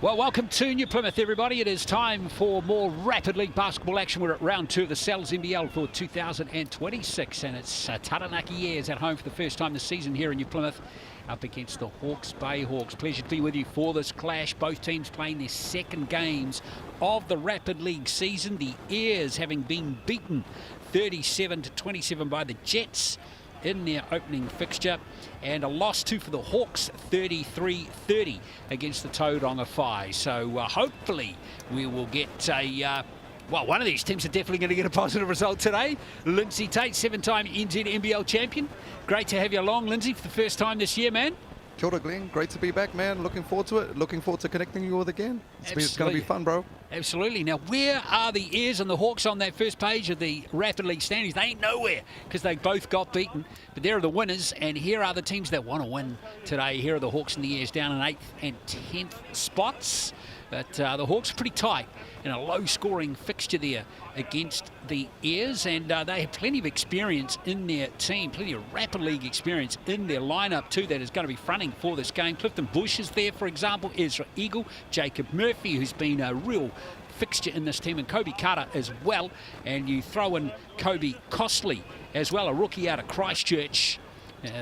Well, welcome to New Plymouth, everybody. It is time for more Rapid League basketball action. We're at round 2 of the NZNBL for 2026, and it's Taranaki Airs at home for the first time this season here in New Plymouth, up against the Hawke's Bay Hawks. Pleasure to be with you for this clash. Both teams playing their second games of the Rapid League season. The Airs having been beaten 37-27 by the Jets in their opening fixture, and a loss too for the Hawks, 33-30 against the Tauranga Whai. So hopefully we will get a well, one of these teams are definitely going to get a positive result today. Lindsay Tate, 7-time NZNBL champion. Great to have you along, Lindsay, for the first time this year, man. Kia ora, Glenn. Great to be back, man. Looking forward to it. Looking forward to connecting you all again. It's going to be fun, bro. Absolutely. Now, where are the Airs and the Hawks on that first page of the Rapid League standings? They ain't nowhere because they both got beaten. But there are the winners, and here are the teams that want to win today. Here are the Hawks and the Airs down in 8th and 10th spots. But the Hawks are pretty tight in a low-scoring fixture there against the Airs, and they have plenty of experience in their team, plenty of Rapid League experience in their lineup too that is going to be fronting for this game. Clifton Bush is there, for example, Ezra Eagle, Jacob Murphy, who's been a real fixture in this team, and Kobe Carter as well. And you throw in Kobe Costley as well, a rookie out of Christchurch.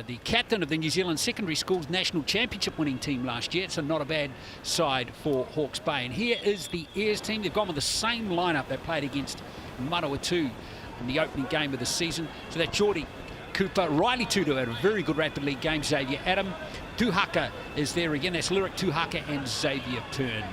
The captain of the New Zealand Secondary Schools National Championship winning team last year. It's not a bad side for Hawke's Bay. And here is the Airs team. They've gone with the same lineup they played against Manawatu in the opening game of the season. So that Geordie Cooper, Riley Tutu had a very good Rapid League game. Xavier Adam, Tuhaka is there again. That's Lyric Tuhaka, and Xavier Pern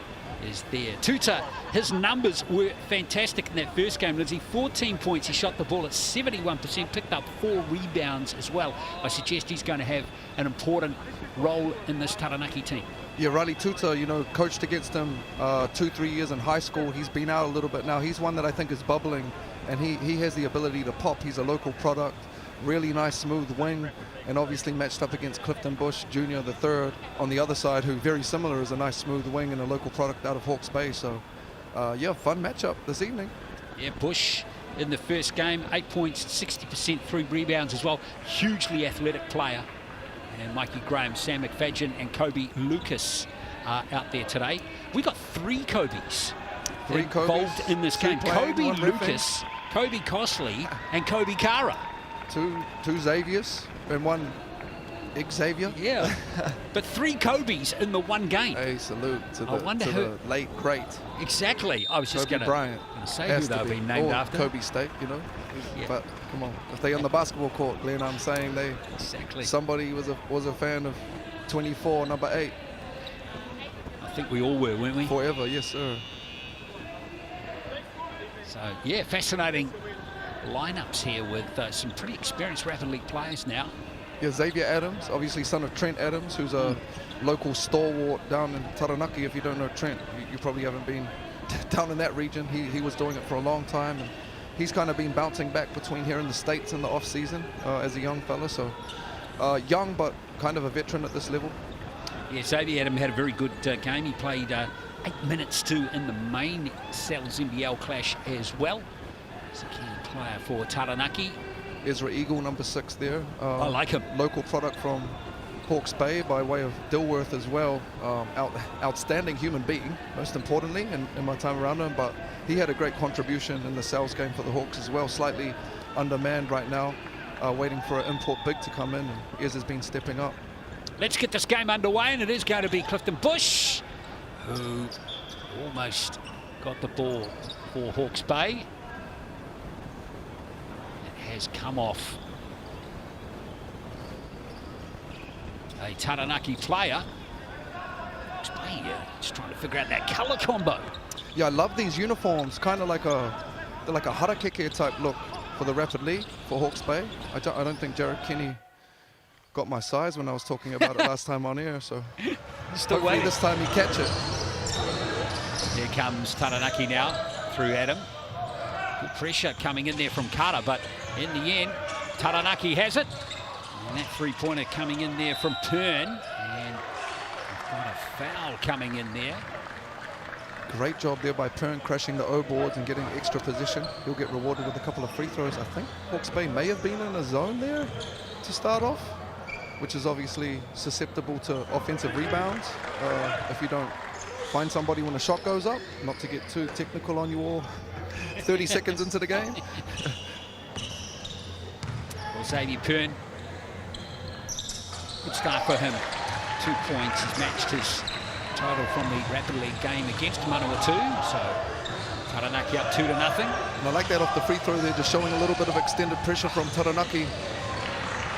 is there. Tuta, his numbers were fantastic in that first game, Lindsay. 14 points, he shot the ball at 71%, picked up 4 rebounds as well. I suggest he's going to have an important role in this Taranaki team. Yeah, Riley Tuta, you know, coached against him 2-3 years in high school. He's been out a little bit now. He's one that I think is bubbling, and he has the ability to pop. He's a local product, really nice smooth wing, and obviously matched up against Clifton Bush Jr. the third on the other side, who very similar is a nice smooth wing and a local product out of Hawke's Bay. So yeah, fun matchup this evening. Yeah, Bush in the first game, 8 points, 60%, 3 rebounds as well. Hugely athletic player. And Mikey Graham, Sam McFadgen and Kobe Lucas are out there today. We got 3 Kobes involved in this game. Kobe Lucas, Kobe Costley and Kobe Kara. Two Xaviers and one Xavier. Yeah, but 3 Kobes in the one game. Hey, salute to the late great. Exactly. I was just going to say who they've been named after. Kobe State, you know. Yeah. But come on, if they on the basketball court, Glenn, I'm saying they somebody was a fan of 24, number 8. I think we all were, weren't we? Forever, yes, sir. So yeah, fascinating lineups here with some pretty experienced Rapid League players now. Yeah, Xavier Adams, obviously son of Trent Adams, who's a local stalwart down in Taranaki. If you don't know Trent, you probably haven't been down in that region. He was doing it for a long time, and he's kind of been bouncing back between here in the States in the off season as a young fella. So young, but kind of a veteran at this level. Yeah, Xavier Adams had a very good game. He played 8 minutes too in the main NZNBL clash as well. He's a key player for Taranaki. Ezra Eagle, number 6 there. I like him. Local product from Hawke's Bay by way of Dilworth as well. Outstanding human being, most importantly, in my time around him. But he had a great contribution in the sales game for the Hawks as well. Slightly undermanned right now, waiting for an import big to come in. And Ez has been stepping up. Let's get this game underway, and it is going to be Clifton Bush, who almost got the ball for Hawke's Bay. Has come off a Taranaki player. Just trying to figure out that colour combo. Yeah, I love these uniforms, kind of like a harakeke type look for the Rapid League for Hawke's Bay. I don't think Jared Kenny got my size when I was talking about it last time on air, so hopefully this time he catch it. Here comes Taranaki now through Adam. Good pressure coming in there from Carter, but in the end, Taranaki has it. And that 3-pointer coming in there from Pern. And we've got a foul coming in there. Great job there by Pern, crashing the O boards and getting extra position. He'll get rewarded with a couple of free throws. I think Hawke's Bay may have been in a zone there to start off, which is obviously susceptible to offensive rebounds if you don't find somebody when the shot goes up, not to get too technical on you all 30 seconds into the game. Well, Xavier Pern, good start for him. 2 points. He's matched his total from the Rapid League game against Manawatu. So Taranaki up 2-0. And I like that off the free throw there, just showing a little bit of extended pressure from Taranaki.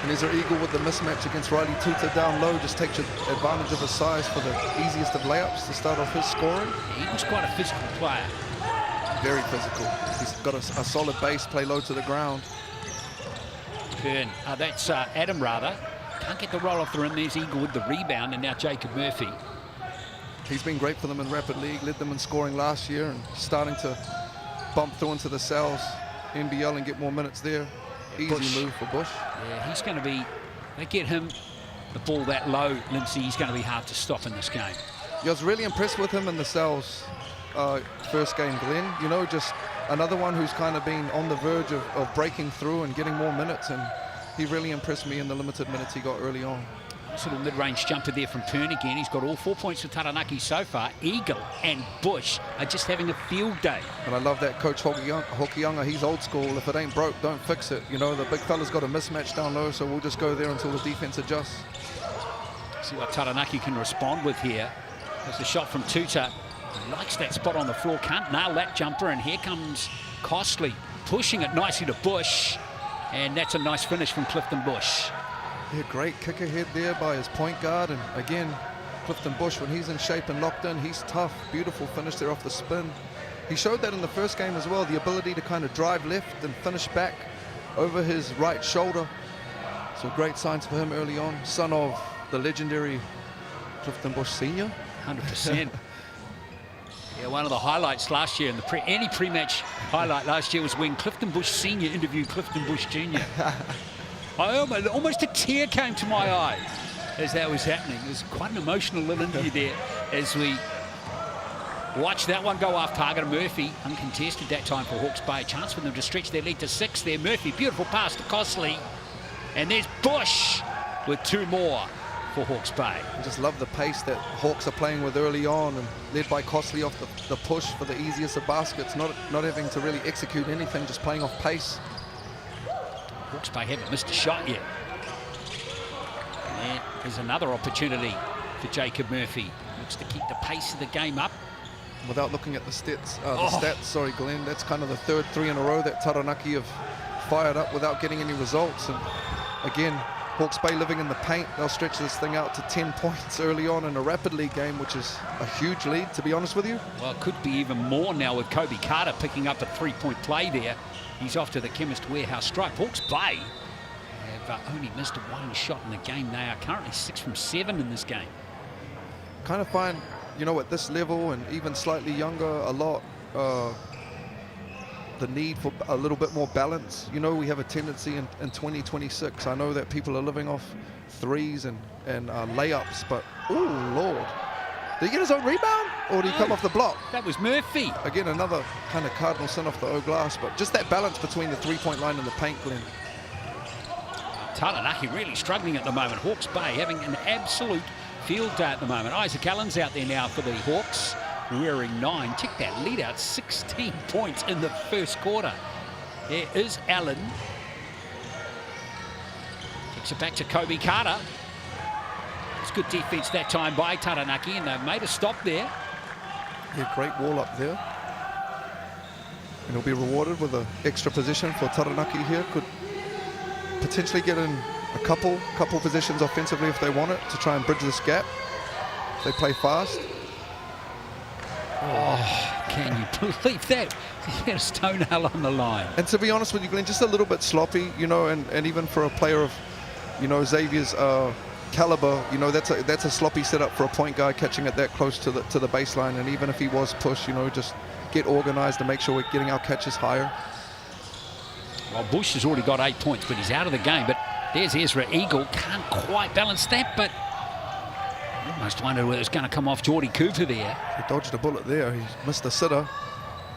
And there's an Eagle with the mismatch against Riley Tuta down low, just takes advantage of his size for the easiest of layups to start off his scoring. Eagle's quite a physical player. Very physical. He's got a solid base, play low to the ground. Pern, that's Adam rather. Can't get the roll off the rim. There's Eagle with the rebound, and now Jacob Murphy. He's been great for them in Rapid League, led them in scoring last year and starting to bump through into the Sal's NBL and get more minutes there. Easy Bush. move for Bush. Yeah, he's going to be, they get him the ball that low, Lindsay, he's going to be hard to stop in this game. Yeah, I was really impressed with him in the Sal's first game, Glenn. You know, just another one who's kind of been on the verge of breaking through and getting more minutes, and he really impressed me in the limited minutes he got early on. Nice little mid-range jumper there from Pern again. He's got all 4 points for Taranaki so far. Eagle and Bush are just having a field day. And I love that Coach Hokianga, he's old school. If it ain't broke, don't fix it. You know, the big fella's got a mismatch down low, so we'll just go there until the defense adjusts. See what Taranaki can respond with here. There's the shot from Tuta. He likes that spot on the floor, can't nail that jumper, and here comes Costly, pushing it nicely to Bush. And that's a nice finish from Clifton Bush. Yeah, great kick ahead there by his point guard. And again, Clifton Bush, when he's in shape and locked in, he's tough. Beautiful finish there off the spin. He showed that in the first game as well, the ability to kind of drive left and finish back over his right shoulder. So great signs for him early on. Son of the legendary Clifton Bush Sr. 100%. Yeah, one of the highlights last year, in the any pre-match highlight last year was when Clifton Bush Sr. interviewed Clifton Bush Jr. Almost a tear came to my eye as that was happening. It was quite an emotional little interview there as we watched that one go off target. Murphy, uncontested that time for Hawke's Bay. Chance for them to stretch their lead to 6 there. Murphy, beautiful pass to Costley. And there's Bush with 2 more for Hawke's Bay. I just love the pace that Hawks are playing with early on, and led by Costley off the push for the easiest of baskets, not having to really execute anything, just playing off pace. Hawke's Bay haven't missed a shot yet. And there's another opportunity for Jacob Murphy. Looks to keep the pace of the game up. Without looking at the stats, sorry Glenn, that's kind of the third 3 in a row that Taranaki have fired up without getting any results. And again, Hawke's Bay living in the paint. They'll stretch this thing out to 10 points early on in a Rapid League game, which is a huge lead, to be honest with you. Well, it could be even more now with Kobe Carter picking up a 3-point play there. He's off to the Chemist Warehouse stripe. Hawke's Bay have only missed 1 shot in the game. They are currently 6 from 7 in this game. Kind of find, you know, at this level and even slightly younger, a lot the need for a little bit more balance. You know, we have a tendency in 2026. I know that people are living off threes and layups, but oh Lord, did he get his own rebound or did he come off the block? That was Murphy. Again, another kind of cardinal sin off the O glass, but just that balance between the 3-point line and the paint, Glenn. Taranaki really struggling at the moment. Hawke's Bay having an absolute field day at the moment. Isaac Allen's out there now for the Hawks, wearing 9. Check that lead out, 16 points in the first quarter. There is Allen. Kicks it back to Kobe Carter. It's good defense that time by Taranaki, and they've made a stop there. Yeah, great wall up there. And he'll be rewarded with an extra position for Taranaki here. Could potentially get in a couple positions offensively if they want it to try and bridge this gap. They play fast. Oh, can you believe that? He had a stonenail on the line. And to be honest with you, Glenn, just a little bit sloppy, you know, and even for a player of, you know, Xavier's caliber, you know, that's a sloppy setup for a point guard catching it that close to the baseline. And even if he was pushed, you know, just get organized and make sure we're getting our catches higher. Well, Bush has already got 8 points, but he's out of the game. But there's Ezra Eagle. Can't quite balance that, but almost wondered whether it's going to come off Geordie Cooper there. He dodged a bullet there. He missed a sitter.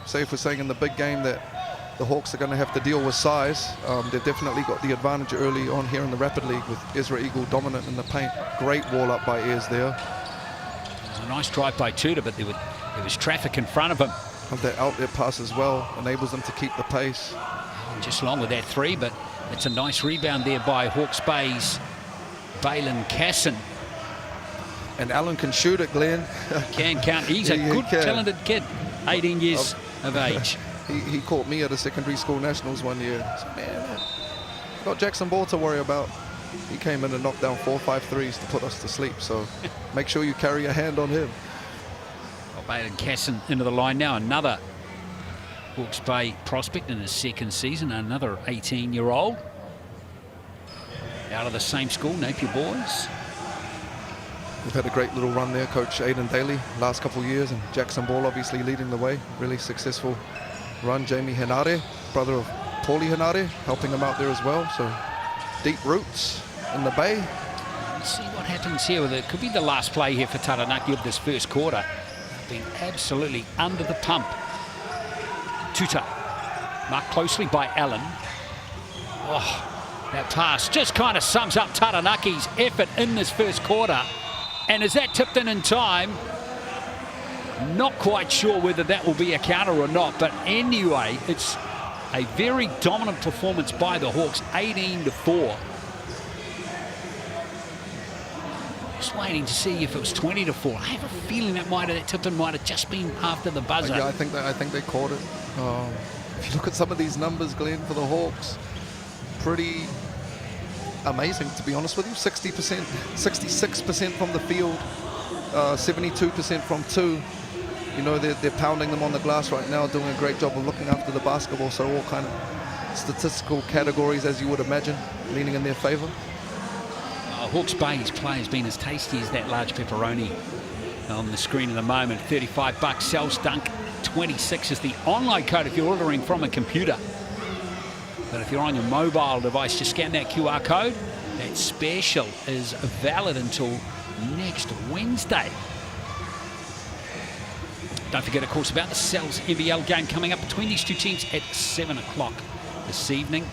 Say if we're saying in the big game that the Hawks are going to have to deal with size, they've definitely got the advantage early on here in the Rapid League with Ezra Eagle dominant in the paint. Great wall up by Ez there. was a nice drive by Tudor, but there was traffic in front of him. That outlet pass as well enables them to keep the pace. And just along with that three, but it's a nice rebound there by Hawke's Bay's Balon Casson. And Alan can shoot it, Glenn. Can count. He's a good, talented kid, 18 years of age. He caught me at a secondary school nationals one year. So, man, got Jackson Ball to worry about. He came in and knocked down 4 or 5 threes to put us to sleep. So make sure you carry a hand on him. Well, Balon Casson into the line now. Another Hawke's Bay prospect in his second season. Another 18-year-old. Out of the same school, Napier boys. We've had a great little run there, Coach Aidan Daly, last couple of years, and Jackson Ball obviously leading the way. Really successful run. Jamie Henare, brother of Paulie Henare, helping him out there as well. So deep roots in the Bay. Let's see what happens here with it. Could be the last play here for Taranaki of this first quarter. Been absolutely under the pump. Tuta, marked closely by Allen. Oh, that pass just kind of sums up Taranaki's effort in this first quarter. And is that tipped in time? Not quite sure whether that will be a counter or not, but anyway, it's a very dominant performance by the Hawks, 18-4. Just waiting to see if it was 20-4. I have a feeling that tip-in might have just been after the buzzer. Yeah, I think they caught it. If you look at some of these numbers, Glenn, for the Hawks, pretty amazing, to be honest with you. 60%, 66% from the field, 72% from two. You know, they're pounding them on the glass right now, doing a great job of looking after the basketball. So all kind of statistical categories, as you would imagine, leaning in their favor. Hawke's Bay's play has been as tasty as that large pepperoni on the screen at the moment. $35, sells dunk. 26 is the online code if you're ordering from a computer. But if you're on your mobile device, just scan that QR code. That special is valid until next Wednesday. Don't forget, of course, about the Cells NBL game coming up between these two teams at 7 o'clock this evening.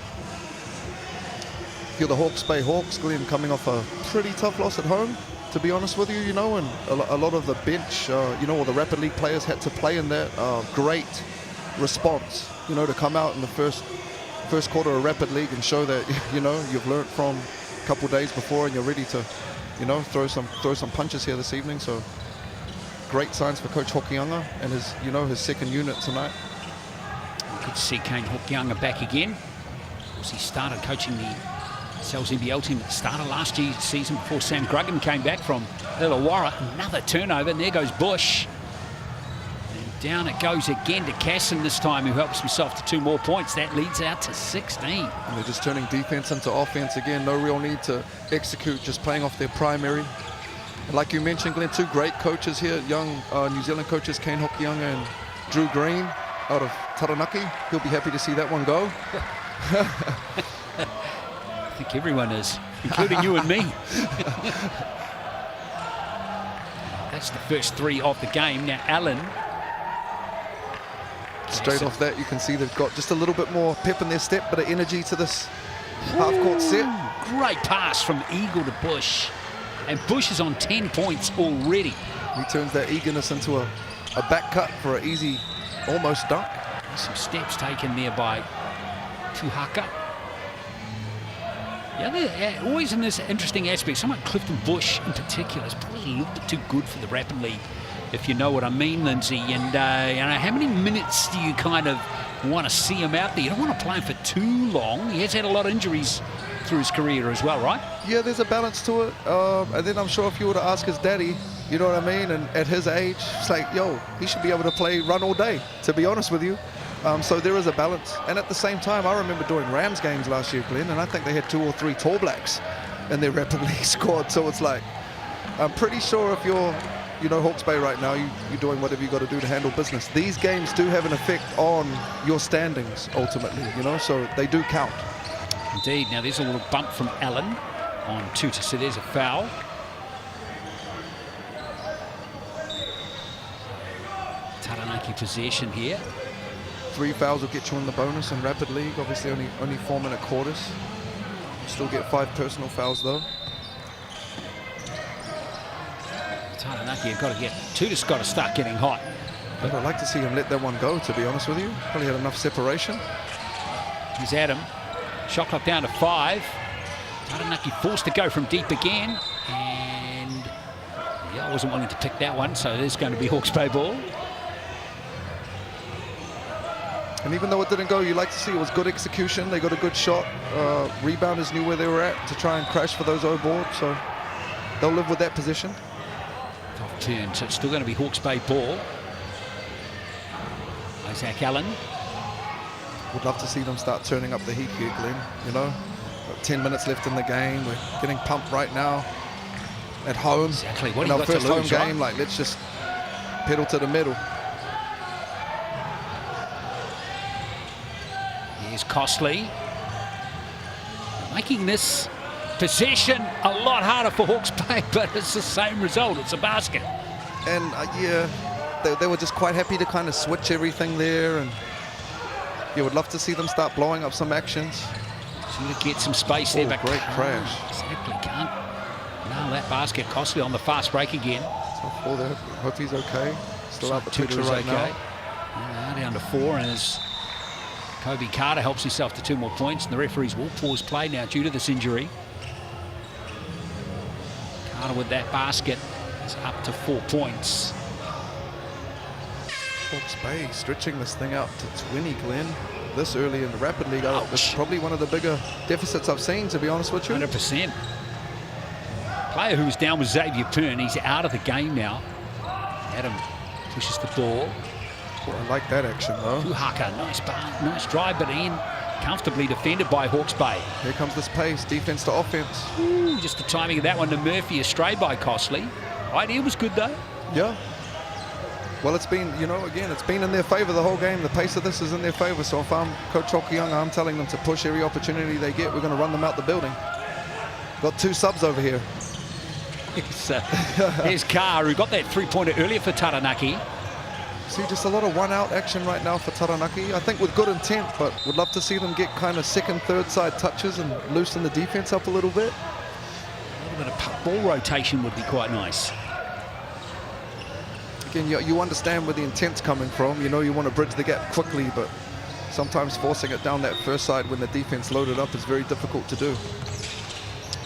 You're the Hawke's Bay Hawks, Glenn, coming off a pretty tough loss at home, to be honest with you, you know, and a lot of the bench, you know, all the Rapid League players had to play in that. Great response, you know, to come out in the first quarter of Rapid League and show that, you know, you've learnt from a couple days before and you're ready to, you know, throw some punches here this evening. So great signs for Coach Hokianga and his, you know, his second unit tonight. Good to see Kane Hokianga back again. Of course, he started coaching the Cells NBL team that started last year's season before Sam Gruggan came back from Illawarra. Another turnover, and there goes Bush. And down it goes again to Casson this time, who helps himself to 2 more points. That leads out to 16. And they're just turning defense into offense again. No real need to execute, just playing off their primary. And like you mentioned, Glenn, 2 great coaches here, young New Zealand coaches, Kane Hokianga and Drew Green out of Taranaki. He'll be happy to see that one go. I think everyone is, including you and me. That's the first 3 of the game. Now Allen. Straight off that, you can see they've got just a little bit more pep in their step, bit of energy to this half-court set. Great pass from Eagle to Bush. And Bush is on 10 points already. He turns that eagerness into a back cut for an easy, almost dunk. Some steps taken there by Tuhaka. Yeah, they're always in this interesting aspect. Someone like Clifton Bush in particular is probably a little bit too good for the Rapid League, if you know what I mean, Lindsay. And you know, how many minutes do you kind of want to see him out there? You don't want to play him for too long. He has had a lot of injuries through his career as well, right? Yeah, there's a balance to it. And then I'm sure if you were to ask his daddy, you know what I mean, and at his age, it's like, yo, he should be able to run all day, to be honest with you. So there is a balance. And at the same time, I remember doing Rams games last year, Glenn, and I think they had 2 or 3 tall blacks in their Rapid League squad. So it's like, I'm pretty sure if you're, you know, Hawke's Bay right now, you're doing whatever you got to do to handle business. These games do have an effect on your standings, ultimately, you know, so they do count. Indeed. Now there's a little bump from Allen on Tuta, so there's a foul. Taranaki possession here. 3 fouls will get you in the bonus in Rapid League. Obviously only 4-minute quarters. Still get 5 personal fouls though. Taranaki Taranaki have got to get, Tuta's got to start getting hot. But I'd like to see him let that one go, to be honest with you. Probably had enough separation. He's at him. Shot clock down to 5. Taranaki forced to go from deep again. And yeah, I wasn't willing to pick that one, so it is going to be Hawke's Bay ball. And even though it didn't go, you like to see it was good execution. They got a good shot. Rebounders knew where they were at to try and crash for those O boards, so they'll live with that position. Tough turn, so it's still going to be Hawke's Bay ball. Isaac Allen. Would love to see them start turning up the heat here, Glenn. You know, got 10 minutes left in the game. We're getting pumped right now at home. Exactly. What in do you our got first to lose, home right? game, like, let's just pedal to the metal. Here's Costley. Making this possession a lot harder for Hawke's Bay, but it's the same result. It's a basket. And yeah, they were just quite happy to kind of switch everything there, and you would love to see them start blowing up some actions. To get some space there, but great crash. Exactly, can't nail that basket. Costley on the fast break again. Tough ball there. Hope he's okay. Still out the picture Tuta's right now. Now down to 4, and as Kobe Carter helps himself to 2 more points, and the referees will pause play now due to this injury. Carter with that basket is up to 4 points. Hawke's Bay stretching this thing out to 20, Glenn. This early in the Rapid League. It's probably one of the bigger deficits I've seen, to be honest with you. 100%. Player who was down was Xavier Pern. He's out of the game now. Adam pushes the ball. Well, I like that action, though. Puhaka, nice drive, but in comfortably defended by Hawke's Bay. Here comes this pace, defense to offense. Ooh, just the timing of that one to Murphy, astray by Costley. Idea was good, though. Yeah. Well, it's been, you know, again, it's been in their favor the whole game. The pace of this is in their favor. So if I'm Coach Hokianga, I'm telling them to push every opportunity they get. We're going to run them out the building. Got 2 subs over here. Here's Carr, who got that 3-pointer earlier for Taranaki. See, just a lot of one-out action right now for Taranaki. I think with good intent, but would love to see them get kind of second, third side touches and loosen the defense up a little bit. A little bit of ball rotation would be quite nice. Again, you understand where the intent's coming from. You know you want to bridge the gap quickly, but sometimes forcing it down that first side when the defense loaded up is very difficult to do.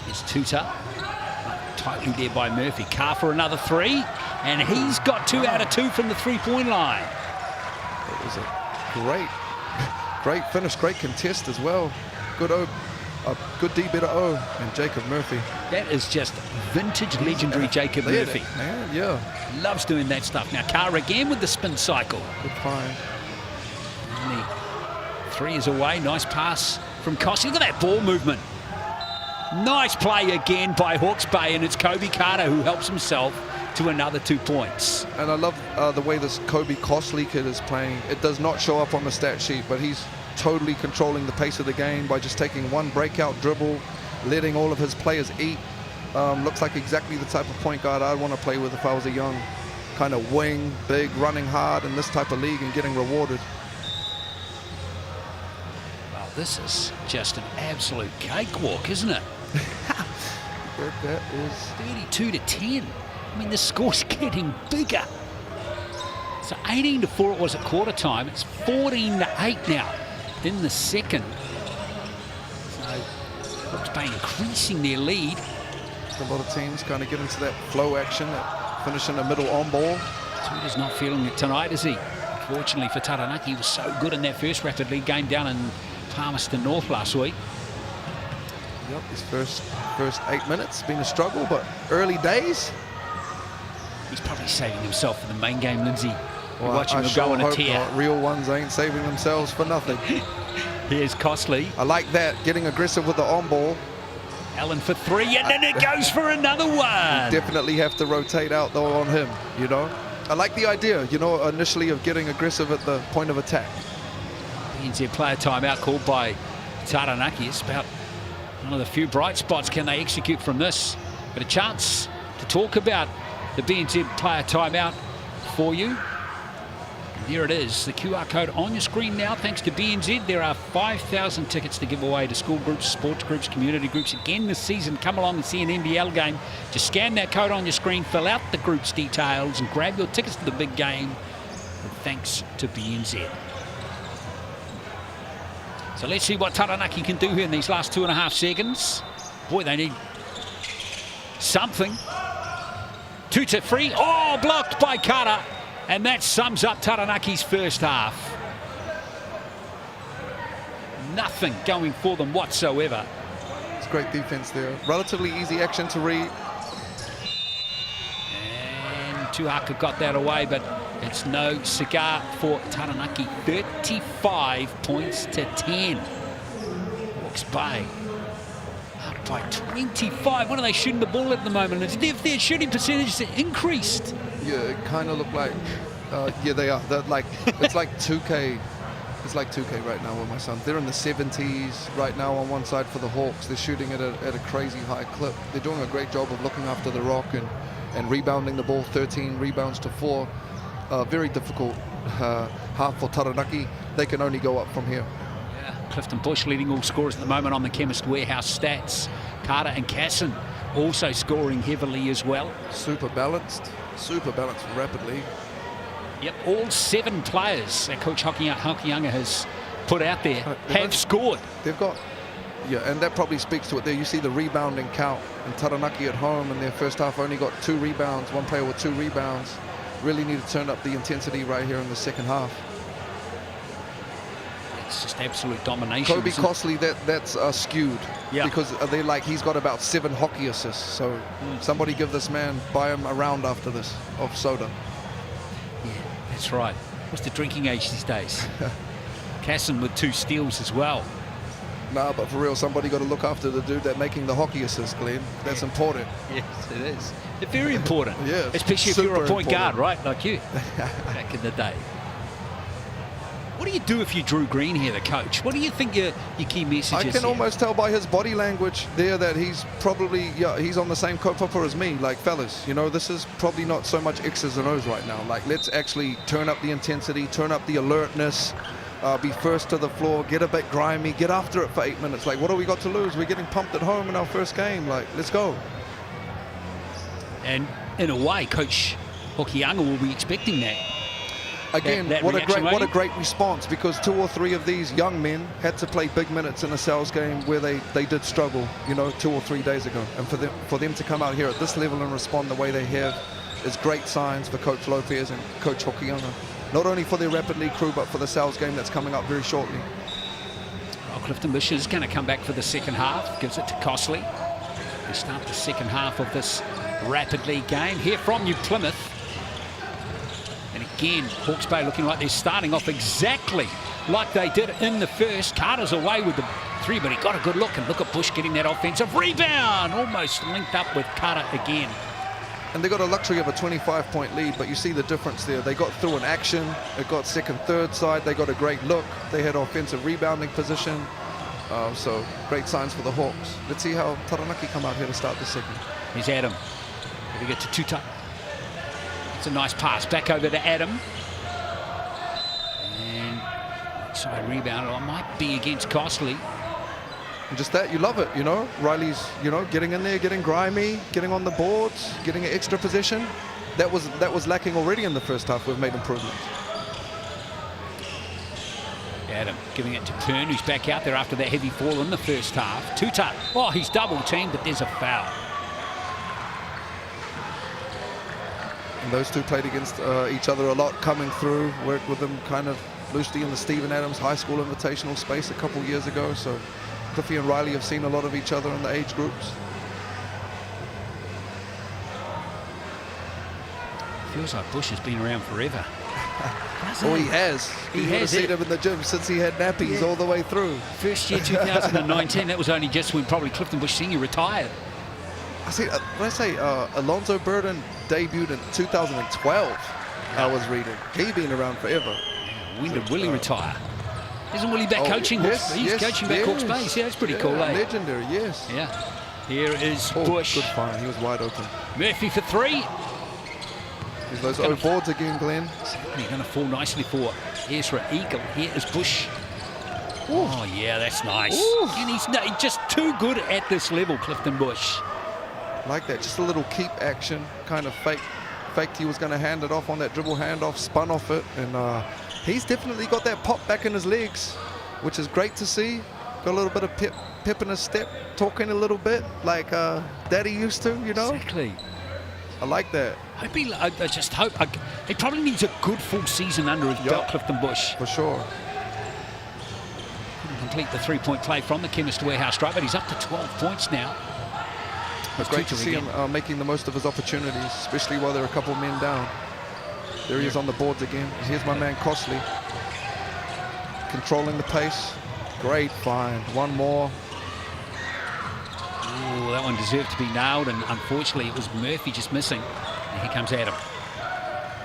It's Tuta. Tightly there by Murphy. Carr for another 3, and he's got 2 out of 2 from the 3-point line. It was a great finish, great contest as well. Good D better O, and Jacob Murphy. That is just vintage legendary Jacob Murphy. Man, yeah. Loves doing that stuff. Now Carr again with the spin cycle. Good find. And the 3 is away. Nice pass from Costley. Look at that ball movement. Nice play again by Hawke's Bay, and it's Kobe Carter who helps himself to another 2 points. And I love the way this Kobe Costley kid is playing. It does not show up on the stat sheet, but he's totally controlling the pace of the game by just taking one breakout dribble, letting all of his players eat. Looks like exactly the type of point guard I'd want to play with if I was a young kind of wing, big, running hard in this type of league and getting rewarded. Well, this is just an absolute cakewalk, isn't it? That is 32-10. I mean, the score's getting bigger. So 18-4 it was at quarter time. It's 14-8 now in the second. So Hawke's Bay increasing their lead. a lot of teams kind of get into that flow action, that finish in the middle on ball. Tuta's not feeling it tonight, is he? Fortunately for Taranaki, he was so good in that first Rapid League game down in Palmerston North last week. Yep, his first 8 minutes been a struggle, but early days. He's probably saving himself for the main game, Lindsay. Well, Watching him sure go on a hope tear. not. Real ones ain't saving themselves for nothing. Here's Costley. I like that, getting aggressive with the on ball. Allen for three, and then it goes for another one. Definitely have to rotate out though on him, you know. I like the idea, you know, initially of getting aggressive at the point of attack. NZ player timeout called by Taranaki. It's about one of the few bright spots. Can they execute from this? But a chance to talk about the BNZ player timeout for you. There it is, the QR code on your screen now. Thanks to BNZ, there are 5,000 tickets to give away to school groups, sports groups, community groups. Again this season, come along and see an NBL game. Just scan that code on your screen, fill out the group's details, and grab your tickets to the big game. And thanks to BNZ. So let's see what Taranaki can do here in these last 2.5 seconds. Boy, they need something. 2-3. Oh, blocked by Kara. And that sums up Taranaki's first half. Nothing going for them whatsoever. It's great defense there. Relatively easy action to read. And Tuhaka got that away, but it's no cigar for Taranaki. 35 points to 10. Hawke's Bay up by 25. What are they shooting the ball at the moment? As if their shooting percentage increased. Yeah, it kind of looked like, yeah, they are. They're like, it's like 2K. It's like 2K right now with my son. They're in the 70s right now on one side for the Hawks. They're shooting at a crazy high clip. They're doing a great job of looking after the rock and rebounding the ball. 13 rebounds to 4. Very difficult half for Taranaki. They can only go up from here. Yeah, Clifton Bush leading all scorers at the moment on the Chemist Warehouse stats. Carter and Casson also scoring heavily as well. Super balanced rapidly. Yep, all 7 players that Coach Hokianga has put out there have scored. They've got, yeah, and that probably speaks to it there. You see the rebounding count, and Taranaki at home in their first half only got 2 rebounds, one player with 2 rebounds. Really need to turn up the intensity right here in the second half. It's just absolute domination. Kobe Costley, that's skewed, because they're like, he's got about 7 hockey assists. So somebody give this man, buy him a round after this of soda. Yeah, that's right. What's the drinking age these days? Casson with 2 steals as well. Nah, but for real, somebody got to look after the dude that's making the hockey assist, Glenn. That's important. Yes, it is. It's very important. Yeah, especially if you're a point guard, right, like you, back in the day. What do you do if you Drew Green here, the coach? What do you think your key message is? I can almost tell by his body language there that he's probably, he's on the same copa as me. Like, fellas, you know, this is probably not so much X's and O's right now. Like, let's actually turn up the intensity, turn up the alertness, be first to the floor, get a bit grimy, get after it for 8 minutes. Like, what do we got to lose? We're getting pumped at home in our first game. Like, let's go. And in a way, Coach Hokianga will be expecting that. Again, what a great response, because 2 or 3 of these young men had to play big minutes in a sales game where they did struggle, you know, 2 or 3 days ago. And for them to come out here at this level and respond the way they have is great signs for Coach Lopez and Coach Hokianga. Not only for their Rapid League crew, but for the sales game that's coming up very shortly. Well, Clifton Bush is going to come back for the second half. Gives it to Costley. We start the second half of this Rapid League game. Here from you, Plymouth. And again, Hawke's Bay looking like they're starting off exactly like they did in the first. Carter's away with the 3, but he got a good look. And look at Bush getting that offensive rebound. Almost linked up with Carter again. And they got a luxury of a 25-point lead, but you see the difference there. They got through an action. It got second, third side. They got a great look. They had offensive rebounding position. So great signs for the Hawks. Let's see how Taranaki come out here to start the second. Here's Adam. We get to Tuta. It's a nice pass back over to Adam. And side rebound. It might be against Costley. And just that, you love it, you know. Riley's, you know, getting in there, getting grimy, getting on the boards, getting an extra possession. That was lacking already in the first half. We've made improvements. Adam giving it to Kern, who's back out there after that heavy fall in the first half. Tuta. Oh, he's double teamed, but there's a foul. And those two played against each other a lot coming through. Worked with them kind of loosely in the Stephen Adams High School Invitational space a couple years ago. So Cliffy and Riley have seen a lot of each other in the age groups. Feels like Bush has been around forever. Oh, he has. He has seen him in the gym since he had nappies all the way through. First year 2019, that was only just when probably Clifton Bush Sr. retired. Alonzo Burden debuted in 2012, I was reading. He's been around forever. When did Willie retire? Isn't Willie back coaching? He's coaching back Hawke's Bay. Yeah, that's pretty cool, eh? Legendary, yes. Yeah. Here is Bush. Good find. He was wide open. Murphy for 3. There's those O boards again, Glenn. He's going to fall nicely for Ezra Eagle. Here is Bush. Ooh. Oh, yeah, that's nice. Ooh. And he's just too good at this level, Clifton Bush. Like that, just a little keep action, kind of faked he was going to hand it off on that dribble handoff, spun off it, and he's definitely got that pop back in his legs, which is great to see. Got a little bit of pep in his step, talking a little bit like Daddy used to, you know? Exactly. I like that. I just hope. He probably needs a good full season under his belt, Clifton Bush. For sure. Couldn't complete the three-point play from the Chemist Warehouse stripe, but he's up to 12 points now. It's great to see him making the most of his opportunities, especially while there are a couple of men down. There he is on the boards again. Here's my man Crossley. Controlling the pace. Great find. One more. Ooh, that one deserved to be nailed, and unfortunately it was Murphy just missing. And here comes Adam.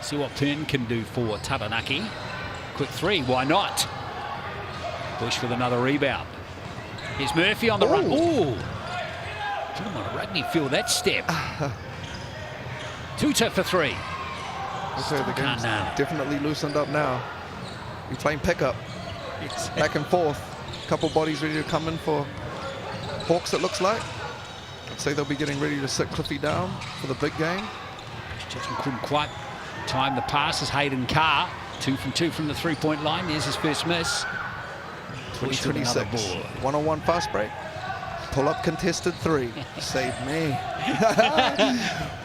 See what Pern can do for Taranaki. Quick three, why not? Bush with another rebound. Here's Murphy on the run. Ooh! Put him on a rugby, feel that step. Tuta for three. Okay, the game's definitely loosened up now. We're playing pickup. Back and forth. Couple bodies ready to come in for Hawks, it looks like. I'd say they'll be getting ready to sit Cliffy down for the big game. Just couldn't quite time the passes. Hayden Carr, 2 from 2 from the three-point line. There's his first miss. 20-26. One-on-one fast break. Pull-up contested three. Save me.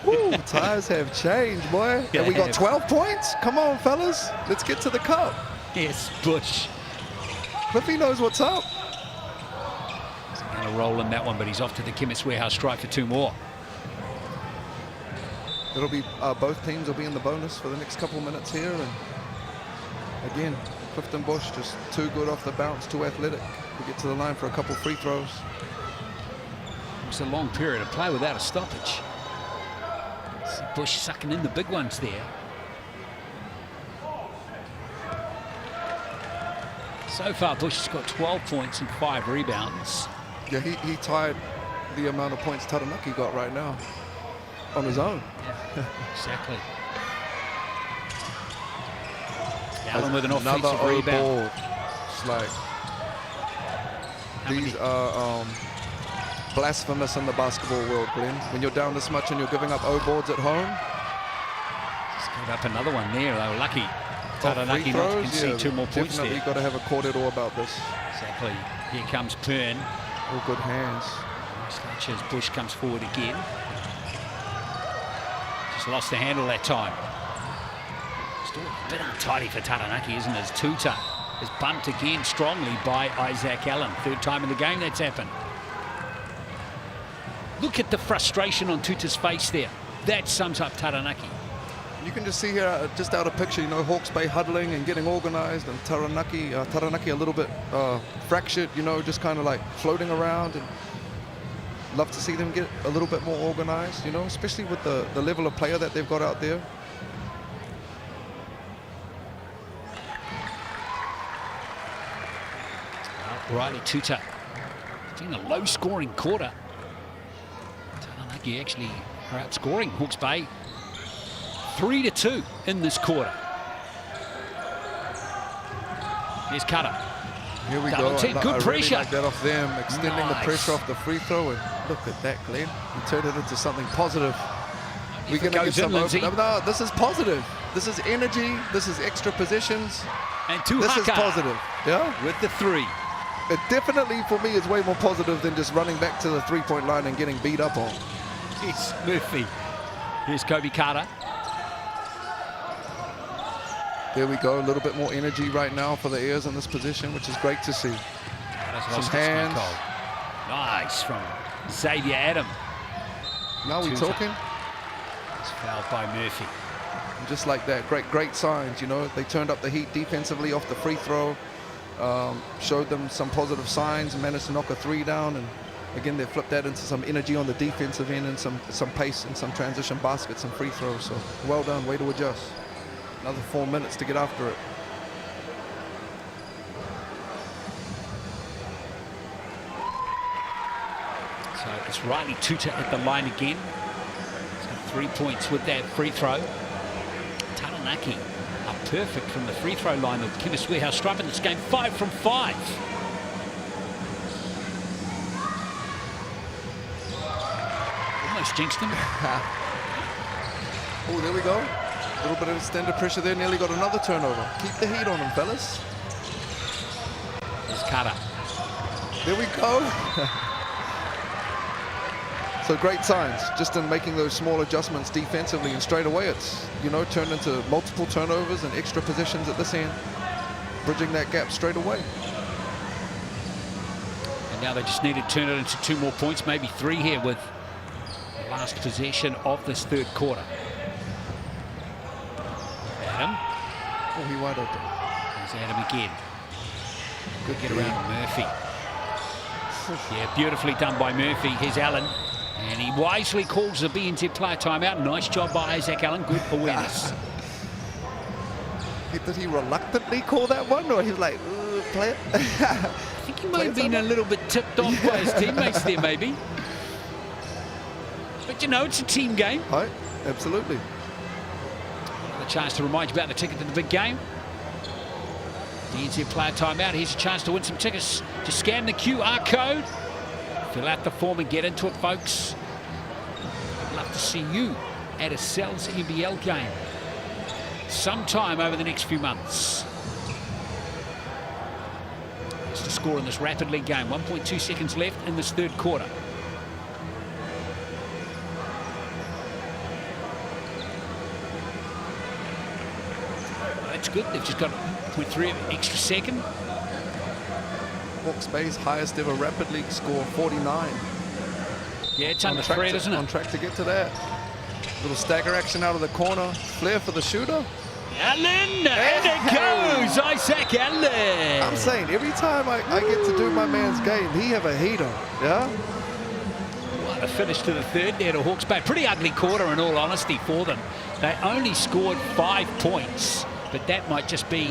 Woo, tires have changed, boy. And we got 12 points? Come on, fellas. Let's get to the cup. Yes, Bush. Cliffy knows what's up. He's going to roll in that one, but he's off to the Chemist Warehouse stripe for 2 more. It'll be both teams will be in the bonus for the next couple of minutes here, and again, Clifton Bush just too good off the bounce, too athletic to get to the line for a couple free throws. It's a long period of play without a stoppage. See Bush sucking in the big ones there. So far, Bush has got 12 points and 5 rebounds. Yeah, he tied the amount of points Taranaki got right now on his own. Yeah, exactly. Allen with an offensive rebound. It's like these are blasphemous in the basketball world, Glenn. When you're down this much and you're giving up O boards at home. Just gave up another one there. They were lucky. Taranaki not to concede 2 more points there. Definitely got to have a corridor about this. Exactly. Here comes Pern. All good hands. Nice as Bush comes forward again. Just lost the handle that time. Still a bit untidy for Taranaki, isn't it? As Tuta is bumped again strongly by Isaac Allen. 3rd time in the game that's happened. Look at the frustration on Tuta's face there. That sums up Taranaki. You can just see here, just out of picture, you know, Hawke's Bay huddling and getting organized, and Taranaki a little bit fractured, you know, just kind of like floating around. And love to see them get a little bit more organized, you know, especially with the level of player that they've got out there. Riley Tuta. It's been a low-scoring quarter. Taranaki actually are outscoring Hawke's Bay 3-2 in this quarter. Here's Cutter. Here we Double go. Team. Good pressure. Really like that off them, extending the pressure off the free throw. And look at that, Glenn. He turned it into something positive. We're going to get some open. No, this is positive. This is energy. This is extra positions. And this is positive. Yeah. With the 3. It definitely, for me, is way more positive than just running back to the three-point line and getting beat up on. It's Murphy. Here's Kobe Carter. There we go. A little bit more energy right now for the Airs in this position, which is great to see. Some hands. Nice from Xavier Adam. Now we're talking. It's fouled by Murphy. And just like that, great signs. You know, they turned up the heat defensively off the free throw. Showed them some positive signs and managed to knock a 3 down, and again they flipped that into some energy on the defensive end and some pace and some transition baskets and free throws. So well done, way to adjust. Another 4 minutes to get after it. So it's Riley Tuta at the line again. He's got 3 points with that free throw. Taranaki are perfect from the free throw line of Chemist Warehouse striping this game 5 from 5. Almost jinxed him. Oh, there we go. A little bit of extended pressure there. Nearly got another turnover. Keep the heat on him, fellas. There's Carter. There we go. So great signs, just in making those small adjustments defensively, and straight away it's, you know, turned into multiple turnovers and extra possessions at this end, bridging that gap straight away. And now they just need to turn it into 2 more points, maybe 3 here with the last possession of this third quarter. Adam. Oh, he wide open. There's Adam again. Good get around Murphy. Yeah, beautifully done by Murphy. Here's Allen. And he wisely calls the BNZ player timeout. Nice job by Isaac Allen. Good awareness. Did he reluctantly call that one, or he was like, play it? I think he might have been a little bit tipped off by his teammates there, maybe. But you know, it's a team game. Right, absolutely. Another chance to remind you about the ticket to the big game. BNZ player timeout. Here's a chance to win some tickets. Just scan the QR code. Fill out the form and get into it, folks. I'd love to see you at a Cells NBL game sometime over the next few months. That's the score in this Rapid League game. 1.2 seconds left in this third quarter. That's good. They've just got 0.3 of an extra second. Hawke's Bay's highest ever Rapid League score, 49. Yeah, it's on the thread, isn't it? On track to get to that. Little stagger action out of the corner. Flare for the shooter. Allen, and it goes, Isaac Allen. I'm saying, every time I get to do my man's game, he have a heater, yeah? What a finish to the third there to Hawke's Bay. Pretty ugly quarter, in all honesty, for them. They only scored 5 points, but that might just be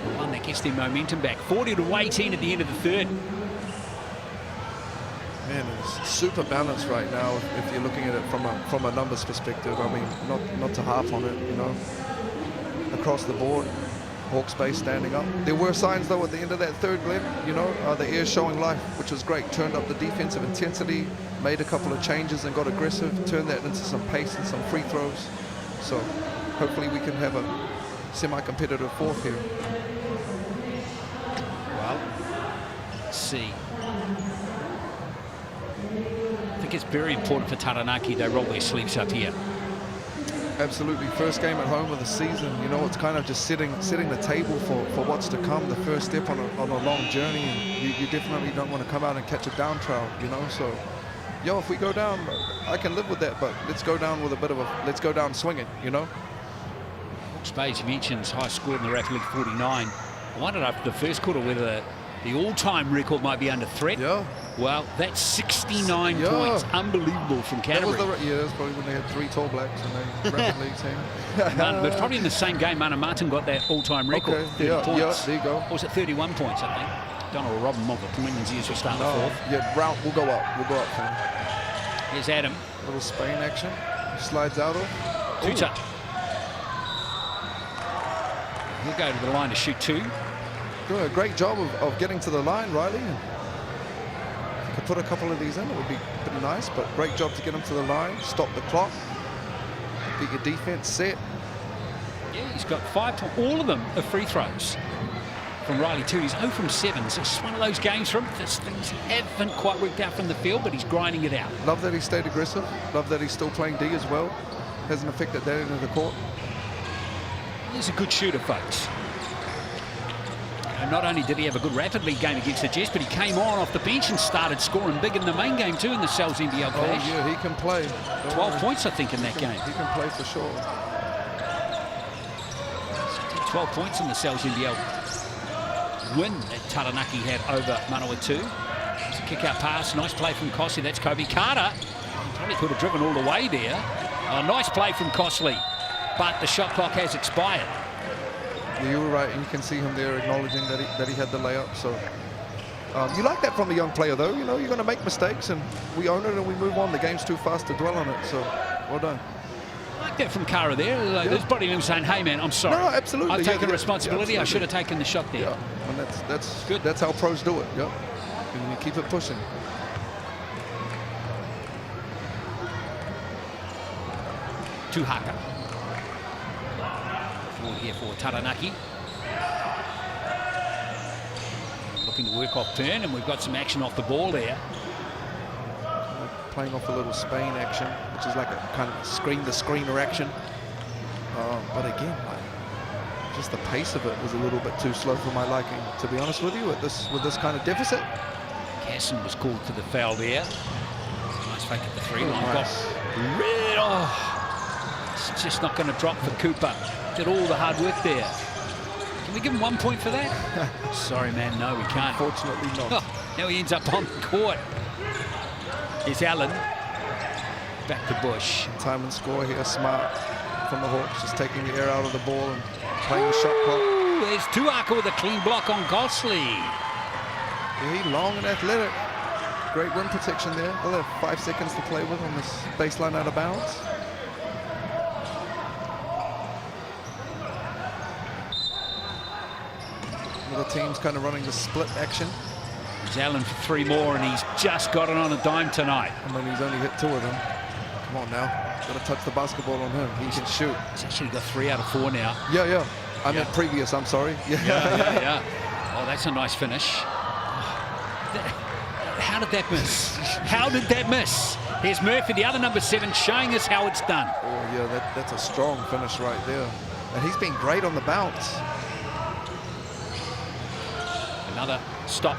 the one that gets their momentum back. 40-18 at the end of the third. Man, it's super balanced right now if you're looking at it from a numbers perspective. I mean, not to harp on it, you know. Across the board, Hawke's Bay standing up. There were signs though at the end of that third, Glenn, you know, the air showing life, which was great. Turned up the defensive intensity, made a couple of changes and got aggressive, turned that into some pace and some free throws. So hopefully we can have a semi-competitive fourth here. Well, let's see. I think it's very important for Taranaki they roll their sleeves up here. Absolutely, first game at home of the season. You know, it's kind of just setting the table for what's to come. The first step on a long journey, and you definitely don't want to come out and catch a down trial. You know, so if we go down, I can live with that. But let's go down with a bit of let's go down swinging. You know. Hawke's Bay, you mentioned, high score in the Rapid League, 49. I wondered after the first quarter whether the all-time record might be under threat. Yeah. Well, that's 69 points. Unbelievable from Canterbury. That's probably when they had 3 Tall Blacks in the Rapid League team. But probably in the same game, Mana Martin got that all-time record. Okay. 30 points. There you go. Or was it 31 points, I think? Donald Robin of the Women's years will start the fourth. Yeah, round, we'll go up. We'll go up for him. Here's Adam. Little Spain action. Slides out of. Tuta. He'll go to the line to shoot 2. Doing a great job of getting to the line, Riley. If you could put a couple of these in, it would be pretty nice, but great job to get them to the line, stop the clock, get your defense set. Yeah, he's got 5 points. All of them are free throws from Riley too. He's 0 from 7, so it's one of those games for him. Things haven't quite worked out from the field, but he's grinding it out. Love that he stayed aggressive. Love that he's still playing D as well. Hasn't affected that end of the court. He's a good shooter, folks. And not only did he have a good Rapid League game against the Jets, but he came on off the bench and started scoring big in the main game too in the Cells NBL clash. Oh yeah, he can play. 12 points, I think, in that game. He can play for sure. 12 points in the Cells NBL win that Taranaki had over Manawatu. It's a kick-out pass, nice play from Cosley. That's Kobe Carter. He probably could have driven all the way there. A nice play from Cosley, but the shot clock has expired. Yeah, you were right, and you can see him there acknowledging that he had the layup. So you like that from a young player, though. You know, you're going to make mistakes, and we own it and we move on. The game's too fast to dwell on it. So well done. I like that from Kara there. Like, there's body him saying, "Hey man, I'm sorry. No, absolutely. I've taken responsibility. I should have taken the shot there." Yeah, and that's good. That's how pros do it. Yeah, and you keep it pushing. Tuhaka. Forward here for Taranaki. Looking to work off turn, and we've got some action off the ball there. Playing off a little Spain action, which is like a kind of screen-to-screener action. But again, like, just the pace of it was a little bit too slow for my liking, to be honest with you, with this kind of deficit. Casson was called to the foul there. Nice fake at the three line. Nice. Red. Oh. It's just not going to drop for Cooper. Did all the hard work there. Can we give him 1 point for that? Sorry, man. No, we can't. Unfortunately not. Oh, now he ends up on the court. Here's Allen. Back to Bush. Time and score here. Smart from the Hawks. Just taking the air out of the ball and playing the shot clock. Ooh, there's Tuhaka with a clean block on Gosley. Yeah, he long and athletic. Great rim protection there. They'll have 5 seconds to play with on this baseline out of bounds. The team's kind of running the split action. There's Allen for 3 more, and he's just got it on a dime tonight. I mean, he's only hit 2 of them. Come on now. Got to touch the basketball on him. He can shoot. He's actually got 3 out of 4 now. Yeah. I meant previous, I'm sorry. Yeah. Oh, that's a nice finish. How did that miss? How did that miss? Here's Murphy, the other number 7, showing us how it's done. Oh, yeah, that's a strong finish right there. And he's been great on the bounce. Another stop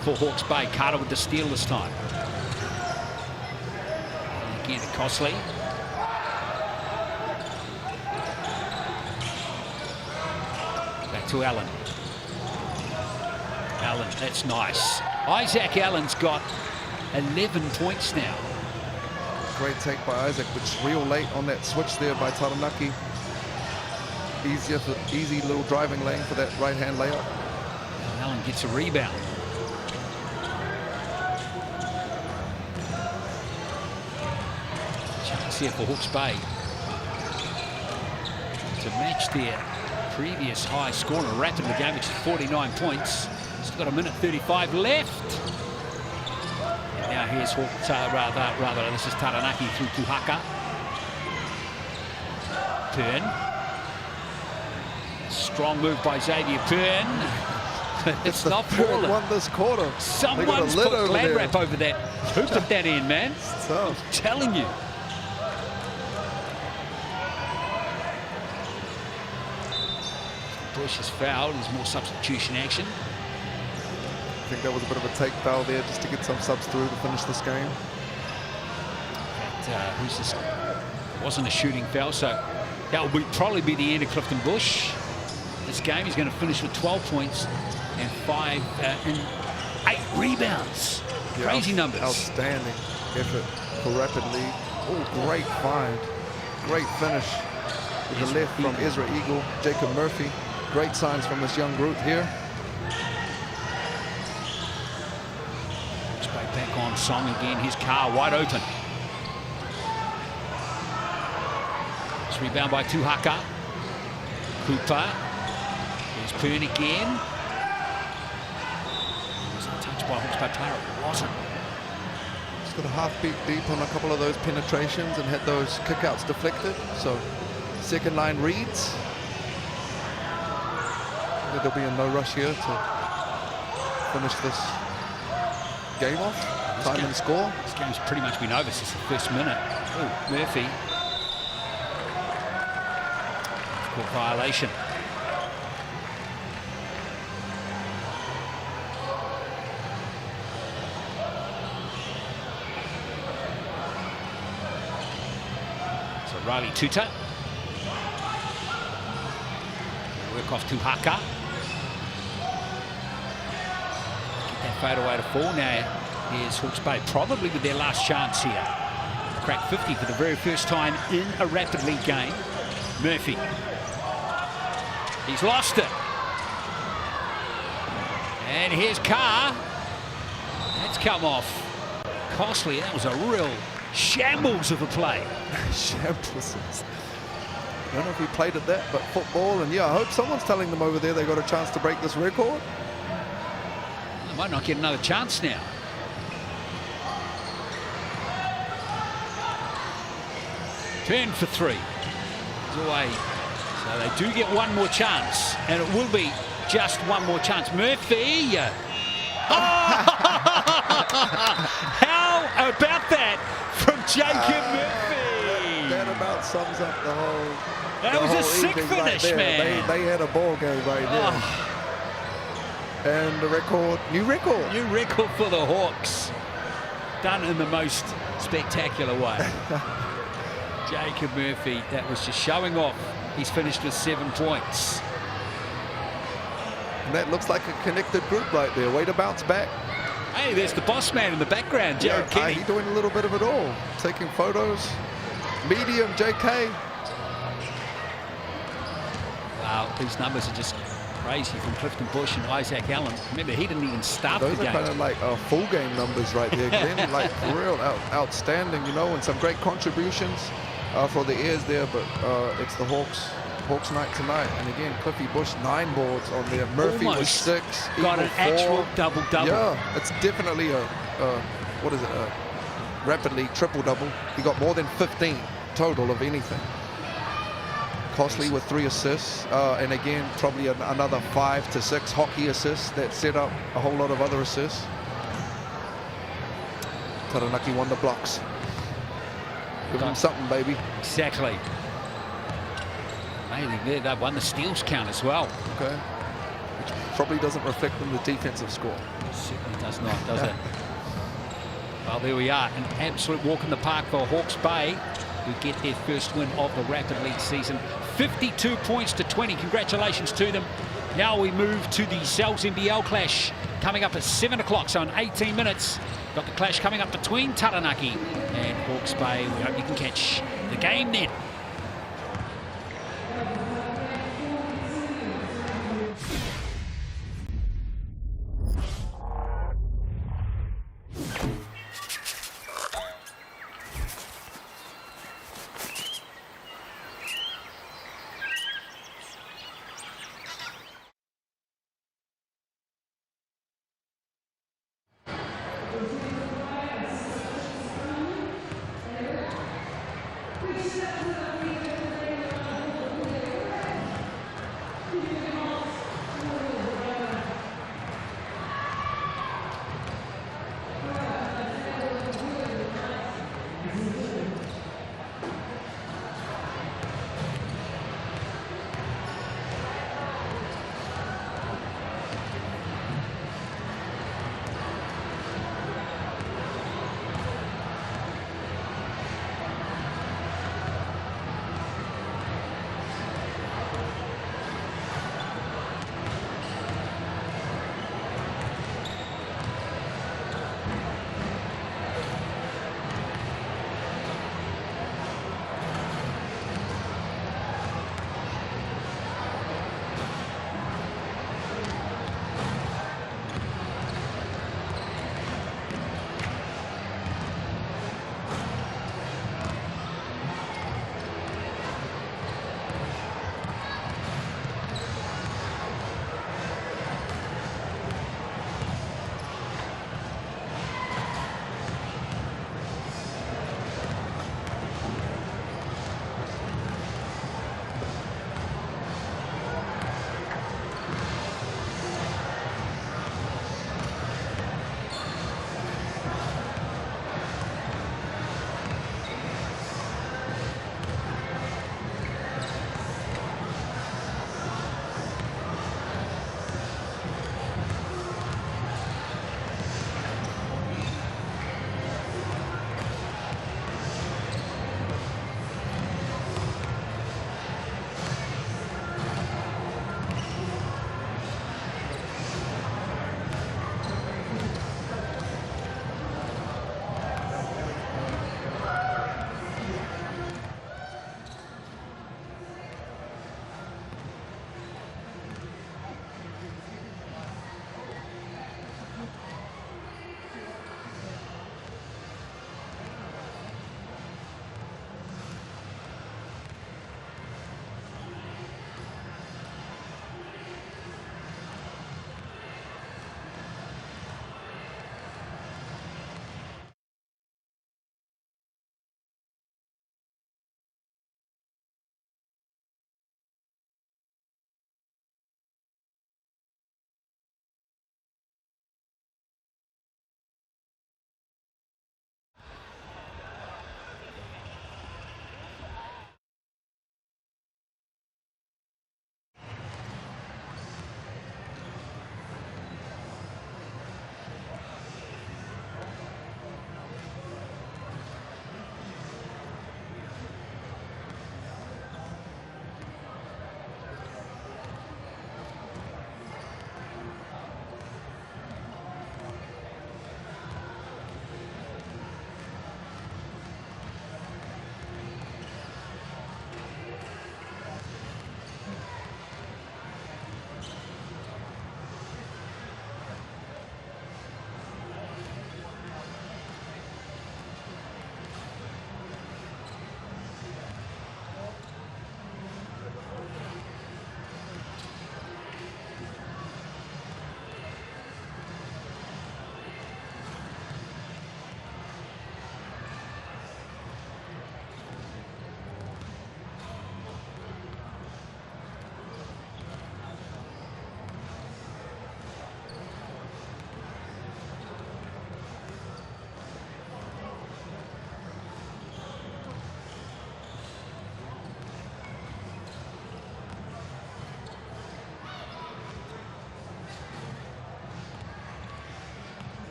for Hawke's Bay. Carter with the steal this time. And again to Cosley. Back to Allen. Allen, that's nice. Isaac Allen's got 11 points now. Great take by Isaac, but real late on that switch there by Taranaki. Easy little driving lane for that right-hand layup. Allen gets a rebound. Chance here for Hawke's Bay to match their previous high score in a rapid game, which is 49 points. Still got a minute 35 left. And now here's Hawke's, rather this is Taranaki through Tuhaka. Pern. Strong move by Xavier Pern. It's not falling. One this quarter. Someone's put glad wrap over that. Who put that in, man? I'm telling you. Bush is fouled. There's more substitution action. I think that was a bit of a take foul there just to get some subs through to finish this game. Who's this? Wasn't a shooting foul, so that will probably be the end of Clifton Bush. This game he's going to finish with 12 points and 8 rebounds. Yeah, crazy numbers. Outstanding effort for Rapid League. Oh, great find. Great finish with the left from Ezra Eagle, Jacob Murphy. Great signs from this young group here. Straight back on Song again. His car wide open. It's rebound by Tuhaka. Cooper. There's Pern again. Was it a touch by Hawke's Bay player? It wasn't. He's got a half beat deep on a couple of those penetrations and had those kickouts deflected. So second line reads. There'll be a no rush here to finish this game off. Time and score. This game's pretty much been over since the first minute. Oh, Murphy. Court violation. So Riley Tuta. Work off Tuhaka. Get that fadeaway to fall. Now here's Hawke's Bay, probably with their last chance here. Crack 50 for the very first time in a Rapid League game. Murphy. He's lost it. And here's Carr. That's come off costly. That was a real Shambles of a play. Shambles. I don't know if he played at that, but football. And yeah, I hope someone's telling them over there they got a chance to break this record. They might not get another chance now. Turn for 3. It's away. So they do get one more chance, and it will be just one more chance. Murphy. Oh! How about that from Jacob Murphy? That about sums up the whole. That was a sick finish, right, man. They had a ball game right there. And the record, new record. New record for the Hawks. Done in the most spectacular way. Jacob Murphy, that was just showing off. He's finished with 7 points. And that looks like a connected group right there. Way to bounce back. Hey, there's the boss man in the background, Jared Kenny. He's doing a little bit of it all. Taking photos. Medium, JK. Wow, these numbers are just crazy from Clifton Bush and Isaac Allen. Remember, he didn't even start the game. Those are kind of like full game numbers right there, Glenn. Like real outstanding, you know, and some great contributions for the Airs there. But it's the Hawks night tonight. And again, Cliffy Bush, 9 boards on there. Murphy was 6. Got an 4. actual double-double. Yeah, it's definitely a rapidly triple-double. He got more than 15 total of anything. Costly with 3 assists, and again, probably another 5 to 6 hockey assists that set up a whole lot of other assists. Taranaki won the blocks. Give them something, baby. Exactly. Maybe they won the steals count as well. Okay. Which probably doesn't reflect on the defensive score. Certainly does not, does it? Well, there we are. An absolute walk in the park for Hawke's Bay, who get their first win of the Rapid League season. 52 points to 20. Congratulations to them. Now we move to the NZNBL clash coming up at 7 o'clock, so in 18 minutes. Got the clash coming up between Taranaki and Hawke's Bay. We hope you can catch the game then.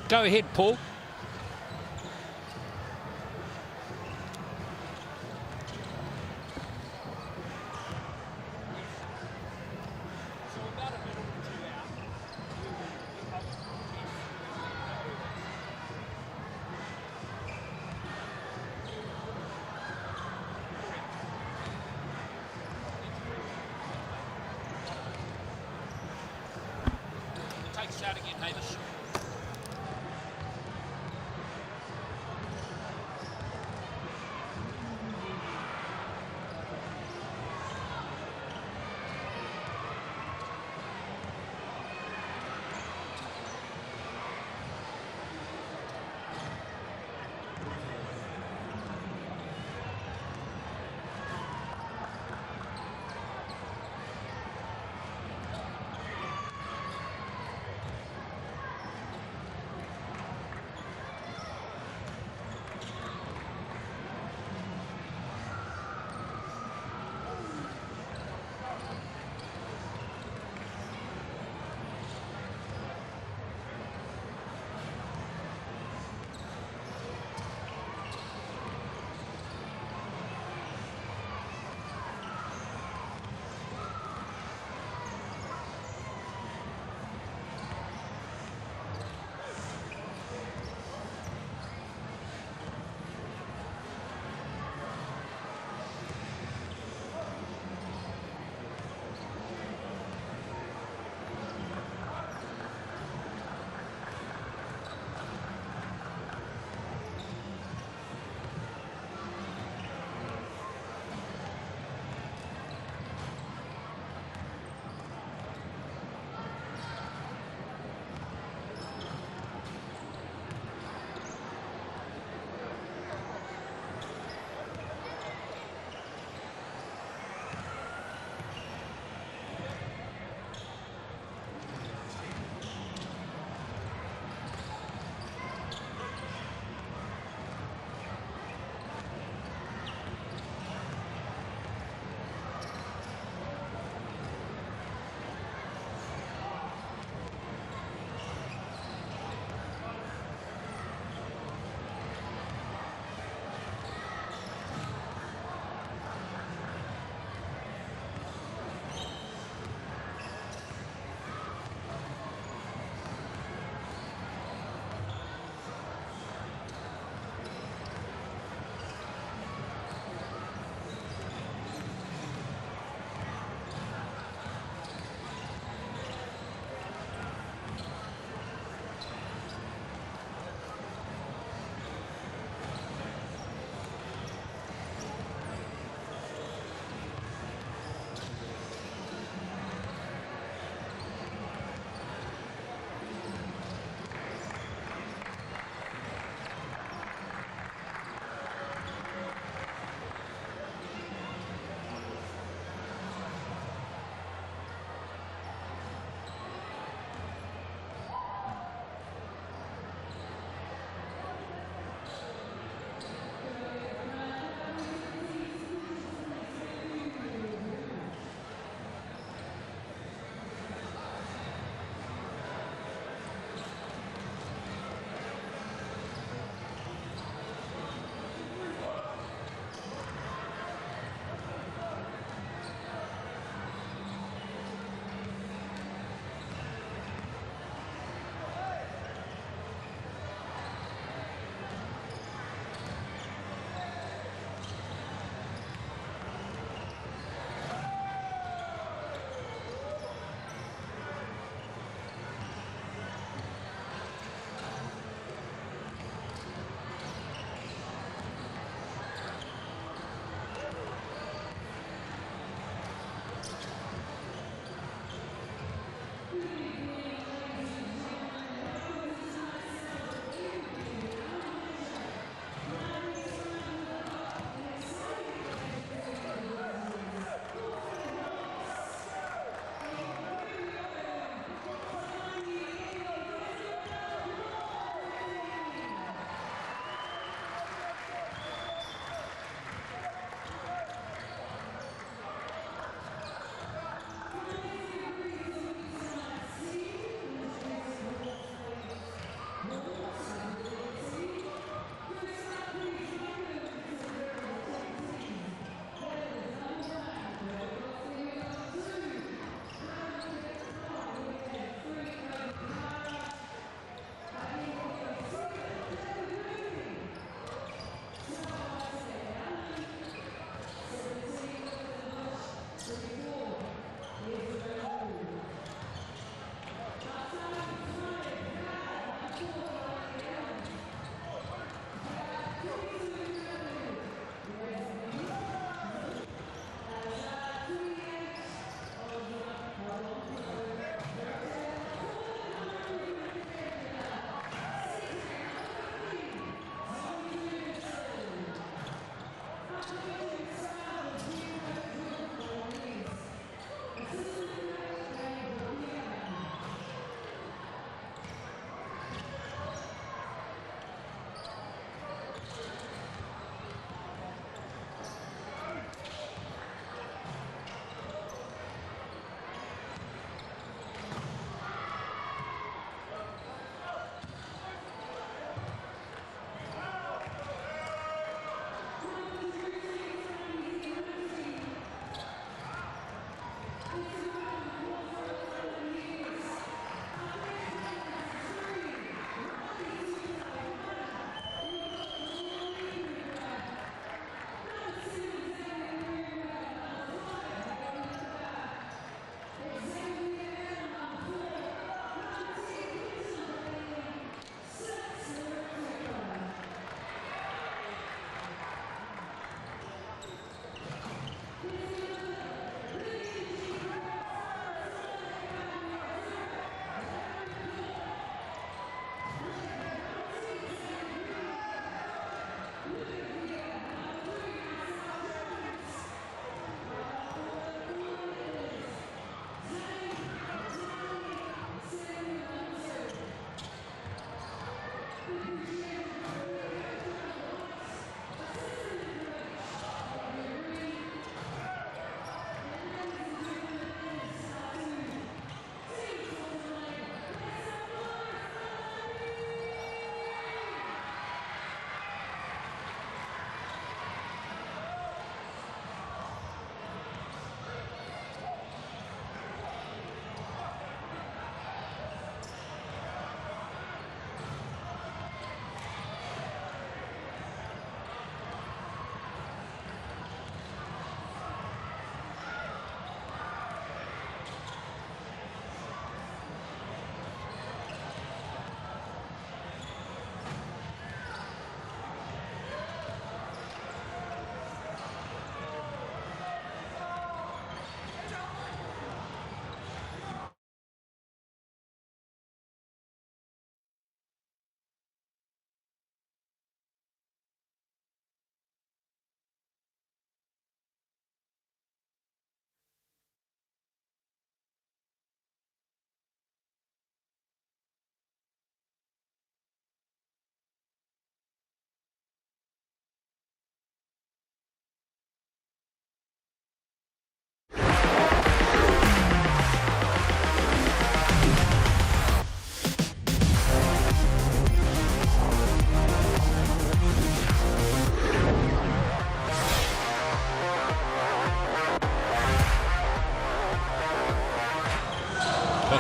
Go ahead, Paul. Take us out again, Hamish.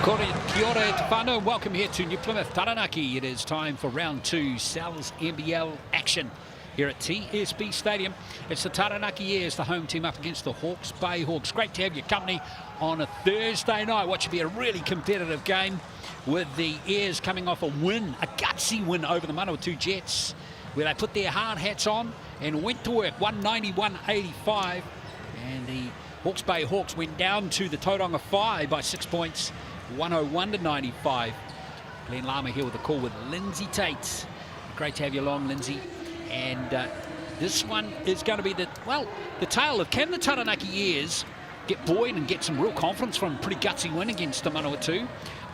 Kia ora te whānau, welcome here to New Plymouth, Taranaki. It is time for round 2 Sal's NBL action here at TSB Stadium. It's the Taranaki Airs, the home team, up against the Hawke's Bay Hawks. Great to have your company on a Thursday night. What should be a really competitive game, with the Airs coming off a win, a gutsy win over the Manawatu Jets, where they put their hard hats on and went to work, 191-85. And the Hawke's Bay Hawks went down to the Tauranga 5 by 6 points, 101-95. Glenn Lama here with the call with Lindsay Tate. Great to have you along, Lindsay. And this one is going to be the tale of, can the Taranaki Airs get buoyed and get some real confidence from a pretty gutsy win against the Manawatu?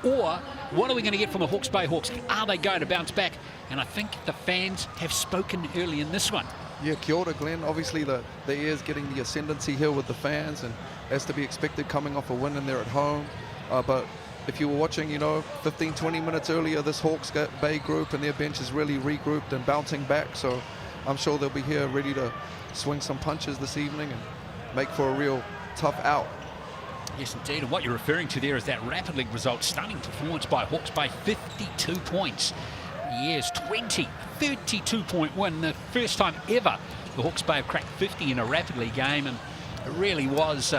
Or what are we going to get from the Hawke's Bay Hawks? Are they going to bounce back? And I think the fans have spoken early in this one. Yeah, kia ora, Glenn. Obviously, the Airs getting the ascendancy here with the fans, and as to be expected coming off a win and they're at home. But if you were watching, 15, 20 minutes earlier, this Hawke's Bay group and their bench is really regrouped and bouncing back. So I'm sure they'll be here ready to swing some punches this evening and make for a real tough out. Yes, indeed. And what you're referring to there is that Rapid League result. Stunning performance by Hawke's Bay, 52 points. The Airs 20, 32-point win. The first time ever the Hawke's Bay have cracked 50 in a Rapid League game, and it really was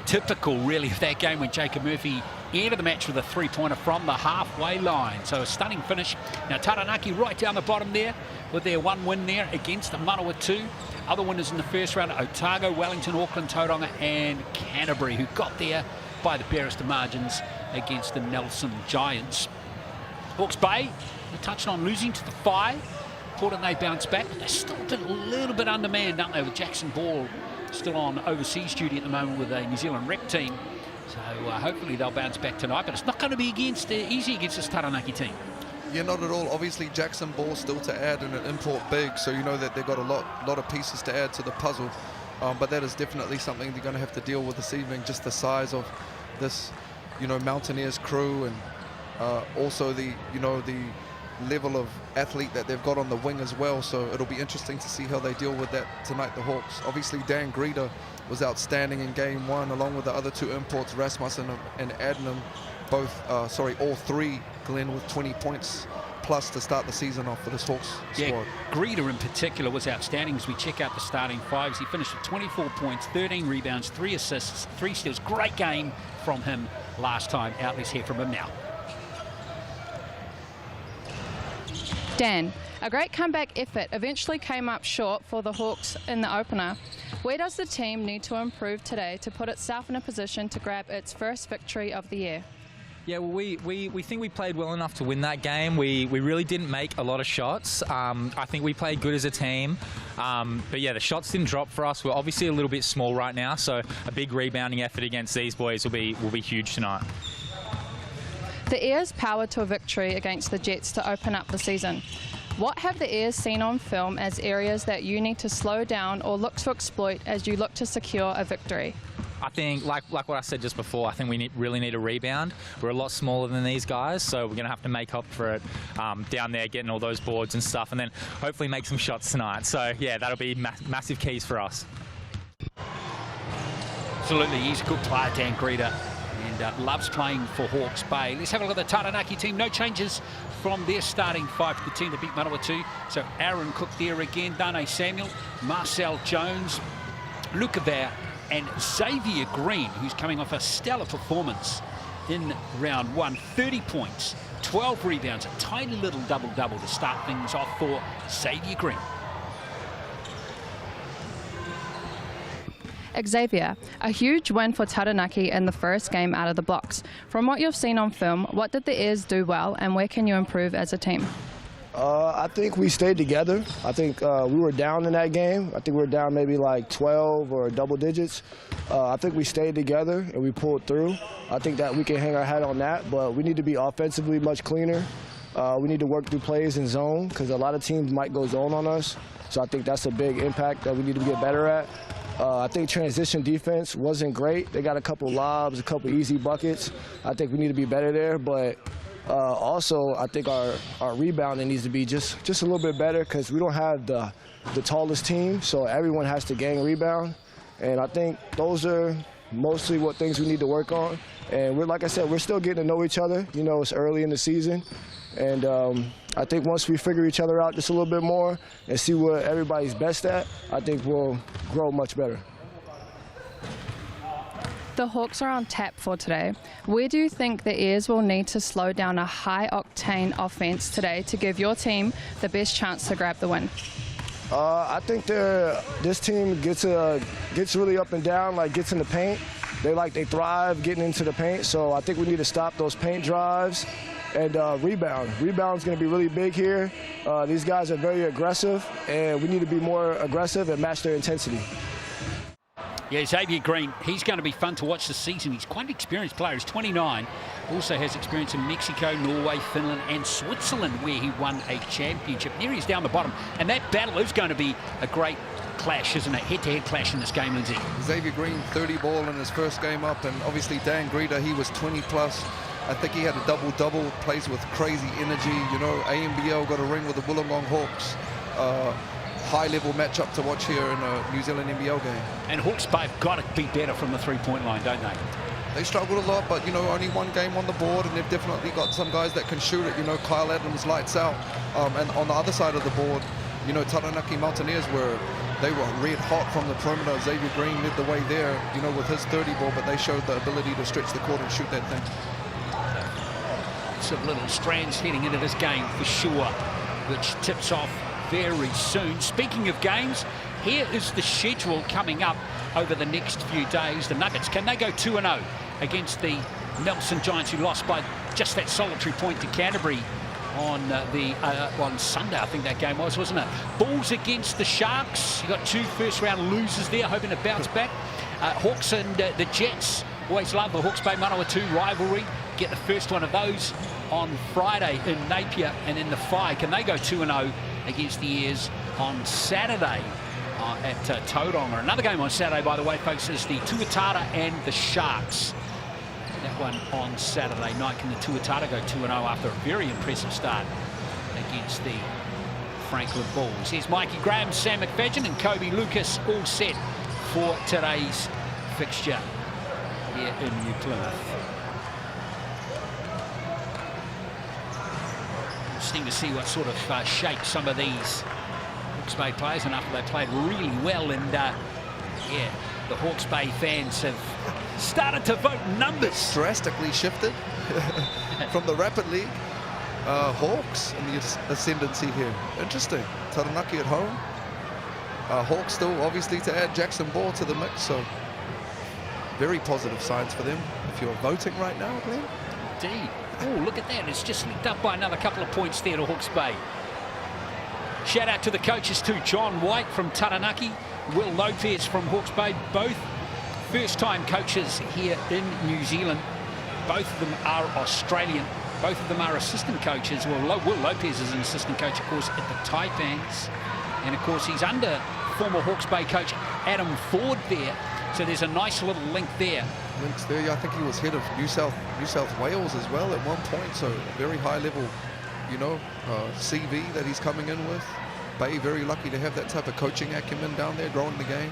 typical, really, of that game when Jacob Murphy ended the match with a three-pointer from the halfway line. So a stunning finish. Now Taranaki right down the bottom there with their one win there against the Manawatu. Other winners in the first round, Otago, Wellington, Auckland, Tauranga and Canterbury, who got there by the barest of margins against the Nelson Giants. Hawke's Bay, they touched on losing to the Phi. Important they bounce back, but they're still a little bit undermanned, aren't they, with Jackson Ball still on overseas duty at the moment with a New Zealand rep team. So hopefully they'll bounce back tonight, but it's not going to be easy against this Taranaki team. Yeah, not at all. Obviously, Jackson Ball still to add and an import big, so you know that they've got a lot of pieces to add to the puzzle. But that is definitely something they're going to have to deal with this evening, just the size of this, Mountaineers crew, and also the level of athlete that they've got on the wing as well. So it'll be interesting to see how they deal with that tonight, the Hawks. Obviously, Dan Greta was outstanding in game one, along with the other two imports, Rasmussen and Adnan, all three, Glenn, with 20 points plus to start the season off for this Hawks squad. Greta in particular was outstanding as we check out the starting fives. He finished with 24 points, 13 rebounds, 3 assists, 3 steals. Great game from him last time out. Let's hear from him now. Dan, a great comeback effort eventually came up short for the Hawks in the opener. Where does the team need to improve today to put itself in a position to grab its first victory of the year? Yeah, well, we think we played well enough to win that game. We really didn't make a lot of shots. I think we played good as a team. But yeah, the shots didn't drop for us. We're obviously a little bit small right now, so a big rebounding effort against these boys will be huge tonight. The Airs powered to a victory against the Jets to open up the season. What have the Airs seen on film as areas that you need to slow down or look to exploit as you look to secure a victory? I think, like what I said just before, I think we really need a rebound. We're a lot smaller than these guys, so we're going to have to make up for it down there, getting all those boards and stuff, and then hopefully make some shots tonight. So yeah, that'll be massive keys for us. Absolutely, he's a good player, Dan Greta, and loves playing for Hawke's Bay. Let's have a look at the Taranaki team. No changes from their starting five for the team that beat Manawatu. So Aaron Cook there again, Dane Samuel, Marcel Jones, Luca Vare, and Xavier Green, who's coming off a stellar performance in round one. 30 points, 12 rebounds, a tiny little double-double to start things off for Xavier Green. Xavier, a huge win for Taranaki in the first game out of the blocks. From what you've seen on film, what did the Airs do well and where can you improve as a team? I think we stayed together. I think we were down in that game. I think we were down maybe like 12 or double digits. I think we stayed together and we pulled through. I think that we can hang our hat on that, but we need to be offensively much cleaner. We need to work through plays in zone because a lot of teams might go zone on us. So I think that's a big impact that we need to get better at. I think transition defense wasn't great. They got a couple lobs, a couple easy buckets. I think we need to be better there, but also I think our rebounding needs to be just a little bit better because we don't have the tallest team, so everyone has to gang rebound. And I think those are mostly what things we need to work on. And we're, like I said, we're still getting to know each other. You know, it's early in the season. And I think once we figure each other out just a little bit more and see what everybody's best at, I think we'll grow much better. The Hawks are on tap for today. Where do you think the Airs will need to slow down a high-octane offense today to give your team the best chance to grab the win? I think this team gets really up and down, like gets in the paint. They thrive getting into the paint, so I think we need to stop those paint drives and rebound. Rebound's going to be really big here. These guys are very aggressive, and we need to be more aggressive and match their intensity. Yeah, Xavier Green, he's going to be fun to watch this season. He's quite an experienced player. He's 29. Also has experience in Mexico, Norway, Finland and Switzerland, where he won a championship. There he is down the bottom. And that battle is going to be a great clash, isn't it? Head-to-head clash in this game, Lindsay. Xavier Green, 30 ball in his first game up. And obviously Dan Greta, he was 20 plus. I think he had a double-double, plays with crazy energy. You know, ANBL got a ring with the Wollongong Hawks. High-level matchup to watch here in a New Zealand NBL game. And Hawks Bay have got to be better from the three-point line, don't they? They struggled a lot, but, you know, only one game on the board, and they've definitely got some guys that can shoot it. You know, Kyle Adams lights out. And on the other side of the board, you know, Taranaki Mountaineers they were red hot from the perimeter. Xavier Green led the way there, you know, with his 30 ball, but they showed the ability to stretch the court and shoot that thing. Some little strands heading into this game for sure, which tips off very soon. Speaking of games, here is the schedule coming up over the next few days. The Nuggets, can they go 2-0 against the Nelson Giants, who lost by just that solitary point to Canterbury on Sunday, I think that game was, wasn't it? Bulls against the Sharks. You got two first-round losers there, hoping to bounce back. Hawks and the Jets. Always love the Hawks Bay Manawatu rivalry. Get the first one of those on Friday in Napier, and then the Phi. Can they go 2-0 against the Airs on Saturday at Tauranga? Another game on Saturday, by the way, folks, is the Tuatara and the Sharks. That one on Saturday night. Can the Tuatara go 2-0 after a very impressive start against the Franklin Bulls? Here's Mikey Graham, Sam McFadgen and Kobe Lucas all set for today's fixture here in New Plymouth. Interesting to see what sort of shape some of these Hawke's Bay players, and after they played really well, and yeah, the Hawke's Bay fans have started to vote numbers. Drastically shifted from the Rapid League. Hawks in the ascendancy here. Interesting. Taranaki at home. Hawks still obviously to add Jackson Ball to the mix, so very positive signs for them if you're voting right now, Glenn. Indeed. Oh, look at that. It's just linked up by another couple of points there to Hawke's Bay. Shout out to the coaches too. John White from Taranaki, Will Lopez from Hawke's Bay, both first-time coaches here in New Zealand. Both of them are Australian. Both of them are assistant coaches. Well, Will Lopez is an assistant coach, of course, at the Taipans. And, of course, he's under former Hawke's Bay coach Adam Ford there. So there's a nice little link there. Links there. Yeah, I think he was head of New South Wales as well at one point. So very high level, you know, CV that he's coming in with. Bay very lucky to have that type of coaching acumen down there, growing the game.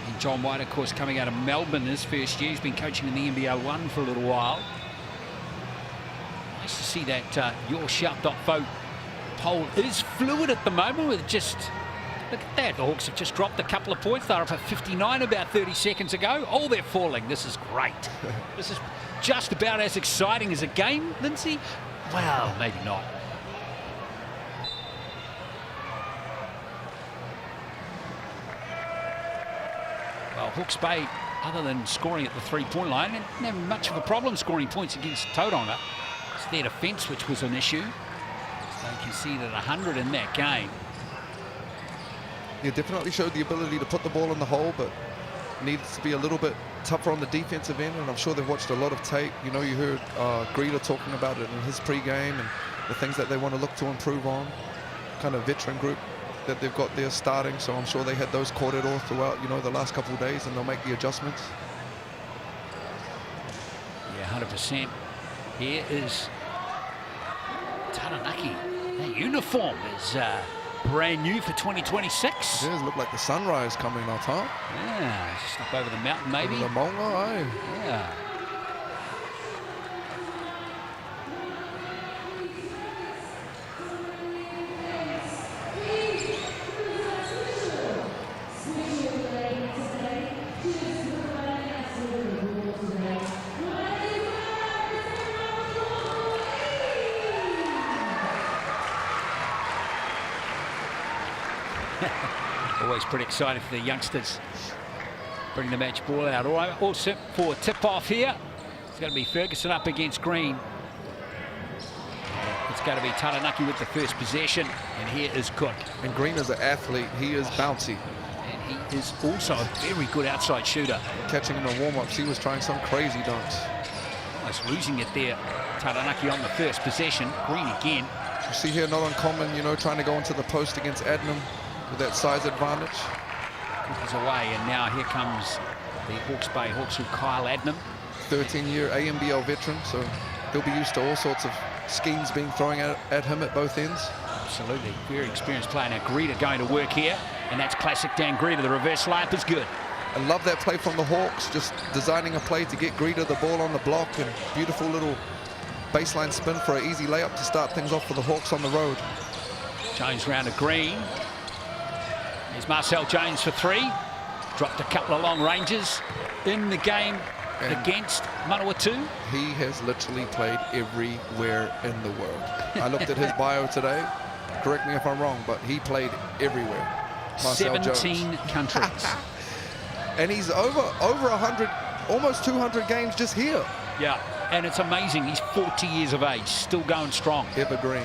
And John White, of course, coming out of Melbourne his first year. He's been coaching in the NBL 1 for a little while. Nice to see that your shout.vote poll is fluid at the moment with just... Look at that. The Hawks have just dropped a couple of points. They're up at 59 about 30 seconds ago. Oh, they're falling. This is great. This is just about as exciting as a game, Lindsay. Well, maybe not. Well, Hawke's Bay, other than scoring at the three-point line, didn't have much of a problem scoring points against Tauranga. It's their defence which was an issue. So they conceded 100 in that game. Yeah, definitely showed the ability to put the ball in the hole, but needs to be a little bit tougher on the defensive end, and I'm sure they've watched a lot of tape. You know, you heard Greta talking about it in his pre-game and the things that they want to look to improve on. Kind of veteran group that they've got there starting, so I'm sure they had those corridors throughout, you know, the last couple of days, and they'll make the adjustments. Yeah, 100%. Here is Taranaki. Their uniform is brand new for 2026. It does look like the sunrise coming up, huh? Yeah, just up over the mountain maybe. Over the Maunga, aye. Yeah. Always pretty excited for the youngsters. Bring the match ball out. All right, all set for tip-off here. It's going to be Ferguson up against Green. It's going to be Taranaki with the first possession. And here is Cook. And Green is an athlete. He is bouncy. And he is also a very good outside shooter. Catching in the warm-ups, he was trying some crazy dunks. Almost losing it there. Taranaki on the first possession. Green again. You see here, not uncommon, you know, trying to go into the post against Adnam with that size advantage. Cook is away, and now here comes the Hawke's Bay Hawks with Kyle Adnam. 13-year ANBL veteran, so he'll be used to all sorts of schemes being thrown at him at both ends. Absolutely, very experienced player. Now Greta going to work here, and that's classic Dan Greta. The reverse layup is good. I love that play from the Hawks, just designing a play to get Greta the ball on the block, and beautiful little baseline spin for an easy layup to start things off for the Hawks on the road. Jones round to Green. Here's Marcel Jones for three. Dropped a couple of long ranges in the game against Manawatu. He has literally played everywhere in the world. I looked at his bio today. Correct me if I'm wrong, but he played everywhere. Marcel 17 Jones. countries. And he's over 100, almost 200 games just here. Yeah, and it's amazing. He's 40 years of age, still going strong. Evergreen.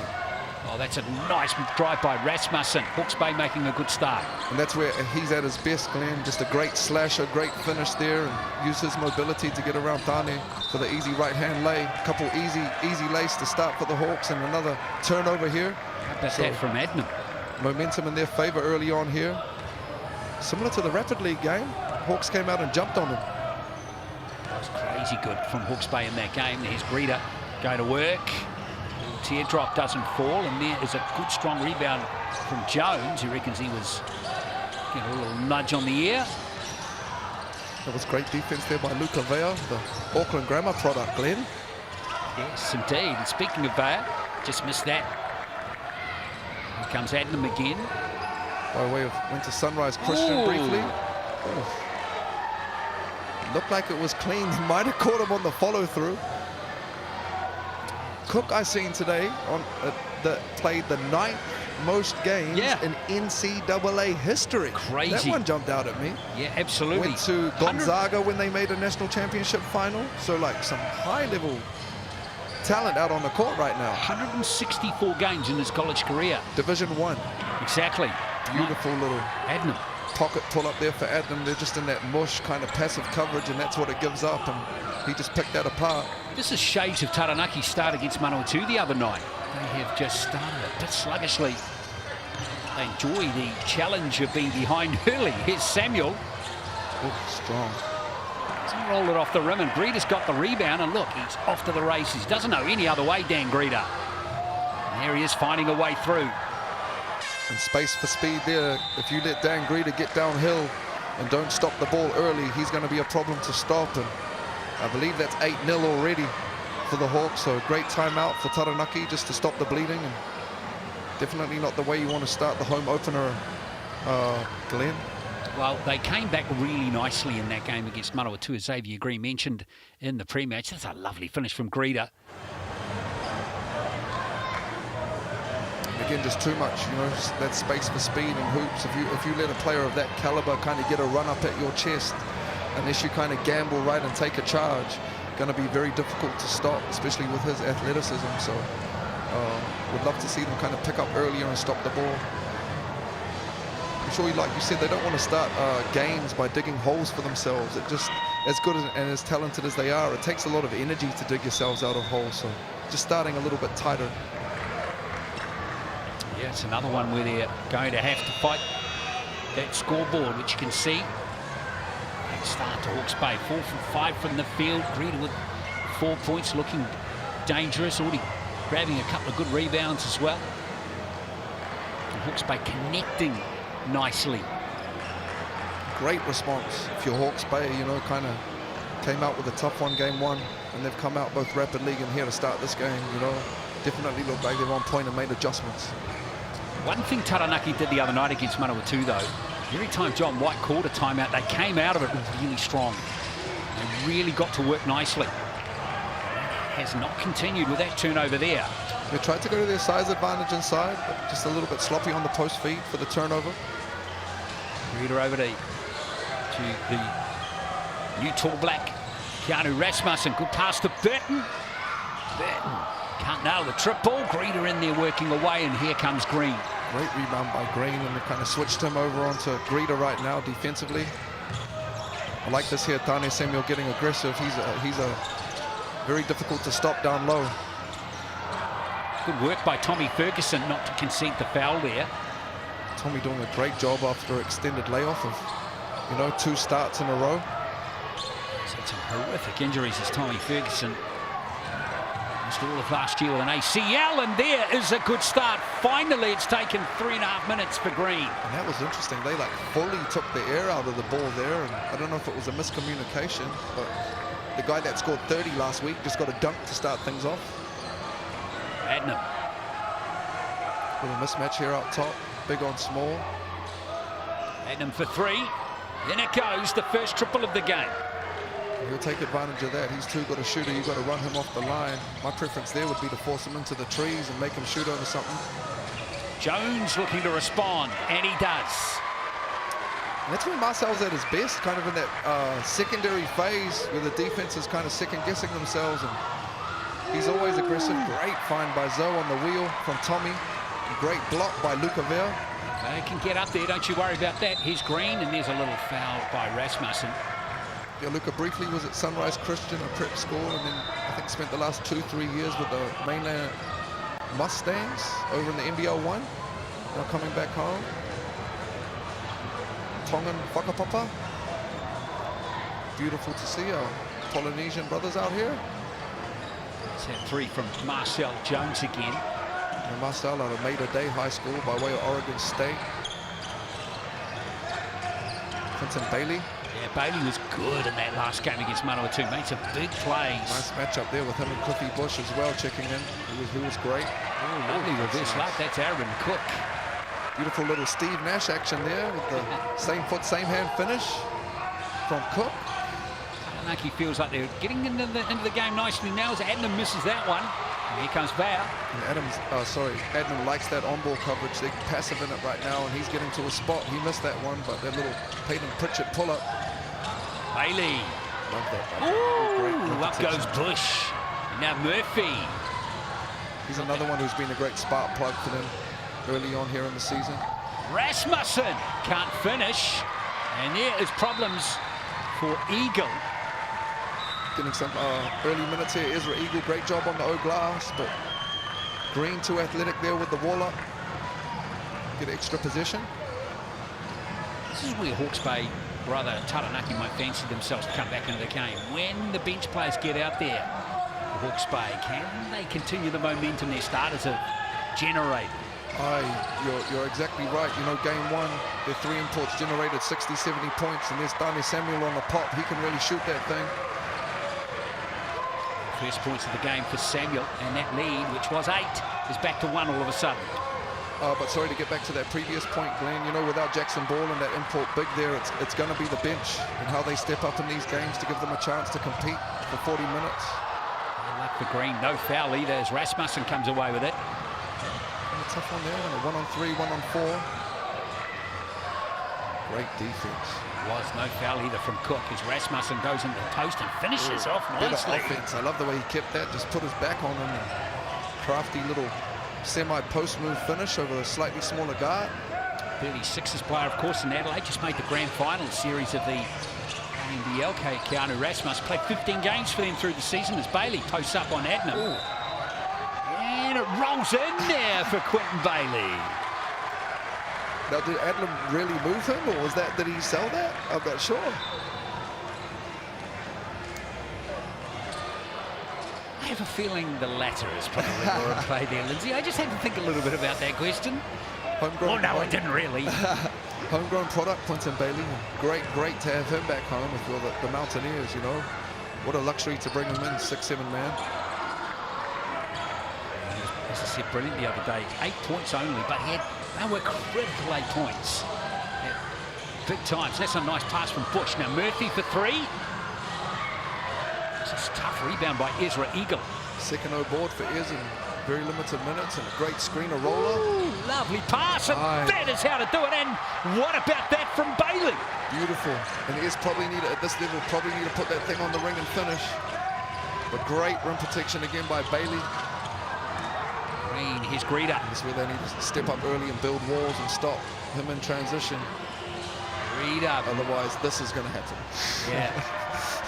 Oh, that's a nice drive by Rasmussen. Hawke's Bay making a good start. And that's where he's at his best, Glenn. Just a great slasher, great finish there, and use his mobility to get around Tane for the easy right-hand lay. A couple easy lays to start for the Hawks, and another turnover here. How about that from Adnam? Momentum in their favor early on here. Similar to the Rapid League game, Hawks came out and jumped on him. That was crazy good from Hawke's Bay in that game. There's Greta going to work. Teardrop doesn't fall, and there is a good strong rebound from Jones, who reckons he was getting a little nudge on the ear. That was great defense there by Luca Vea, the Auckland Grammar product, Glenn. Yes, indeed. And speaking of Vea, just missed that. Here comes Adnam again. By way of went to Sunrise Christian briefly. Oh. Looked like it was clean. Might have caught him on the follow-through. Cook I seen today on that played the 9th most games in NCAA history. Crazy. That one jumped out at me. Yeah, absolutely. Went to Gonzaga when they made a national championship final. So like some high-level talent out on the court right now. 164 games in his college career. Division I. Exactly. Beautiful little Adnam. Pocket pull up there for Adnam. They're just in that mush kind of passive coverage, and that's what it gives up, and he just picked that apart. This is shades of Taranaki start against Manawatu the other night. They have just started a bit sluggishly. They enjoy the challenge of being behind early. Here's Samuel. Oh, strong. Doesn't roll it off the rim, and Greta's got the rebound, and look, he's off to the races. He doesn't know any other way, Dan Greta. And there he is finding a way through. And space for speed there. If you let Dan Greta get downhill and don't stop the ball early, he's going to be a problem to stop. And I believe that's 8-0 already for the Hawks. So a great timeout for Taranaki just to stop the bleeding. And definitely not the way you want to start the home opener, Glenn. Well, they came back really nicely in that game against Manawatu, as Xavier Green mentioned in the pre-match. That's a lovely finish from Greta. Again, just too much, you know, that space for speed and hoops. If you let a player of that caliber kind of get a run up at your chest, unless you kind of gamble right and take a charge, going to be very difficult to stop, especially with his athleticism. So would love to see them kind of pick up earlier and stop the ball. I'm sure, like you said, they don't want to start games by digging holes for themselves. It just, as good and as talented as they are, it takes a lot of energy to dig yourselves out of holes. So just starting a little bit tighter. Yeah, it's another one where they're going to have to fight that scoreboard, which you can see. Great start to Hawke's Bay. 4 from 5 from the field. Greta with 4 points, looking dangerous. Already grabbing a couple of good rebounds as well. And Hawke's Bay connecting nicely. Great response. If you're Hawke's Bay, you know, kind of came out with a tough one game one, and they've come out both Rapid League and here to start this game, you know, definitely look like they're on point and made adjustments. One thing Taranaki did the other night against Manawatu, though, every time John White called a timeout, they came out of it really strong. They really got to work nicely. Has not continued with that turnover there. They tried to go to their size advantage inside, but just a little bit sloppy on the post feed for the turnover. Reader over to the new tall black, Keanu Rasmussen. Good pass to Burton. Burton can't nail the triple. Greeter in there working away, and here comes Green. Great rebound by Green, and they kind of switched him over onto Greeter right now defensively. I like this here, Tane Samuel getting aggressive. He's a very difficult to stop down low. Good work by Tommy Ferguson not to concede the foul there. Tommy doing a great job after extended layoff of, you know, 2 starts in a row. He's had some horrific injuries as Tommy Ferguson. Missed all of last year with an ACL, and there is a good start. Finally, it's taken 3.5 minutes for Green. And that was interesting. They like fully took the air out of the ball there, and I don't know if it was a miscommunication, but the guy that scored 30 last week just got a dunk to start things off. Adnam. Little mismatch here up top, big on small. Adnam for 3. In it goes, the first triple of the game. He'll take advantage of that. He's too good a shooter. You've got to run him off the line. My preference there would be to force him into the trees and make him shoot over something. Jones looking to respond, and he does. And that's where Marcel's at his best, kind of in that secondary phase where the defense is kind of second-guessing themselves. And he's always aggressive. Great find by Zoe on the wheel from Tommy. Great block by Luca Vale. They can get up there, don't you worry about that. Here's Green, and there's a little foul by Rasmussen. Yeah, Luca briefly was at Sunrise Christian, a prep school, and then I think spent the last 2-3 years with the mainland Mustangs over in the NBL 1. Now coming back home. Tongan Whakapapa. Beautiful to see our Polynesian brothers out here. It's that 3 from Marcel Jones again. And Marcel out of Mater Day High School by way of Oregon State. Quentin Bailey. Yeah, Bailey was good in that last game against Manawatu. Made some big plays. Nice matchup there with him and Cliffy Bush as well, checking in. He was great. Oh, lovely reverse lock. That's Aaron Cook. Beautiful little Steve Nash action there with the same foot, same hand finish from Cook. Taranaki feels like they're getting into the game nicely now as Adnam misses that one. And here comes Bao. And Adnam likes that on-ball coverage. They're passive in it right now, and he's getting to a spot. He missed that one, but that little Peyton Pritchett pull-up. Bailey. Love that. Ooh, up goes Bush. And now Murphy. He's another one who's been a great spark plug for them early on here in the season. Rasmussen can't finish. And there is problems for Eagle. Getting some early minutes here. Ezra Eagle, great job on the O-glass, but Green too athletic there with the wall up. Get extra possession. This is where Hawke's Bay, rather Taranaki, might fancy themselves to come back into the game. When the bench players get out there, Hawke's Bay, can they continue the momentum their starters have generated? You're exactly right. You know, game one, their 3 imports generated 60, 70 points, and there's Tane Samuel on the pop. He can really shoot that thing. First points of the game for Samuel, and that lead, which was 8, is back to 1 all of a sudden. But sorry, to get back to that previous point, Glenn, you know, without Jackson Ball and that import big there, it's going to be the bench and how they step up in these games to give them a chance to compete for 40 minutes. Good luck for Green. No foul either as Rasmussen comes away with it. And a tough one there, and a 1-on-3, 1-on-4. Great defense. Was no foul either from Cook as Rasmussen goes into the post and finishes off nicely. Better offense. I love the way he kept that, just put his back on him, and crafty little semi-post move finish over a slightly smaller guard. 36ers player, of course, in Adelaide, just made the grand final series of the NZNBL. Keanu Rasmussen played 15 games for them through the season as Bailey posts up on Adnam. Ooh. And it rolls in there for Quentin Bailey. Now, did Adlam really move him, or was that, did he sell that? I'm not sure. I have a feeling the latter is probably more in play there, Lindsay. I just had to think a little bit about that question. Homegrown. Oh, no, it didn't really. Homegrown product, Quinton Bailey. Great to have him back home if you're the Mountaineers, you know. What a luxury to bring him in, 6'7" man. As I said, brilliant the other day. 8 points only, but they were critical 8 points. At big times. That's a nice pass from Bush. Now Murphy for 3. It's a tough rebound by Ezra Eagle. Second O board for Ez in very limited minutes, and a great screener roller. Ooh, lovely pass, and that is how to do it. And what about that from Bailey? Beautiful. And Ez probably need, at this level, probably need to put that thing on the ring and finish. But great rim protection again by Bailey. Green, his greeter. This is where they need to step up early and build walls and stop him in transition. Greeter. Otherwise, this is going to happen. Yeah.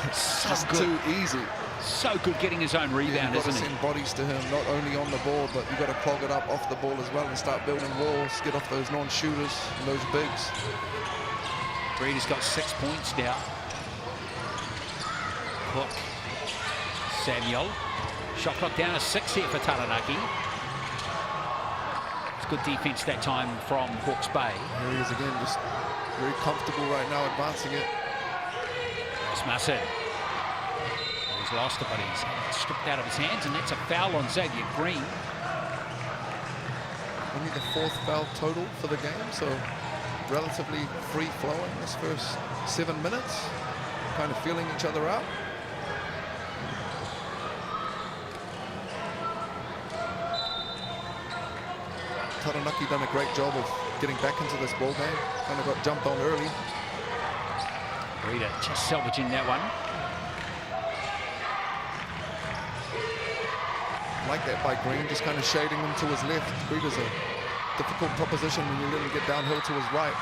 It's so just good. too easy. So good getting his own rebound, you've got isn't to he? send bodies to him, not only on the ball, but you've got to clog it up off the ball as well and start building walls, get off those non-shooters and those bigs. Breeder's got 6 points now. Cook. Samuel. Shot clock down to 6 here for Taranaki. It's good defense that time from Hawke's Bay. Here he is again, just very comfortable right now advancing it. Rasmussen. He's lost it, but he's stripped out of his hands, and that's a foul on Xavier Green. Only the 4th foul total for the game, so relatively free-flowing this first 7 minutes. Kind of feeling each other out. Taranaki done a great job of getting back into this ball game. Kind of got jumped on early. Breeder just salvaging that one. Like that by Green, just kind of shading him to his left. Breeder's a difficult proposition when you let him get downhill to his right.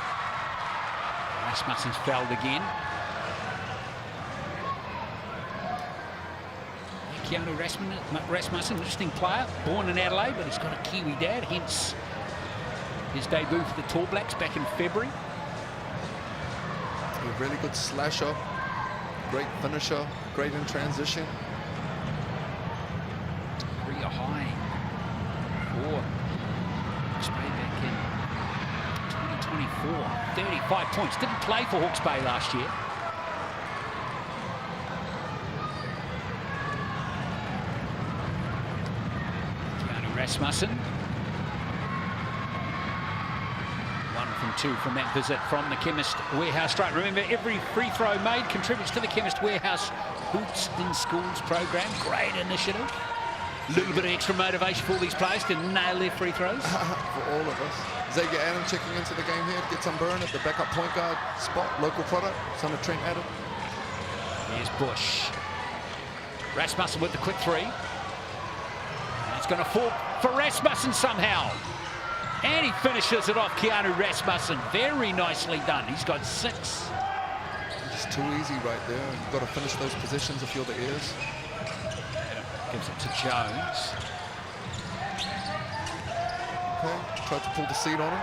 Rasmussen's fouled again. Keanu Rasmussen, interesting player, born in Adelaide, but he's got a Kiwi dad, hence his debut for the Tall Blacks back in February. A really good slasher, great finisher, great in transition. Career high for Hawke's Bay back in 2024. 35 points. Didn't play for Hawke's Bay last year. Keanu Rasmussen. 1 from 2 from that visit from the Chemist Warehouse strike. Remember, every free throw made contributes to the Chemist Warehouse Hoops in Schools program. Great initiative. A little bit of extra motivation for all these players to nail their free throws. For all of us. Xavier Adam checking into the game here. Get some burn at the backup point guard spot. Local product. Son of Trent Adam. Here's Bush. Rasmussen with the quick 3. And it's going to fall for Rasmussen somehow. And he finishes it off, Keanu Rasmussen. Very nicely done. He's got 6. Just too easy right there. You've got to finish those positions if you're the Ears. Gives it to Jones. Okay, tried to pull the seat on him.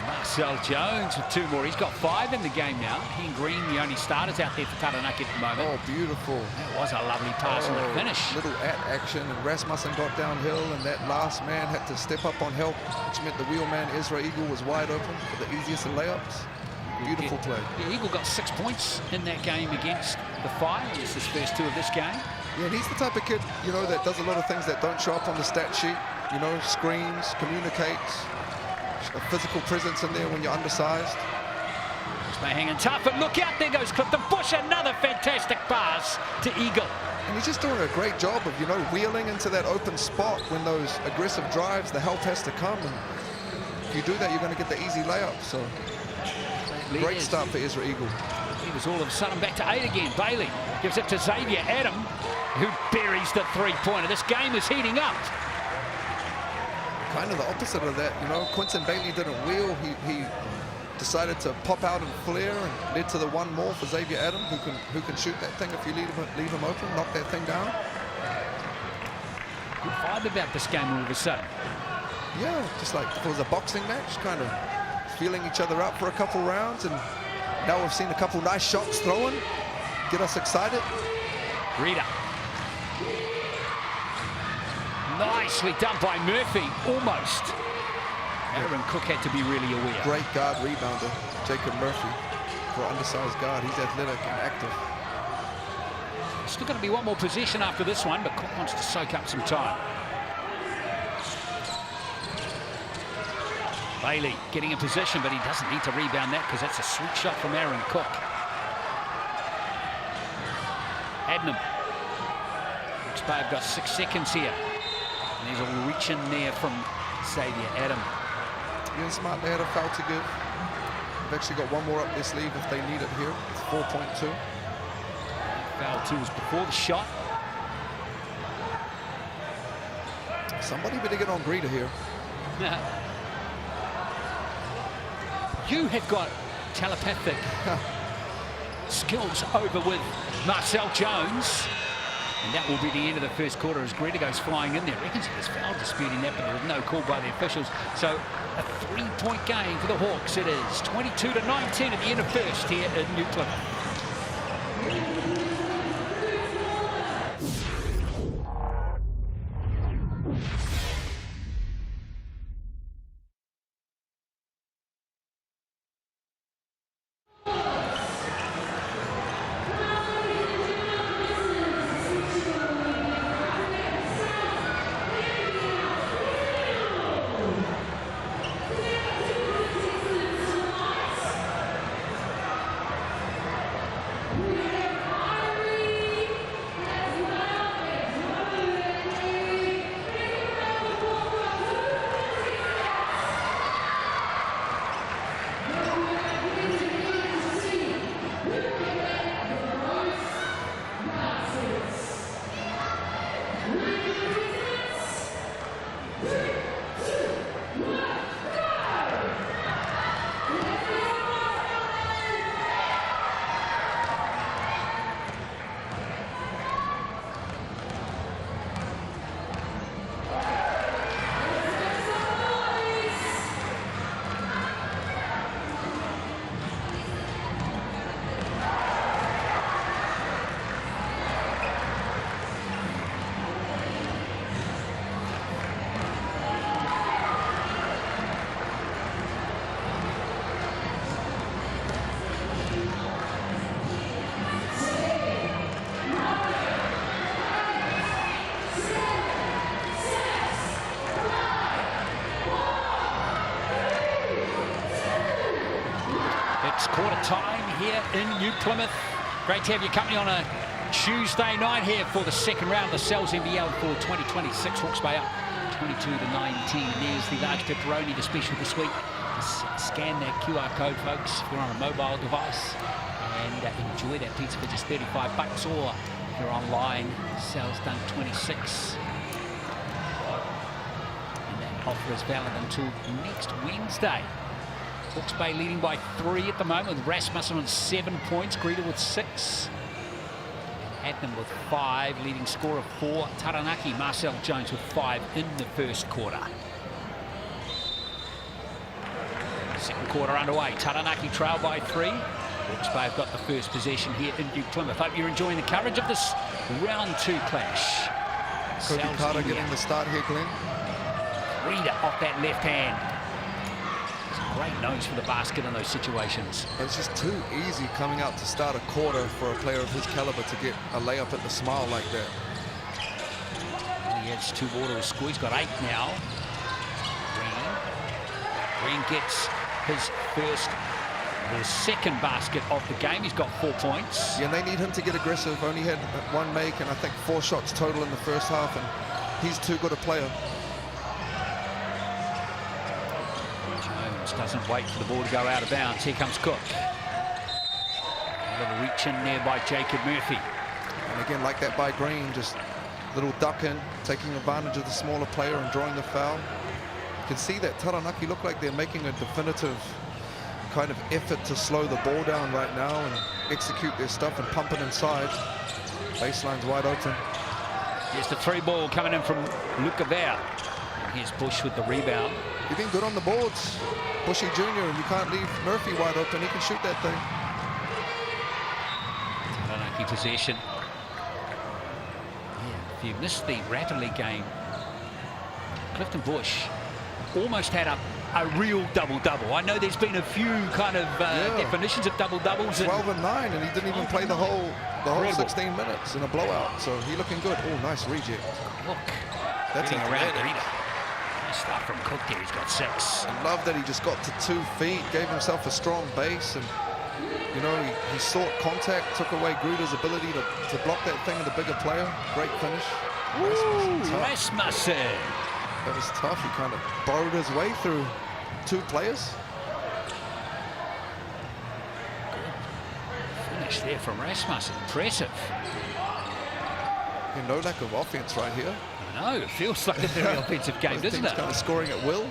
Marcel Jones with 2 more. He's got 5 in the game now. He and Green, the only starters out there for Taranaki at the moment. Oh, beautiful. That was a lovely pass on the finish. Little at action, and Rasmussen got downhill, and that last man had to step up on help, which meant the wheel man, Ezra Eagle, was wide open for the easiest of layups. Beautiful play. Yeah, Eagle got 6 points in that game against the Fire. It's his first 2 of this game. Yeah, and he's the type of kid, you know, that does a lot of things that don't show up on the stat sheet. You know, screens, communicates, a physical presence in there when you're undersized. May hanging tough, but look out, there goes Clifton Bush. Another fantastic pass to Eagle. And he's just doing a great job of, you know, wheeling into that open spot when those aggressive drives, the help has to come. And if you do that, you're going to get the easy layup. So great start for Ezra Eagle. He was all of a sudden back to 8 again. Bailey gives it to Xavier Adam, who buries the 3-pointer. This game is heating up. Kind of the opposite of that, you know. Quinton Bailey didn't wheel. He decided to pop out and flare, and led to the 1 more for Xavier Adam, who can shoot that thing if you leave him open, knock that thing down. Good vibe about this game all of a sudden. Yeah, just like if it was a boxing match, kind of feeling each other up for a couple rounds, and now we've seen a couple nice shots thrown, get us excited. Rita. Nicely done by Murphy, almost. Aaron Cook had to be really aware. Great guard rebounder, Jacob Murphy. For an undersized guard, he's athletic and active. Still going to be one more possession after this one, but Cook wants to soak up some time. Bailey getting in position, but he doesn't need to rebound that because that's a sweet shot from Aaron Cook. Adnam. They've got 6 seconds here. And there's a reach in there from Xavier Adam. Yeah, smart. They had a foul to give. They've actually got one more up their sleeve if they need it here. It's 4.2. Foul 2 was before the shot. Somebody better get on Greeter here. You have got telepathic skills over with Marcel Jones. And that will be the end of the first quarter as Greeter goes flying in there. Reckons he was foul disputing that, but there was no call by the officials. So a 3-point game for the Hawks. It is 22-19 at the end of first here in New Plymouth. It's quarter time here in New Plymouth. Great to have your company on a Tuesday night here for the second round of the NZNBL for 2026. Hawke's Bay up 22-19. There's the large pepperoni, the special this week. Just scan that QR code, folks, if you're on a mobile device, and enjoy that pizza for just $35, or if you're online, sales done 26. And that offer is valid until next Wednesday. Hawke's Bay leading by 3 at the moment, with Rasmussen on 7 points, Greeter with 6. Adnam with 5, leading score of 4. Taranaki, Marcel Jones with 5 in the first quarter. Second quarter underway. Taranaki trail by 3. Hawke's Bay have got the first possession here in New Plymouth. Hope you're enjoying the coverage of this round 2 clash. Cody Carter getting the start here, Glenn. Greeter off that left hand. Great nose for the basket in those situations. But it's just too easy coming out to start a quarter for a player of his caliber to get a layup at the smile like that. He adds 2 more to his score. He's got 8 now. Green gets his second basket of the game. He's got 4 points. Yeah, and they need him to get aggressive. Only had 1 make and I think 4 shots total in the first half, and he's too good a player. Doesn't wait for the ball to go out of bounds. Here comes Cook. A little reach in there by Jacob Murphy. And again, like that by Green, just little duck in, taking advantage of the smaller player and drawing the foul. You can see that Taranaki look like they're making a definitive kind of effort to slow the ball down right now and execute their stuff and pump it inside. Baseline's wide open. Here's the 3 ball coming in from Luca Vare. And here's Bush with the rebound. You've been good on the boards, Bushy Jr., and you can't leave Murphy wide open. He can shoot that thing. Taranaki possession. Yeah, if you missed the Rapidly game Clifton Bush almost had a real double-double. I know there's been a few kind of definitions of double-doubles. 12 and 9, and he didn't even play the whole 16 minutes in a blowout. So he looking good. Oh, nice reject. Look, That's getting around athletic. Rita. Nice start from Cook there. He's got 6. I love that he just got to 2 feet, gave himself a strong base, and you know, he sought contact, took away Gruder's ability to block that thing with a bigger player. Great finish. Rasmussen. That was tough. He kind of borrowed his way through 2 players. Good finish there from Rasmussen. Impressive. No lack of offense right here. I know, it feels like a very offensive game, doesn't it? Kind of scoring at will.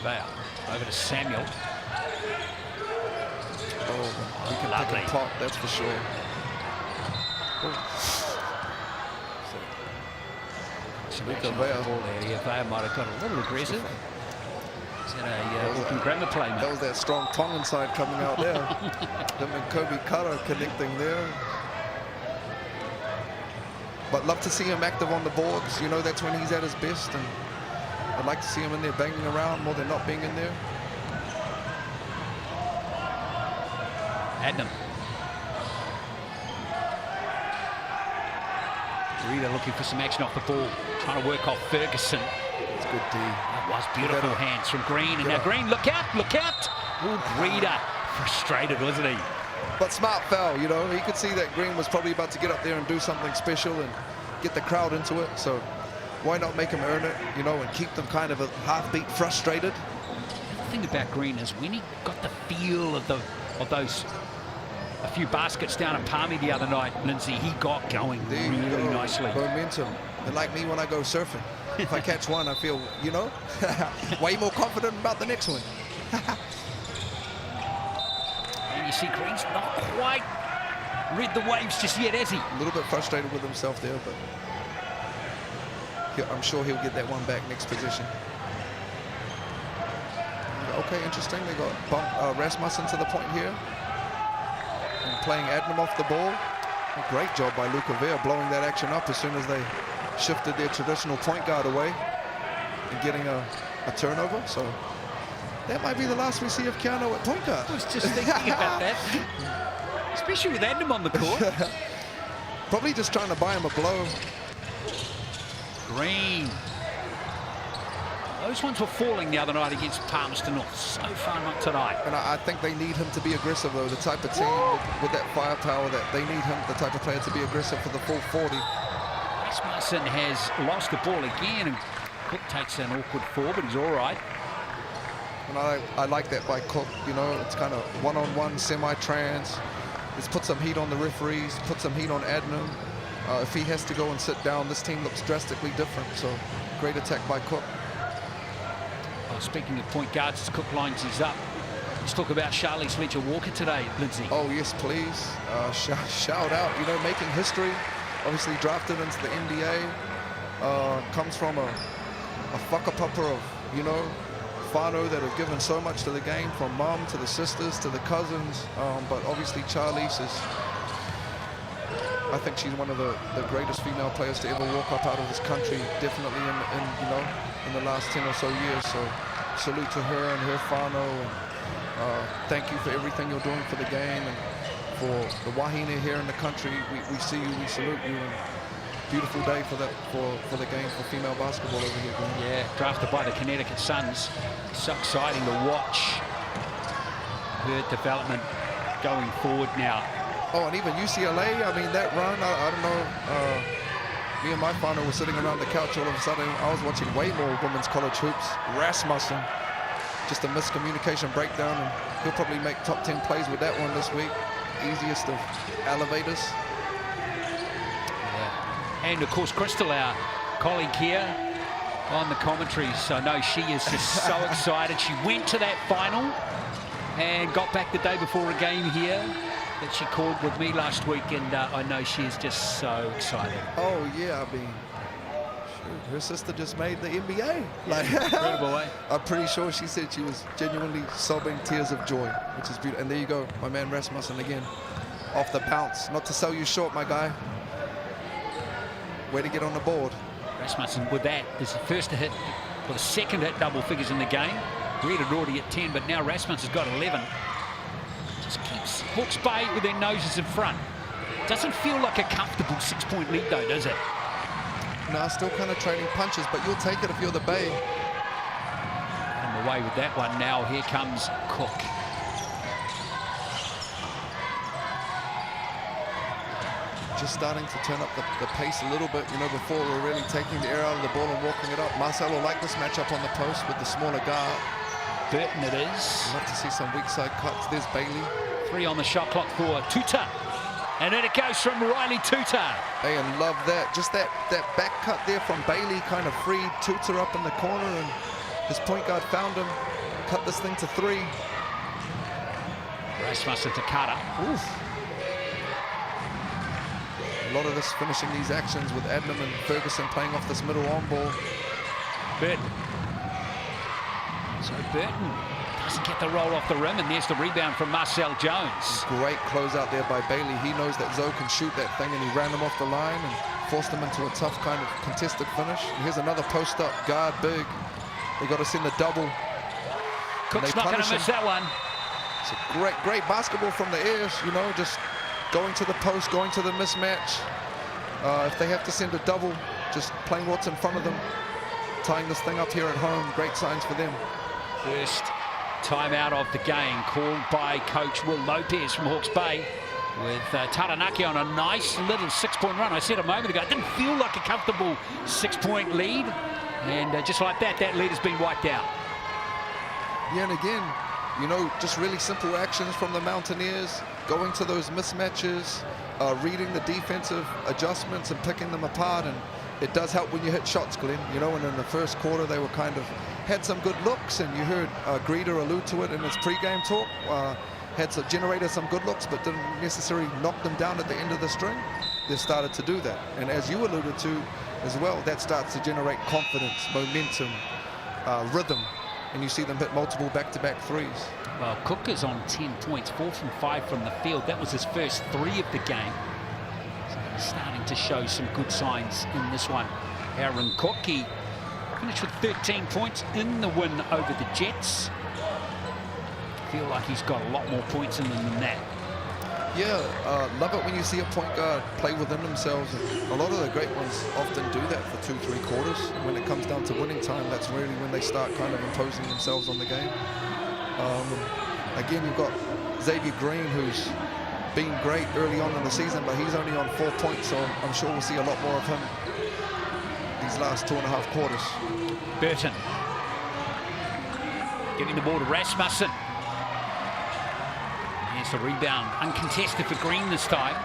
There, over to Samuel. Oh, he can lovely. pick a pot, that's for sure. Some Luca action on the Vea. ball there. Yeah, Vea might have got a little aggressive. Is that a Auckland Grammar play, mate? That was that strong Tongan side coming out there. Them and Kobe Kara connecting there. But love to see him active on the boards. You know, that's when he's at his best. And I'd like to see him in there banging around more than not being in there. Adnam. Rita looking for some action off the ball. Trying to work off Ferguson. It's good D. That was beautiful hands from Green. And now Green, look out, look out. Oh, Rita frustrated, wasn't he? But smart foul, you know. He could see that Green was probably about to get up there and do something special and get the crowd into it. So why not make him earn it, you know, and keep them kind of a half-beat frustrated. The thing about Green is when he got the feel of those a few baskets down at Palmy the other night, Lindsay, he got going really nicely. Momentum. And like me when I go surfing. If I catch one, I feel, you know, way more confident about the next one. And you see Green's not quite read the waves just yet, has he? A little bit frustrated with himself there, but I'm sure he'll get that one back next possession. Okay, interesting. They got Rasmussen to the point here. And playing Adnam off the ball. A great job by Luca Vea blowing that action up as soon as they shifted their traditional point guard away and getting a turnover. So that might be the last we see of Keanu at point guard. I was just thinking about that. Especially with Adnam on the court. Probably just trying to buy him a blow. Green. Those ones were falling the other night against Palmerston North. So far not tonight. And I think they need him to be aggressive, though. The type of team with that firepower, that they need him, the type of player, to be aggressive for the full 40. Rasmussen has lost the ball again, and Cook takes an awkward fall, but he's all right. And I like that by Cook. You know, it's kind of one-on-one, semi-trans. It's put some heat on the referees, put some heat on Adnam. If he has to go and sit down, this team looks drastically different. So great attack by Cook. Speaking of point guards, as Cook lines is up. Let's talk about Charlize Fletcher-Walker today, Lindsay. Oh, yes, please. Shout out, you know, making history. Obviously drafted into the NBA. Comes from a whakapapa of, you know, whānau that have given so much to the game, from mum to the sisters to the cousins. But obviously Charlize is, I think she's one of the greatest female players to ever walk up out of this country, definitely in you know, in the last 10 or so years. So salute to her and her whānau, and thank you for everything you're doing for the game and for the wahine here in the country. We see you, we salute you, and beautiful day for the game, for female basketball over here. Yeah, drafted by the Connecticut Suns. So exciting to watch her development going forward now. Oh, and even UCLA, I mean, that run, I don't know, me and my partner were sitting around the couch. All of a sudden, I was watching way more women's college hoops. Rasmussen, just a miscommunication breakdown, and he'll probably make top 10 plays with that one this week. Easiest of elevators. Yeah. And, of course, Crystal, our colleague here on the commentaries. I know she is just so excited. She went to that final and got back the day before a game here that she called with me last week, and I know she is just so excited. Oh yeah, I mean, shoot, her sister just made the NBA. Like, incredible, eh? I'm pretty sure she said she was genuinely sobbing tears of joy, which is beautiful. And there you go, my man Rasmussen again, off the bounce. Not to sell you short, my guy. Way to get on the board. Rasmussen with that is the first hit, or the second hit double figures in the game. Reed had already at 10, but now Rasmussen's got 11. Just keeps Hawke's Bay with their noses in front. Doesn't feel like a comfortable 6-point lead though, does it? No, still kind of trading punches, but you'll take it if you're the Bay. On the way with that one now, here comes Cook. Just starting to turn up the pace a little bit, you know, before we're really taking the air out of the ball and walking it up. Marcelo like this matchup on the post with the smaller guard. Burton it is. Love to see some weak side cuts. There's Bailey. 3 on the shot clock for Tuta. And then it goes from Riley Tuta. Hey, and love that. Just that back cut there from Bailey kind of freed Tuta up in the corner, and his point guard found him. Cut this thing to 3. Rasmussen to Carter. Oof. A lot of this finishing these actions with Adnam and Ferguson playing off this middle on ball. Burton. So Burton doesn't get the roll off the rim, and there's the rebound from Marcel Jones. Great close out there by Bailey. He knows that Zoe can shoot that thing, and he ran him off the line and forced him into a tough kind of contested finish. And here's another post up guard big. They got to send the double. Cook's not going to miss that one. It's a great basketball from the Airs, you know, just going to the post, going to the mismatch. If they have to send a double, just playing what's in front of them, tying this thing up here at home. Great signs for them. First timeout of the game called by Coach Will Lopez from Hawke's Bay, with Taranaki on a nice little 6-point run. I said a moment ago, it didn't feel like a comfortable 6-point lead, and just like that, that lead has been wiped out. Yeah, and again, you know, just really simple actions from the Mountaineers, going to those mismatches, reading the defensive adjustments and picking them apart, and it does help when you hit shots, Glenn. You know, and in the first quarter they were kind of had some good looks, and you heard Greeder allude to it in his pre-game talk. Generated some good looks, but didn't necessarily knock them down at the end of the string. They've started to do that, and as you alluded to as well, that starts to generate confidence, momentum, rhythm, and you see them hit multiple back-to-back threes. Well, Cook is on 10 points, 4 from 5 from the field. That was his first 3 of the game. So he's starting to show some good signs in this one. Aaron Cook, he finished with 13 points in the win over the Jets. Feel like he's got a lot more points in them than that. Yeah, love it when you see a point guard play within themselves. A lot of the great ones often do that for 2-3 quarters. When it comes down to winning time, that's really when they start kind of imposing themselves on the game. Again, you've got Xavier Green, who's been great early on in the season, but he's only on 4 points, so I'm sure we'll see a lot more of him these last 2.5 quarters. Burton getting the ball to Rasmussen. Here's the rebound, uncontested for Green this time.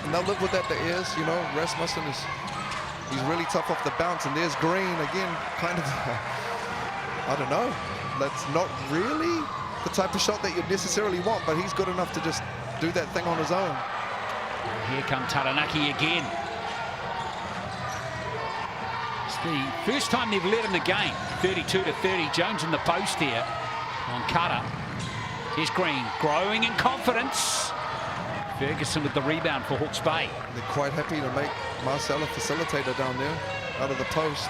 And they'll live with that, the Airs, you know. Rasmussen he's really tough off the bounce, and there's Green again, kind of, I don't know, that's not really the type of shot that you'd necessarily want, but he's good enough to just do that thing on his own. And here come Taranaki again. It's the first time they've led in the game, 32-30. Jones in the post here on Carter. Here's Green, growing in confidence. Ferguson with the rebound for Hawke's Bay. They're quite happy to make Marcel a facilitator down there, out of the post.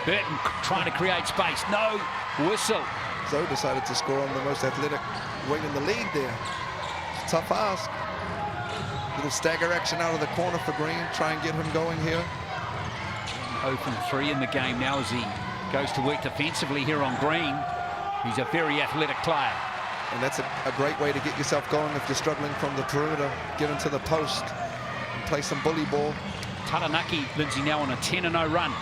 Burton trying to create space, no whistle. Zoe decided to score on the most athletic wing in the league there. Tough ask. Little stagger action out of the corner for Green, try and get him going here. 0 from 3 in the game now as he goes to work defensively here on Green. He's a very athletic player. And that's a great way to get yourself going if you're struggling from the perimeter. Get into the post and play some bully ball. Taranaki, Lindsay, now on a 10-0 run.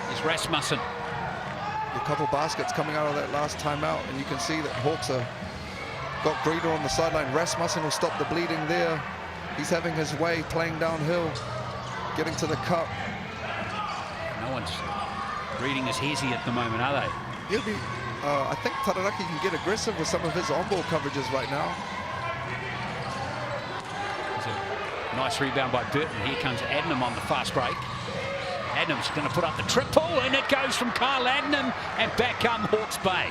There's Rasmussen. A couple baskets coming out of that last timeout, and you can see that Hawks got Greeder on the sideline. Rasmussen will stop the bleeding there. He's having his way, playing downhill, getting to the cup. No one's reading his hezzy at the moment, are they? He'll be, I think Taranaki can get aggressive with some of his on-ball coverages right now. There's a nice rebound by Burton. Here comes Adnam on the fast break. Adnam's going to put up the triple, and it goes from Kyle Adnam, and back come Hawke's Bay.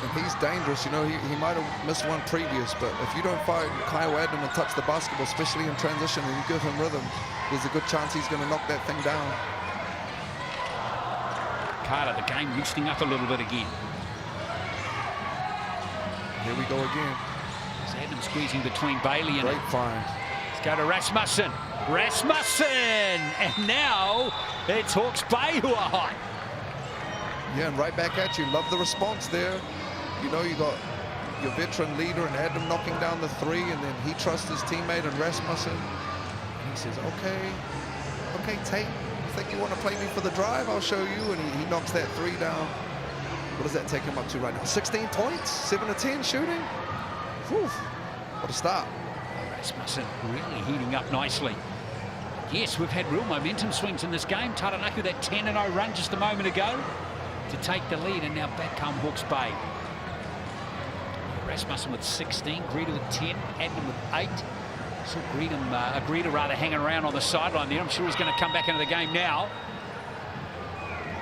And he's dangerous, you know, he might have missed one previous, but if you don't find Kyle Adams and touch the basketball, especially in transition, and you give him rhythm, there's a good chance he's going to knock that thing down. Carter, the game loosening up a little bit again. Here we go again. It's Adams squeezing between Bailey and... Great find. Let's go to Rasmussen. Rasmussen! And now it's Hawke's Bay who are hot. Yeah, and right back at you. Love the response there. You know, you got your veteran leader and Adam knocking down the three, and then he trusts his teammate and Rasmussen. And he says, okay, Tate, you think you want to play me for the drive? I'll show you. And he knocks that three down. What does that take him up to right now? 16 points, 7 of 10 shooting. Whew, what a start. Rasmussen really heating up nicely. Yes, we've had real momentum swings in this game. Taranaki with that 10-0 run just a moment ago to take the lead, and now back come Hawke's Bay. Rasmussen with 16, Greta with 10, Adnan with 8. So Greta rather hanging around on the sideline there. I'm sure he's going to come back into the game now.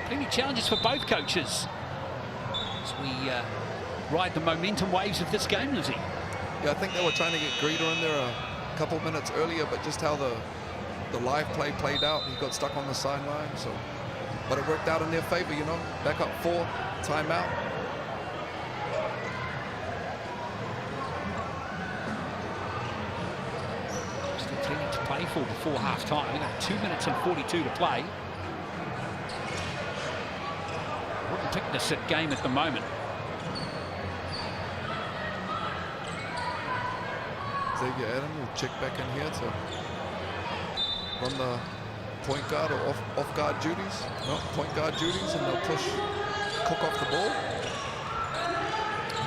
Plenty of challenges for both coaches as we ride the momentum waves of this game, Lizzie. Yeah, I think they were trying to get Greta in there a couple minutes earlier, but just how the live play played out, he got stuck on the sideline. So, but it worked out in their favor, you know. Back up 4, timeout. Still plenty to play for before half-time. We've got 2 minutes and 42 to play. Wouldn't pick this at game at the moment. Xavier Adam will check back in here to run the point guard or off guard duties. No, point guard duties, and they'll push Cook off the ball.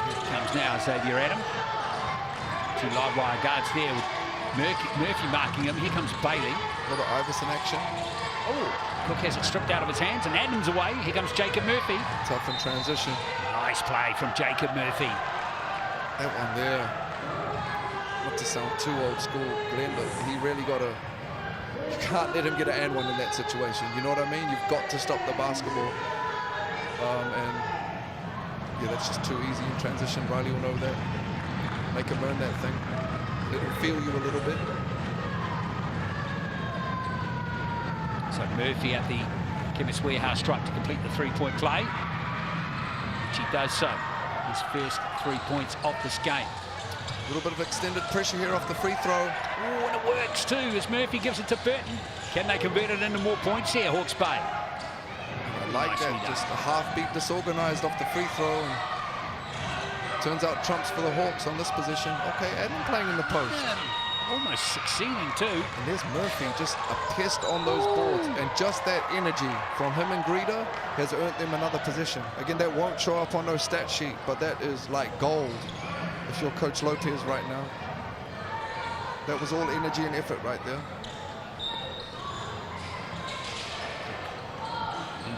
Here comes now Xavier Adam. 2 live wire guards there with Murphy marking him. Here comes Bailey. A little Iverson action. Oh, Cook has it stripped out of his hands, and Adams away. Here comes Jacob Murphy. Tough in transition. Nice play from Jacob Murphy. That one there. Not to sound too old school, Glenn, but he really got to... You can't let him get an and one in that situation. You know what I mean? You've got to stop the basketball. And yeah, that's just too easy in transition. Riley will know that. Make him earn that thing. Let him feel you a little bit. So Murphy at the Chemist Warehouse stripe to complete the three-point play, which he does so. His first 3 points of this game. A little bit of extended pressure here off the free throw. Oh, and it works too as Murphy gives it to Burton. Can they convert it into more points here, Hawke's Bay? I like that, just a half beat disorganized off the free throw. And turns out trumps for the Hawks on this position. Okay, Adam playing in the post. Yeah, almost succeeding too. And there's Murphy, just a pest on those boards. And just that energy from him and Greta has earned them another position. Again, that won't show up on no stat sheet, but that is like gold if you're Coach Lopez right now. That was all energy and effort right there.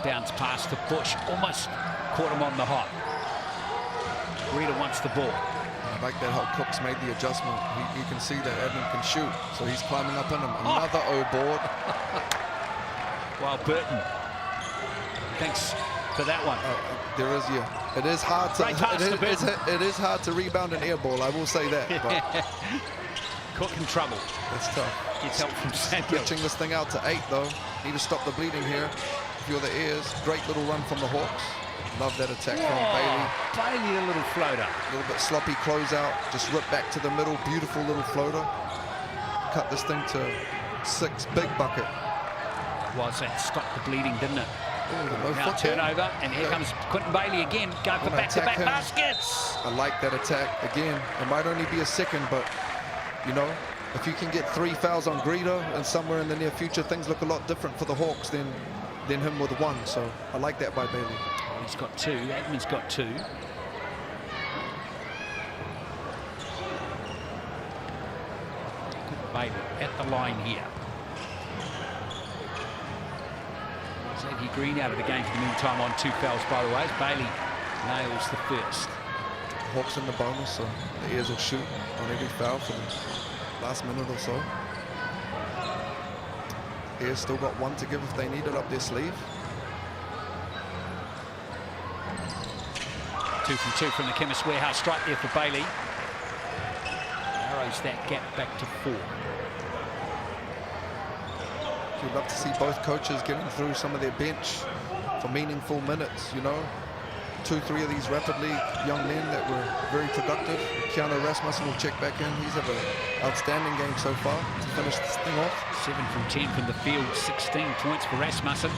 Bounce past the Bush, almost caught him on the hop. Greta wants the ball. I like that how Cook's made the adjustment. You can see that Edmund can shoot, so he's climbing up in him. Another O board. Well, Burton, thanks for that one. There is, yeah. It is hard to it is hard to rebound an air ball. I will say that. But Cook in trouble. That's tough. Gets help from Samuel. Stretching this thing out to 8 though. Need to stop the bleeding here. Feel the ears. Great little run from the Hawks. Love that attack from Bailey. Bailey, a little floater. A little bit sloppy closeout. Just rip back to the middle. Beautiful little floater. Cut this thing to 6. Big bucket. Was that stopped the bleeding, didn't it? Ooh, now turnover, and here comes Quentin Bailey again. Go for back-to-back baskets. I like that attack. Again, it might only be a second, but, you know, if you can get 3 fouls on Greta and somewhere in the near future, things look a lot different for the Hawks than him with 1. So I like that by Bailey. He's got 2. Adman's got 2. Bailey at the line here. Xavier Green out of the game for the meantime on 2 fouls, by the way. Bailey nails the first. Hawks in the bonus, so the Airs will shoot on every foul for the last minute or so. Airs still got 1 to give if they need it up their sleeve. 2 from 2 from the Chemist Warehouse strike there for Bailey. Narrows that gap back to 4. You'd love to see both coaches getting through some of their bench for meaningful minutes, you know. 2-3 of these rapidly young men that were very productive. Keanu Rasmussen will check back in. He's had an outstanding game so far to finish this thing off. 7 from 10 from the field, 16 points for Rasmussen.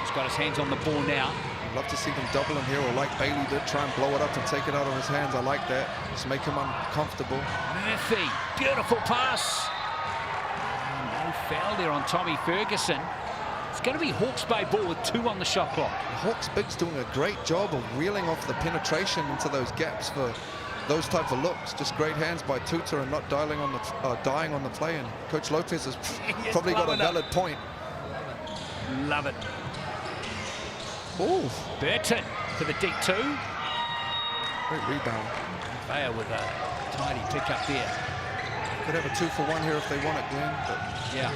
He's got his hands on the ball now. I'd love to see them double him here, or like Bailey did, try and blow it up and take it out of his hands. I like that. Just make him uncomfortable. Murphy, beautiful pass. No foul there on Tommy Ferguson. It's going to be Hawke's Bay ball with 2 on the shot clock. Hawke's Big's doing a great job of reeling off the penetration into those gaps for those type of looks. Just great hands by Tuta and not dying on the play. And Coach Lopez has probably got a valid point. Love it. Ooh. Burton to the deep 2. Great rebound. Bayer with a tidy pick up there. Could have a 2-for-1 here if they want it, Glenn. But yeah.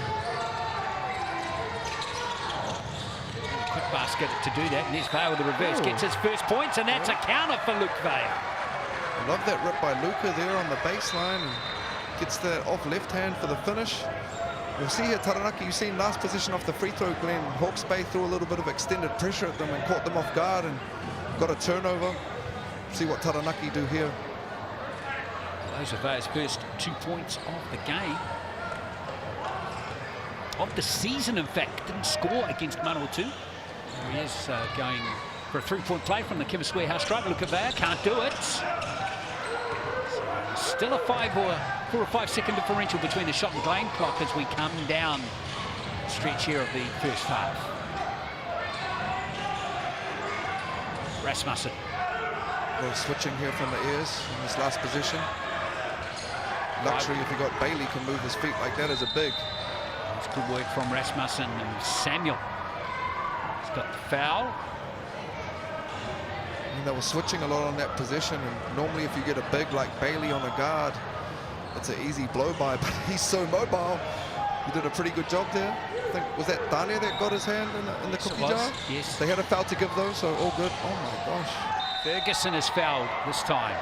Quick basket to do that. And there's Bayer with the reverse. Gets his first points, and that's a counter for Luke Bayer. I love that rip by Luca there on the baseline. And gets that off left hand for the finish. You'll see here, Taranaki, you've seen last position off the free throw, Glenn. Hawke's Bay threw a little bit of extended pressure at them and caught them off guard and got a turnover. See what Taranaki do here. Those are Bayer's first 2 points of the game. Of the season, in fact. Didn't score against Manawatu. There he is going for a 3-point play from the Chemist Warehouse stripe. Look at that, can't do it. Still a 4 or 5 second differential between the shot and game clock as we come down the stretch here of the first half. Rasmussen. A little switching here from the ears in this last position. Luxury if you got Bailey can move his feet like that as a big. It's good work from Rasmussen and Samuel. He's got the foul. And they were switching a lot on that position, and normally if you get a big like Bailey on a guard, it's an easy blow by, but he's so mobile. He did a pretty good job there. I think, was that Dane that got his hand in the cookie jar? Yes. They had a foul to give though, so all good. Oh my gosh. Ferguson is fouled this time.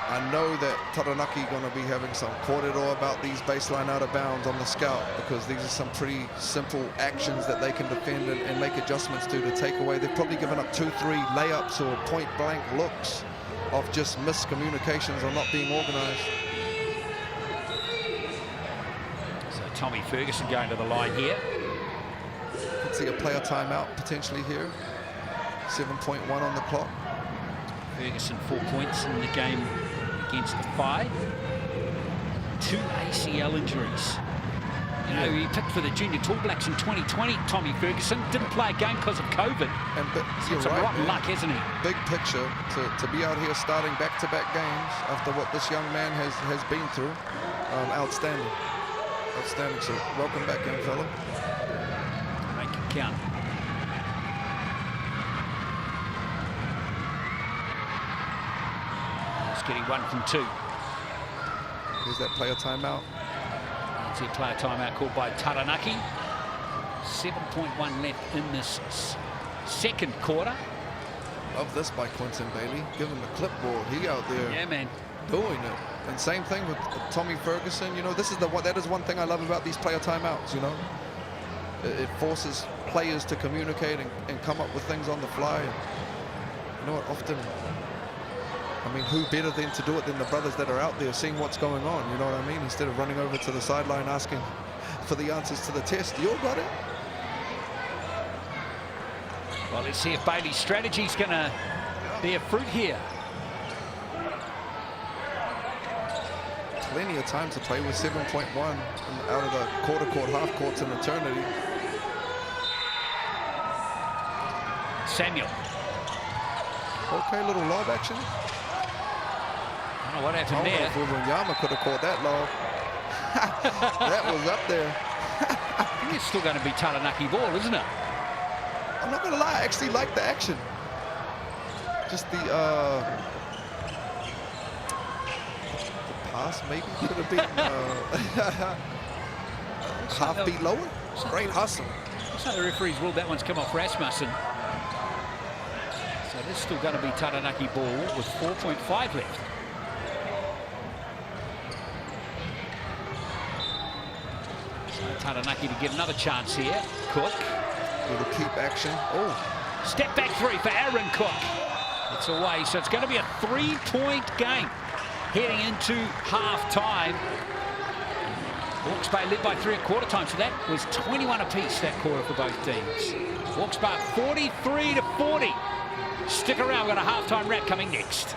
I know that Taranaki going to be having some corridor about these baseline out of bounds on the scout, because these are some pretty simple actions that they can defend and make adjustments to take away. They've probably given up 2-3 layups or point blank looks of just miscommunications or not being organized. So Tommy Ferguson going to the line here. Could see a player timeout potentially here. 7.1 on the clock. Ferguson 4 points in the game against the 5. 2 ACL injuries. You know, he picked for the Junior Tall Blacks in 2020, Tommy Ferguson. Didn't play a game because of COVID. And you're some right, rotten luck, hasn't he? Big picture to be out here starting back-to-back games after what this young man has been through. Outstanding. Outstanding. So welcome back in, fella. Make it count. Getting 1 from 2. Here's that player timeout. That's a player timeout called by Taranaki. 7.1 left in this second quarter. Love this by Quinton Bailey. Give him a clipboard. He out there. Yeah, man. Doing it. And same thing with Tommy Ferguson. You know, that is one thing I love about these player timeouts, you know. It forces players to communicate and come up with things on the fly. And you know what, often, I mean, who better than to do it than the brothers that are out there seeing what's going on, you know what I mean? Instead of running over to the sideline asking for the answers to the test. You all got it? Well, let's see if Bailey's strategy's going to bear fruit here. Plenty of time to play with 7.1 out of the quarter court, half court's an eternity. Samuel. Okay, little lob action. I don't know what happened there. If Yama could have caught that lob. That was up there. I think it's still going to be Taranaki ball, isn't it? I'm not going to lie, I actually like the action. Just the pass maybe could have been half beat lower. Great hustle. So the referee's ruled that one's come off Rasmussen. So this is still going to be Taranaki ball with 4.5 left. So Taranaki to get another chance here. Cook. Little keep action. Oh, Step back three for Aaron Cook. It's away, so it's going to be a 3-point game heading into half-time. Hawke's Bay led by 3 at quarter time, so that was 21 apiece that quarter for both teams. Hawke's Bay 43-40. Stick around, we've got a half-time wrap coming next.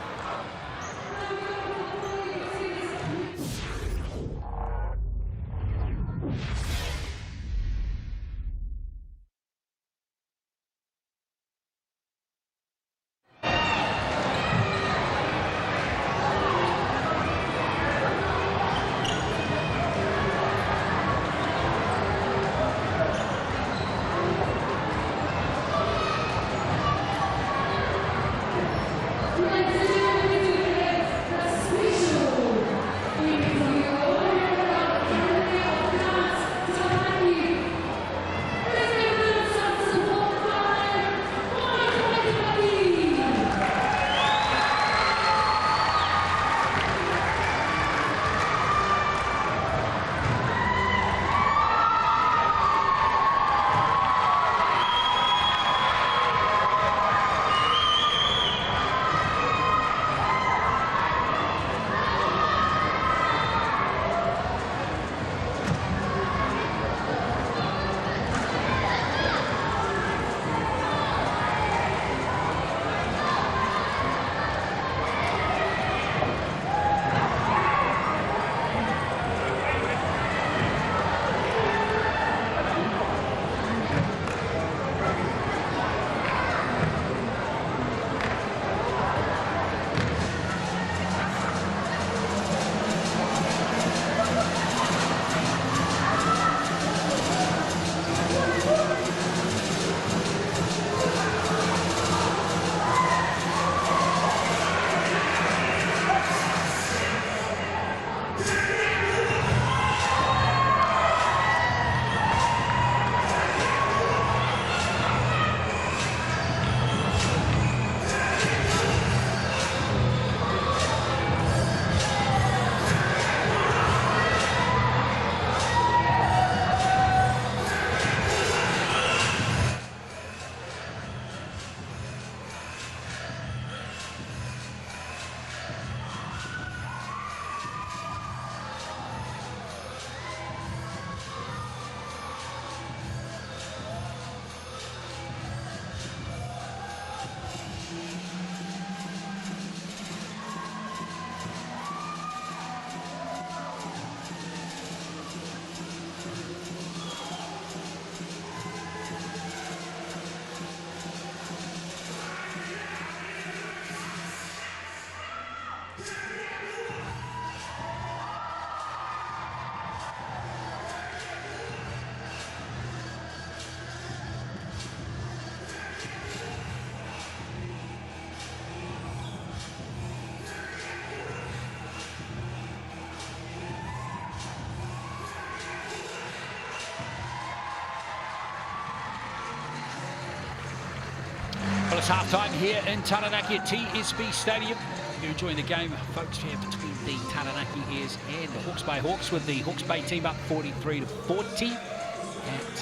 Well, it's half-time here in Taranaki at TSB Stadium. You're enjoying the game, folks, here between the Taranaki Airs and the Hawke's Bay Hawks, with the Hawke's Bay team up 43-40 at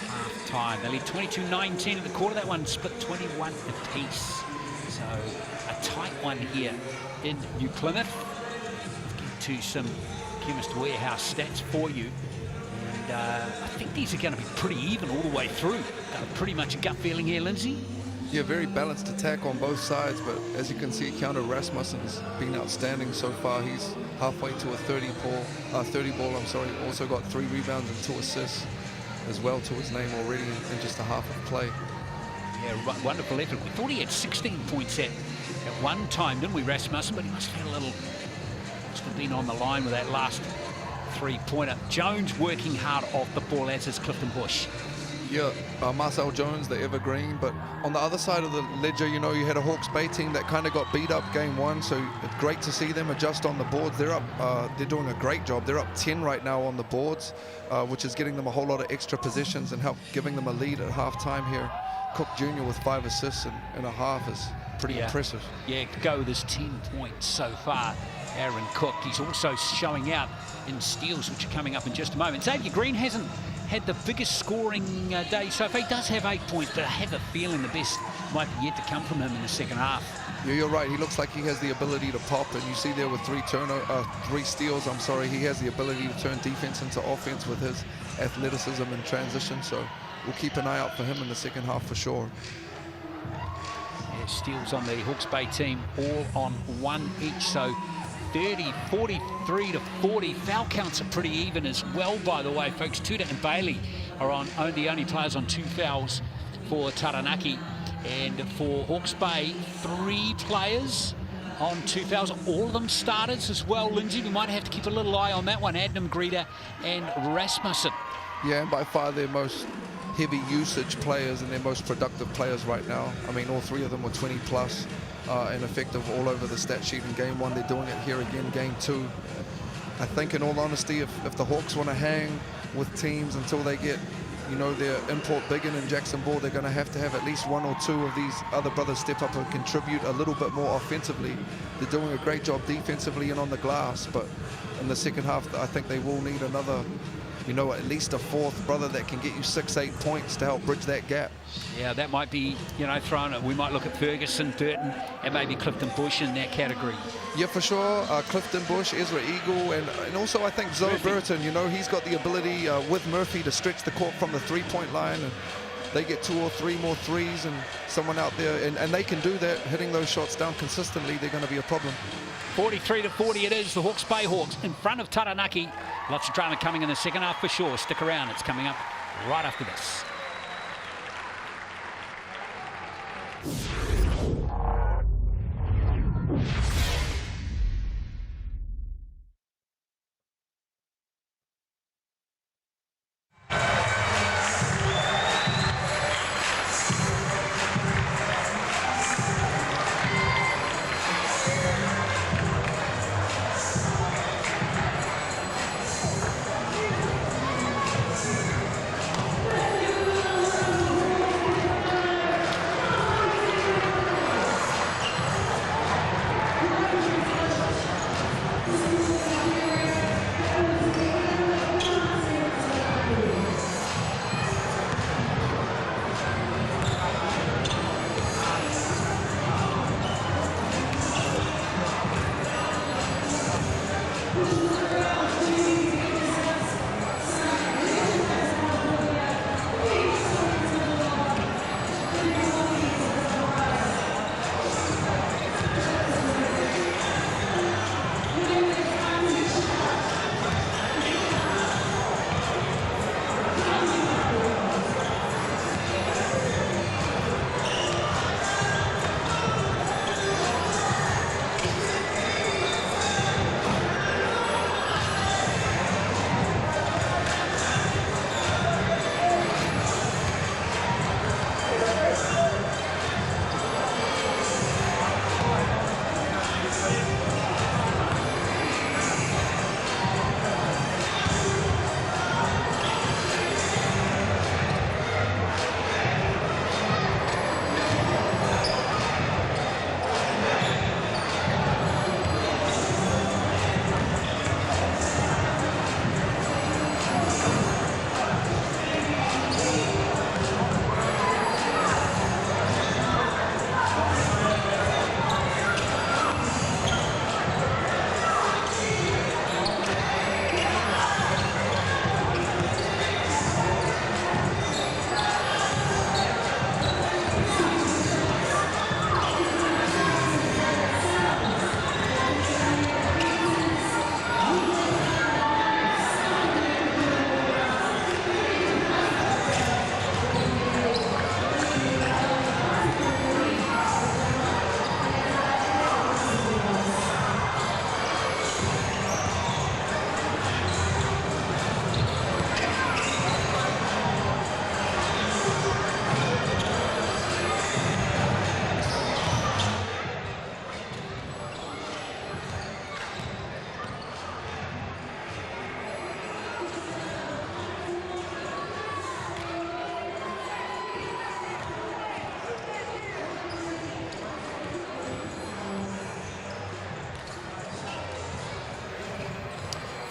half-time. They lead 22-19 in the quarter. That one split 21 apiece. So a tight one here in New Plymouth. Let's get to some Chemist Warehouse stats for you. And I think these are going to be pretty even all the way through. Got pretty much a gut feeling here, Lindsay. yeah, very balanced attack on both sides, but as you can see, Keanu Rasmussen's been outstanding so far. He's halfway to a 30 ball, also got 3 rebounds and 2 assists as well to his name already in just a half of play. Yeah, wonderful effort. We thought he had 16 points at one time, didn't we, Rasmussen? But he must have been on the line with that last 3-pointer. Jones working hard off the ball, as is Clifton Bush. Yeah, Marcel Jones, the evergreen. But on the other side of the ledger, you know, you had a Hawke's Bay team that kind of got beat up game 1, so it's great to see them adjust on the boards. They're up, they're doing a great job. They're up 10 right now on the boards, which is getting them a whole lot of extra positions and giving them a lead at halftime here. Cook Jr. with 5 assists in a half is pretty impressive. Yeah, go with his 10 points so far, Aaron Cook. He's also showing out in steals, which are coming up in just a moment. Xavier Green hasn't had the biggest scoring day so far. He does have 8 points, but I have a feeling the best might be yet to come from him in the second half. Yeah, you're right. He looks like he has the ability to pop, and you see there with 3 steals, I'm sorry, he has the ability to turn defense into offense with his athleticism and transition, so we'll keep an eye out for him in the second half for sure. Yeah, steals on the Hawke's Bay team, all on 1 each, so 30, 43 to 40. Foul counts are pretty even as well, by the way, folks. Tuta and Bailey are the only players on 2 fouls for Taranaki. And for Hawke's Bay, 3 players on 2 fouls. All of them starters as well, Lindsay. We might have to keep a little eye on that one. Adnam, Greta and Rasmussen. Yeah, and by far their most heavy usage players and their most productive players right now. I mean, all 3 of them were 20 plus and effective all over the stat sheet in game 1. They're doing it here again, game 2. I think, in all honesty, if the Hawks want to hang with teams until they get, you know, their import big in Jackson Ball, they're going to have at least 1 or 2 of these other brothers step up and contribute a little bit more offensively. They're doing a great job defensively and on the glass, but in the second half, I think they will need another, you know, at least a 4th brother that can get you 6-8 points to help bridge that gap. Yeah, that might be, you know, thrown. We might look at Ferguson, Durton, and maybe Clifton Bush in that category. Yeah, for sure. Clifton Bush, Ezra Eagle, and also I think Zoe Burton. You know, he's got the ability with Murphy to stretch the court from the 3-point line, and they get 2 or 3 more threes and someone out there, and they can do that, hitting those shots down consistently. They're going to be a problem. 43 to 40 it is, the Hawke's Bay Hawks in front of Taranaki. Lots of drama coming in the second half for sure. Stick around, it's coming up right after this.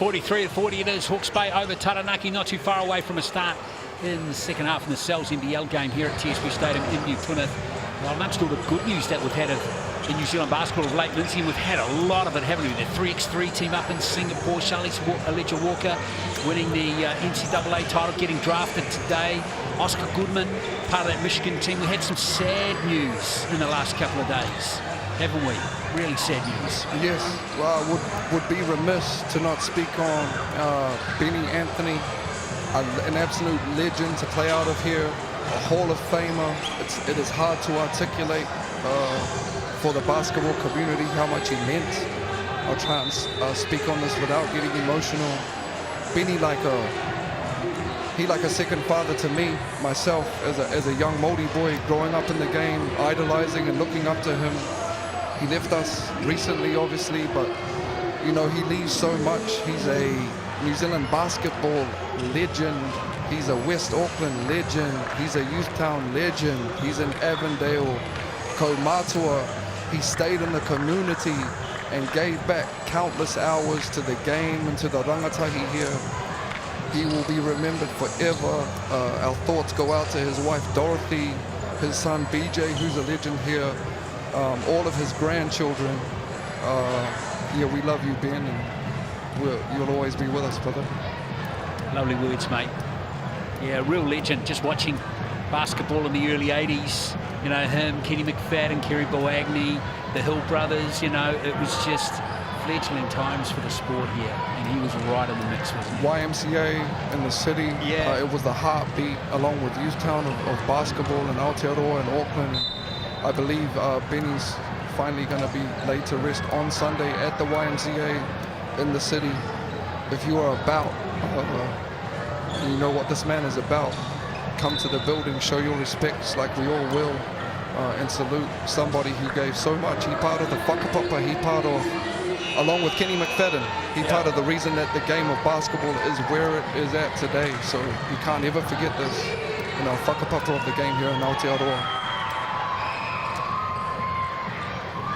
43-40 it is. Hawke's Bay over Taranaki, not too far away from a start in the second half in the NZNBL game here at TSB Stadium in New Plymouth. Well, amongst all the good news that we've had in New Zealand basketball of late, Lindsay, we've had a lot of it, haven't we? The 3x3 team up in Singapore, Charlie Ledger Walker winning the NCAA title, getting drafted today. Oscar Goodman, part of that Michigan team. We had some sad news in the last couple of days, haven't we? Really sad news. Yes, well, I would be remiss to not speak on Benny Anthony, an absolute legend to play out of here, a Hall of Famer. It is hard to articulate for the basketball community how much he meant. I'll try and speak on this without getting emotional. Benny like a second father to me, myself as a young Māori boy growing up in the game, idolizing and looking up to him. He left us recently, obviously, but you know, he leaves so much. He's a New Zealand basketball legend. He's a West Auckland legend. He's a Youthtown legend. He's an Avondale Kaumatua. He stayed in the community and gave back countless hours to the game and to the rangatahi here. He will be remembered forever. Our thoughts go out to his wife Dorothy, his son BJ, who's a legend here, all of his grandchildren. Yeah, we love you, Ben, and you'll always be with us, brother. Lovely words, mate. Yeah, real legend. Just watching basketball in the early 80s, you know, him, Kenny McFadden, Kerry Boagney, the Hill brothers, you know, it was just fledgling times for the sport here, and he was right in the mix, wasn't he? YMCA in the city, yeah. It was the heartbeat along with Youthtown of basketball in Aotearoa and Auckland. I believe Benny's finally going to be laid to rest on Sunday at the YMCA in the city. If you are about, you know what this man is about, come to the building, show your respects like we all will, and salute somebody who gave so much. He part of the whakapapa, he part of, along with Kenny McFadden, he part of the reason that the game of basketball is where it is at today. So you can't ever forget this, you know, whakapapa of the game here in Aotearoa.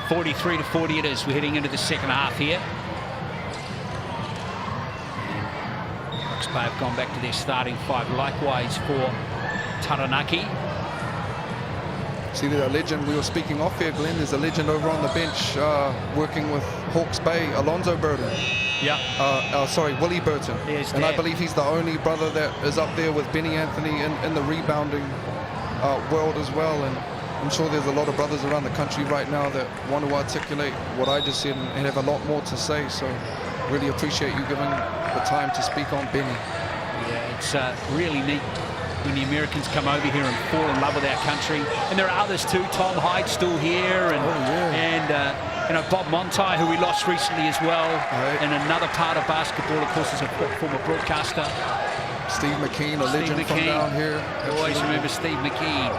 43-40 it is. We're heading into the second half here. Hawke's Bay have gone back to their starting five. Likewise for Taranaki. See, the legend we were speaking off here, Glenn, there's a legend over on the bench working with Hawke's Bay, Alonzo Burton. Yeah. Sorry, Willie Burton. There's and that. I believe he's the only brother that is up there with Benny Anthony in the rebounding world as well. And I'm sure there's a lot of brothers around the country right now that want to articulate what I just said and have a lot more to say. So really appreciate you giving the time to speak on Benny. Yeah, it's really neat when the Americans come over here and fall in love with our country. And there are others too. Tom Hyde's still here, and you know, Bob Montai, who we lost recently as well. Right. And another part of basketball, of course, is a former broadcaster. Steve McKean, a legend from down here. Always remember Steve McKean.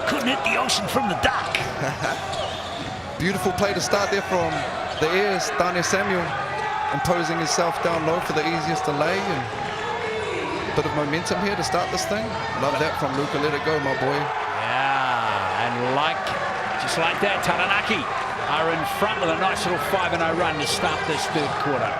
Couldn't hit the ocean from the dock. Beautiful play to start there from the Airs. Dane Samuel imposing himself down low for the easiest to lay. And a bit of momentum here to start this thing. Love that from Luka. Let it go, my boy. Yeah, and just like that, Taranaki are in front with a nice little 5-0 run to start this third quarter.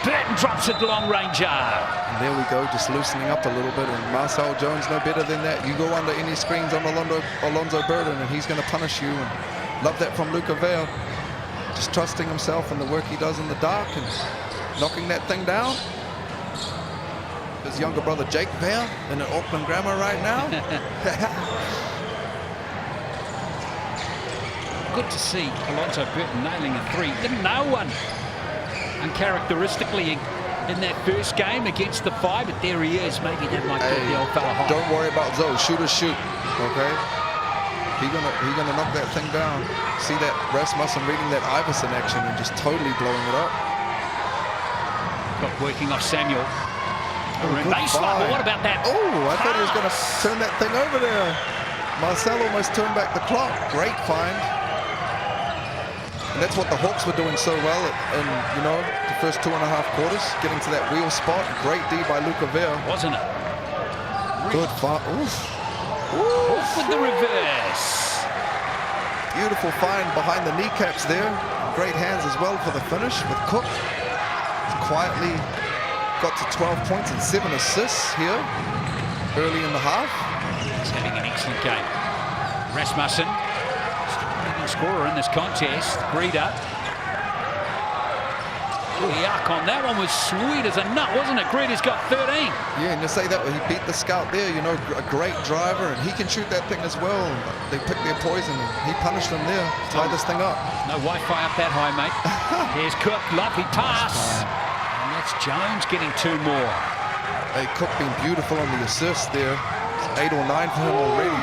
Burton drops it long ranger. And there we go, just loosening up a little bit. And Marcel Jones, no better than that. You go under any screens on Alonzo Burton and he's going to punish you. And love that from Luka Vea. Just trusting himself and the work he does in the dark and knocking that thing down. His younger brother Jake Vea in an Auckland Grammar right now. Good to see Alonzo Burton nailing a three. Didn't know one uncharacteristically in that first game against the Five, but there he is. Maybe that might get the old fella hot. Don't worry about Zoe. Shoot or shoot, okay? He's gonna knock that thing down. See that Rasmussen reading that Iverson action and just totally blowing it up. Got working off Samuel. Baseline, but what about that? Oh, I thought he was going to turn that thing over there. Marcel almost turned back the clock. Great find. And that's what the Hawks were doing so well in, you know, the first 2.5 quarters, getting to that wheel spot. Great D by Luka Vea. Wasn't it? Good find. Oof. Oof with the reverse. Beautiful find behind the kneecaps there. Great hands as well for the finish with Cook. Quietly got to 12 points and 7 assists here early in the half. He's having an excellent game. Rasmussen, leading scorer in this contest. Greeder. The arc on that one was sweet as a nut, wasn't it? Greeder's got 13. Yeah, and you say that he beat the scout there, you know, a great driver, and he can shoot that thing as well. They picked their poison, and he punished them there, tied this thing up. No Wi-Fi up that high, mate. Here's Cook, lovely pass. And that's Jones getting 2 more. Hey, Cook been beautiful on the assist there. 8 or 9 for him already.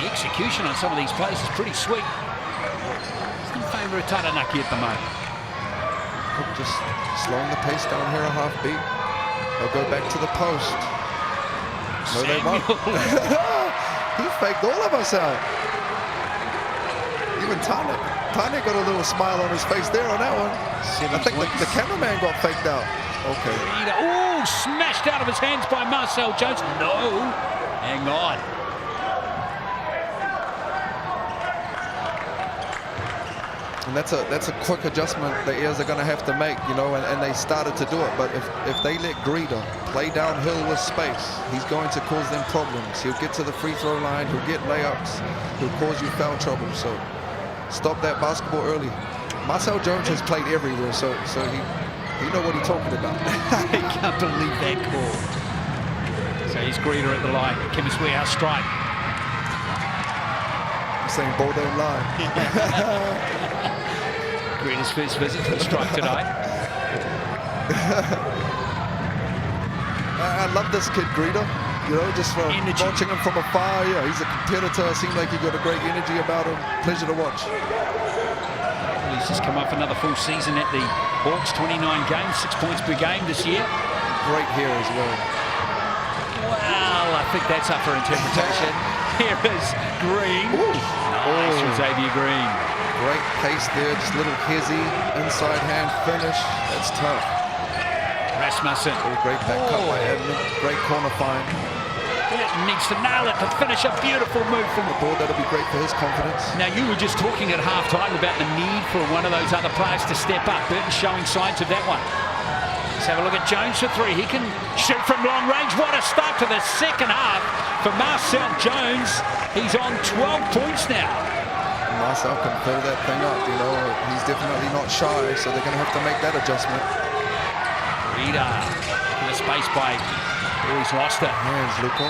The execution on some of these plays is pretty sweet. It's in favour of Taranaki at the moment. Cook just slowing the pace down here a half beat. They'll go back to the post. No, they won't. He faked all of us out. Even Tane got a little smile on his face there on that one. I think the cameraman got faked out. Okay. Oh, smashed out of his hands by Marcel Jones. No, hang on. And that's a quick adjustment the Airs are going to have to make, you know, and they started to do it. But if they let Greeder play downhill with space, he's going to cause them problems. He'll get to the free throw line, he'll get layups, he'll cause you foul trouble. So stop that basketball early. Marcel Jones has played everywhere, so he know what he's talking about. I can't believe that call. So he's Greeder at the line. Chemist Warehouse strike. I'm saying ball don't lie. Greeder's first visit to the strike tonight. I love this kid, Greeder. You know, just from watching him from afar. Yeah, he's a competitor. Seems like he's got a great energy about him. Pleasure to watch. He's just come up another full season at the Hawks. 29 games, 6 points per game this year. Great hair as well. Well, I think that's up for interpretation. Here is Green. Ooh. Nice from Xavier Green. Great pace there, just a little hezzy, inside hand finish. That's tough. Rasmussen. Great back cut by Edmund. Great corner find. Needs to nail it to finish a beautiful move from the board. That'll be great for his confidence. Now, you were just talking at halftime about the need for one of those other players to step up. Burton showing signs of that one. Let's have a look at Jones for 3. He can shoot from long range. What a start to the second half for Marcel Jones. He's on 12 points now. Marcel can fill that thing up, you know. He's definitely not shy, so they're going to have to make that adjustment. Rita in the space by... Oh, he's lost it. Hands, Luca.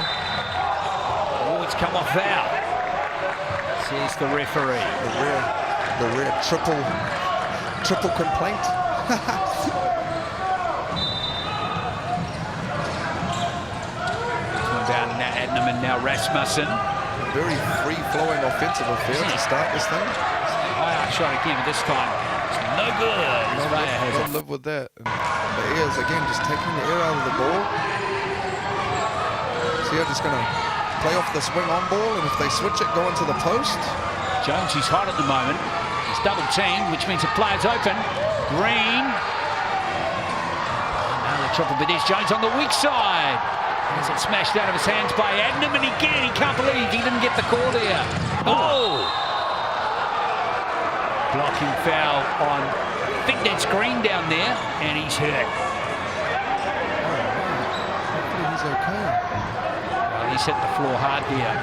Oh, it's come off foul. Says the referee. The rare triple complaint. Down Adnam and now Rasmussen. Very free-flowing offensive affair to start this thing. High arc shot again, but this time it's no good. Don't live with that. And the Airs again just taking the air out of the ball. So you're just going to play off the swing on ball, and if they switch it, go into the post. Jones, he's hot at the moment. He's double teamed, which means the player's open. Green. Now the triple, but there's Jones on the weak side. Has it smashed out of his hands by Adnam, and again, he can't believe he didn't get the call there. Oh! Blocking foul on, I think that's Green down there, and he's hurt. Hopefully he's okay. Well, he's hit the floor hard here.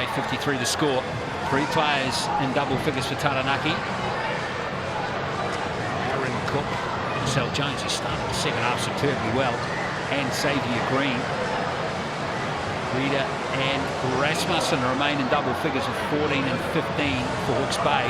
.53 to score. 3 players in double figures for Taranaki. Aaron Cook, Marcel Jones has started the second half superbly well, and Xavier Green. Rita and Rasmussen remain in double figures with 14 and 15 for Hawke's Bay.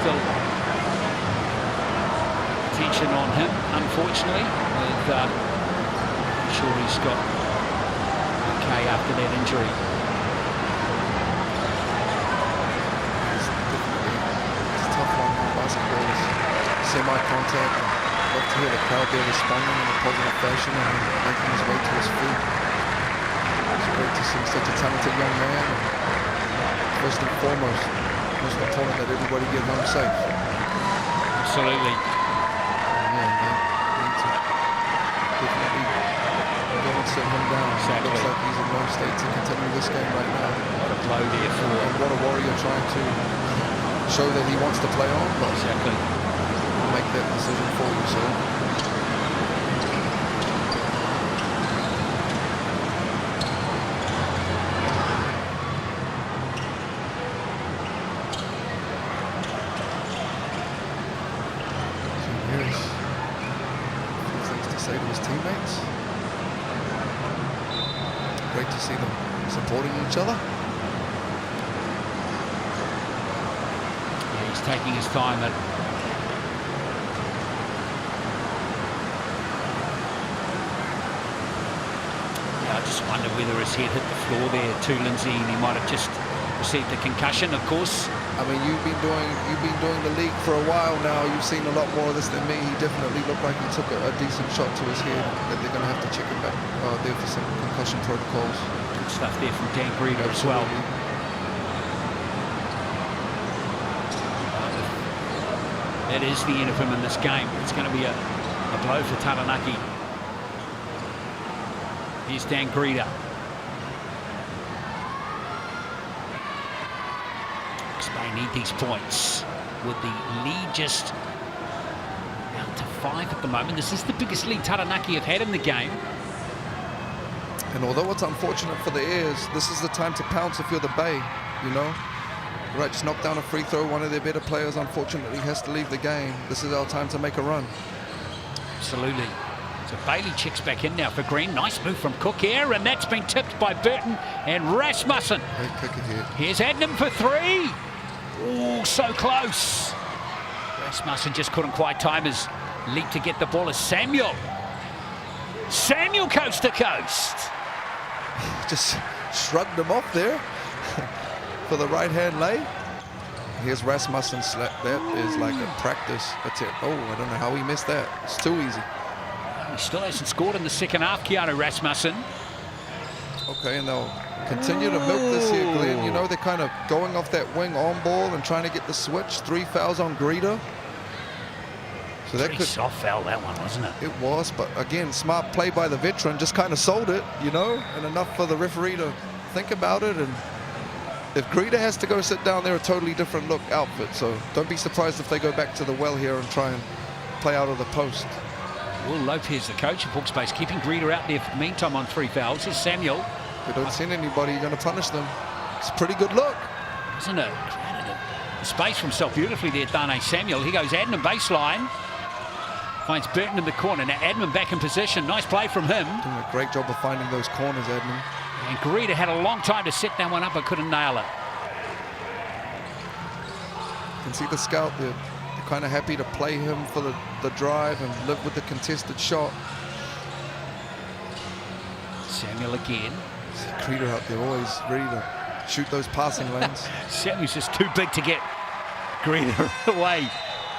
still tension on him, unfortunately. I'm sure he's got okay after that injury. It's a tough one. Basketball is semi-contact. I'd love to hear the crowd there responding in a positive fashion and making his way to his feet. It's great to see such a talented young man. And first and foremost, most important that everybody get home safe. Absolutely. Yeah, they need to definitely go and sit him down. Exactly. It looks like he's in no state to continue this game right now. What a blow there for And what a warrior trying to show that he wants to play on, but exactly. I'll make that decision for you, sir. So here's things to say to his teammates. Great to see them supporting each other. Yeah, he's taking his time. I just wonder whether his head hit the floor there too, Lindsay, and he might have just received a concussion, of course. I mean, you've been doing the league for a while now. You've seen a lot more of this than me. He definitely looked like he took a decent shot to his head that they're going to have to check him back there for some concussion protocols. Good stuff there from Dan Greeter as well. That is the end of him in this game. It's going to be a blow for Taranaki. Here's Dan Greeter. Spain need these points with the lead just out to 5 at the moment. This is the biggest lead Taranaki have had in the game. And although it's unfortunate for the Airs, this is the time to pounce if you're the Bay, you know. Right, just knock down a free throw. One of their better players, unfortunately, has to leave the game. This is our time to make a run. Absolutely. So Bailey checks back in now for Green. Nice move from Cook here, and that's been tipped by Burton and Rasmussen. Great kick ahead. Here's Adnam for 3. Oh, so close. Rasmussen just couldn't quite time his leap to get the ball as Samuel. Samuel coast to coast. Just shrugged him off there for the right-hand lay. Here's Rasmussen slap. That is like a practice attempt. Oh, I don't know how he missed that. It's too easy. He still hasn't scored in the second half, Keanu Rasmussen. Okay, and they'll continue to milk this here, Glenn. You know, they're kind of going off that wing on ball and trying to get the switch. 3 fouls on Greeter. So that Pretty could soft foul, that one, wasn't it? It was, but again, smart play by the veteran. Just kind of sold it, you know, and enough for the referee to think about it. And if Greeter has to go sit down, they're a totally different look outfit. So don't be surprised if they go back to the well here and try and play out of the post. Will Lopez, the coach of Hawke's Base, keeping Greeter out there for the meantime on 3 fouls. Here's Samuel. If they don't send anybody, you're going to punish them. It's a pretty good look. Isn't it? Created a space for himself beautifully there, Dane Samuel. He goes Adnam baseline. Finds Burton in the corner. Now Adnam back in position. Nice play from him. Doing a great job of finding those corners, Adnam. And Greeter had a long time to set that one up but couldn't nail it. You can see the scout there. They're kind of happy to play him for the drive and live with the contested shot. Samuel again. Greeter out there always ready to shoot those passing lanes. Samuel's just too big to get Greeter away.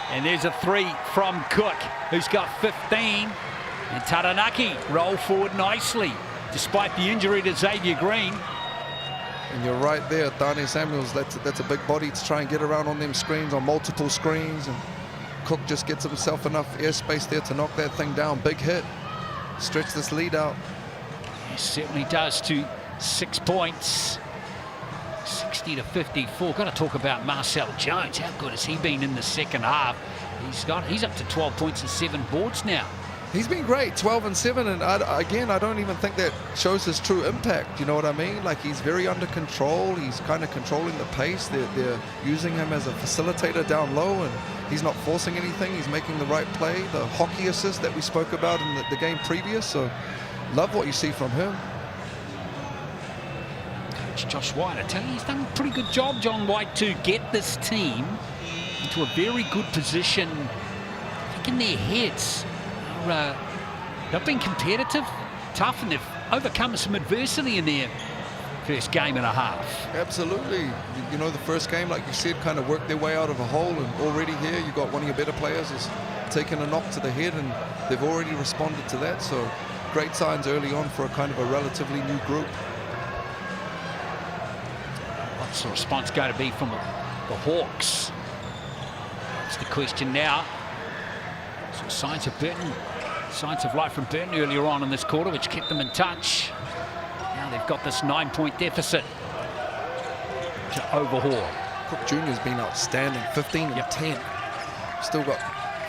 And there's a 3 from Cook, who's got 15. And Taranaki roll forward nicely, despite the injury to Xavier Green. And you're right there, Dane Samuels, that's a big body to try and get around on them screens, on multiple screens. And Cook just gets himself enough airspace there to knock that thing down. Big hit. Stretch this lead out. He certainly does to 6 points. 60 to 54. Got to talk about Marcel Jones. How good has he been in the second half? He's up to 12 points and 7 boards now. He's been great, 12 and 7, and again, I don't even think that shows his true impact. You know what I mean? Like, he's very under control. He's kind of controlling the pace. They're using him as a facilitator down low, and he's not forcing anything. He's making the right play. The hockey assist that we spoke about in the game previous. So, love what you see from him. Coach Josh White, I tell you, he's done a pretty good job, John White, to get this team into a very good position. I think in their heads, they've been competitive, tough, and they've overcome some adversity in their first game and a half. Absolutely. You know, the first game, like you said, kind of worked their way out of a hole, and already here you got one of your better players has taken a knock to the head, and they've already responded to that. So great signs early on for a kind of a relatively new group. What's the response going to be from the Hawks? That's the question now. So signs of life from Burton earlier on in this quarter, which kept them in touch. Now they've got this 9-point deficit to overhaul. Cook Jr.'s been outstanding, 15 and 10. Still got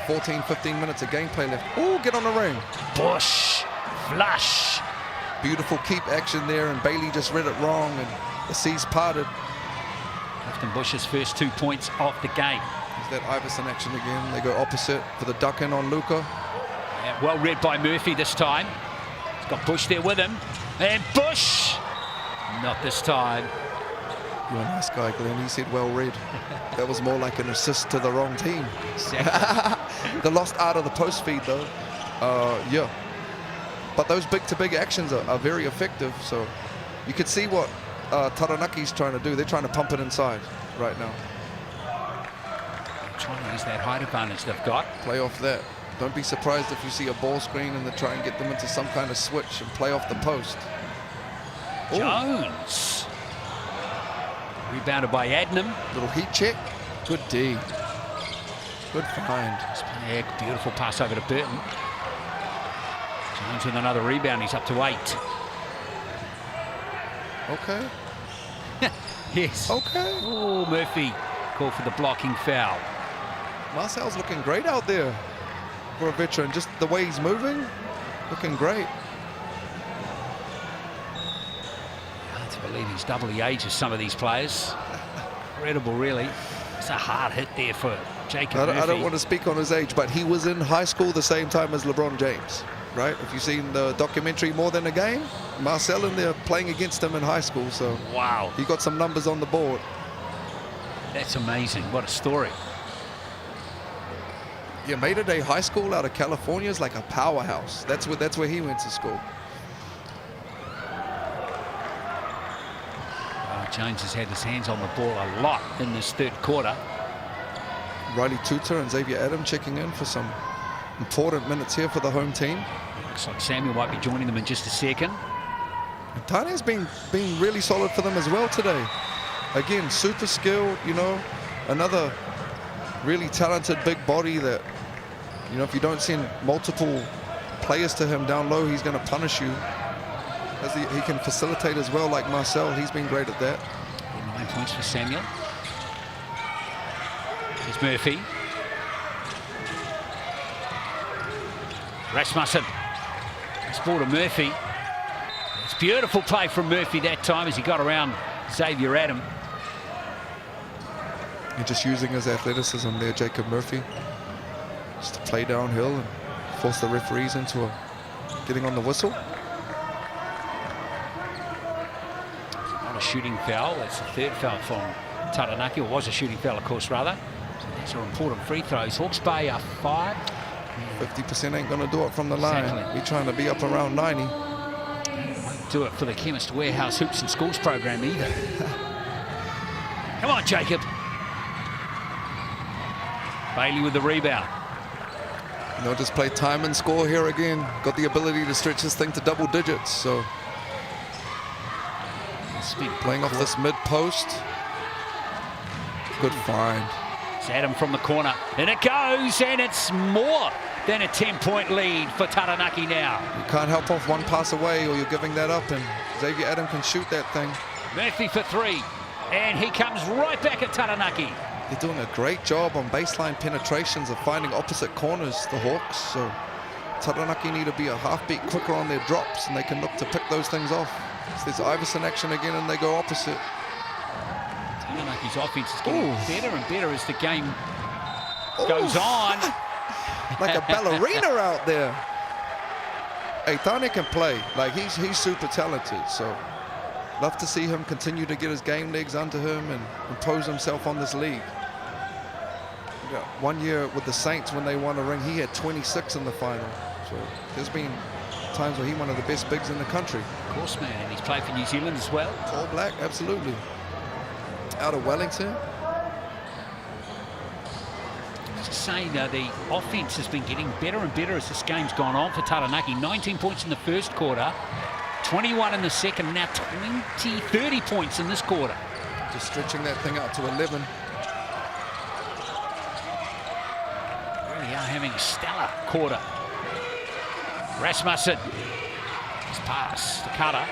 14, 15 minutes of gameplay left. Oh, get on the ring. Bush, flush. Beautiful keep action there, and Bailey just read it wrong, and the seas parted. Clifton Bush's first 2 points off the game. There's that Iverson action again. They go opposite for the duck in on Luka. Yeah, well read by Murphy this time. He's got Bush there with him. And Bush! Not this time. You're a nice guy, Glenn. He said well read. That was more like an assist to the wrong team. Exactly. The lost art of the post feed, though. Yeah. But those big-to-big actions are very effective. So you could see what Taranaki's trying to do. They're trying to pump it inside right now. Trying to use that height advantage they've got. Play off that. Don't be surprised if you see a ball screen and they try and get them into some kind of switch and play off the post. Ooh. Jones. Rebounded by Adnam. Little heat check. Good D. Good find. Beautiful pass over to Burton. Jones with another rebound. He's up to 8. Okay. Yes. Okay. Oh, Murphy called for the blocking foul. Marcel's looking great out there for a veteran. Just the way he's moving, looking great. Hard to believe he's double the age of some of these players. Incredible, really. It's a hard hit there for Jacob Murphy. I don't want to speak on his age, but he was in high school the same time as LeBron James, right? If you've seen the documentary More Than a Game, Marcel in there playing against him in high school. So wow, he got some numbers on the board. That's amazing. What a story. Yeah, Mater Day High School out of California is like a powerhouse. That's where he went to school. Jones has had his hands on the ball a lot in this third quarter. Riley Tutor and Xavier Adam checking in for some important minutes here for the home team. Looks like Samuel might be joining them in just a second. And Tane's been really solid for them as well today. Again, super skilled, you know, another really talented big body that, you know, if you don't send multiple players to him down low, he's going to punish you. As he can facilitate as well, like Marcel. He's been great at that. 9 points for Samuel. Here's Murphy. Rasmussen. It's ball to Murphy. It's beautiful play from Murphy that time as he got around Xavier Adam. And just using his athleticism there, Jacob Murphy, just to play downhill and force the referees into getting on the whistle. Not a shooting foul. That's the third foul from Taranaki, or was a shooting foul, of course, rather. So these are important free throws. Hawke's Bay are 5. 50% ain't going to do it from the line. Exactly. We're trying to be up around 90. Won't do it for the Chemist Warehouse Hoops and Schools program either. Come on, Jacob. Bailey with the rebound. You know, just play time and score here again. Got the ability to stretch this thing to double digits. So playing off this mid post. Good find. It's Adam from the corner. And it goes, and it's more than a 10-point lead for Taranaki now. You can't help off one pass away or you're giving that up, and Xavier Adam can shoot that thing. Murphy for 3. And he comes right back at Taranaki. They're doing a great job on baseline penetrations of finding opposite corners, the Hawks. So Taranaki need to be a half beat quicker on their drops, and they can look to pick those things off. So there's Iverson action again, and they go opposite. Taranaki's offense is getting better and better as the game goes on. Like a ballerina out there. Hey, Tane can play. Like, he's super talented. So love to see him continue to get his game legs under him and impose himself on this league. one year with the Saints when they won a ring, he had 26 in the final. So there's been times where he's one of the best bigs in the country. Of course, man, and he's played for New Zealand as well. Tall black, absolutely. Out of Wellington. Just saying, the offense has been getting better and better as this game's gone on for Taranaki. 19 points in the first quarter, 21 in the second, now 30 points in this quarter. Just stretching that thing out to 11. Really are having a stellar quarter. Rasmussen. His pass to Carter.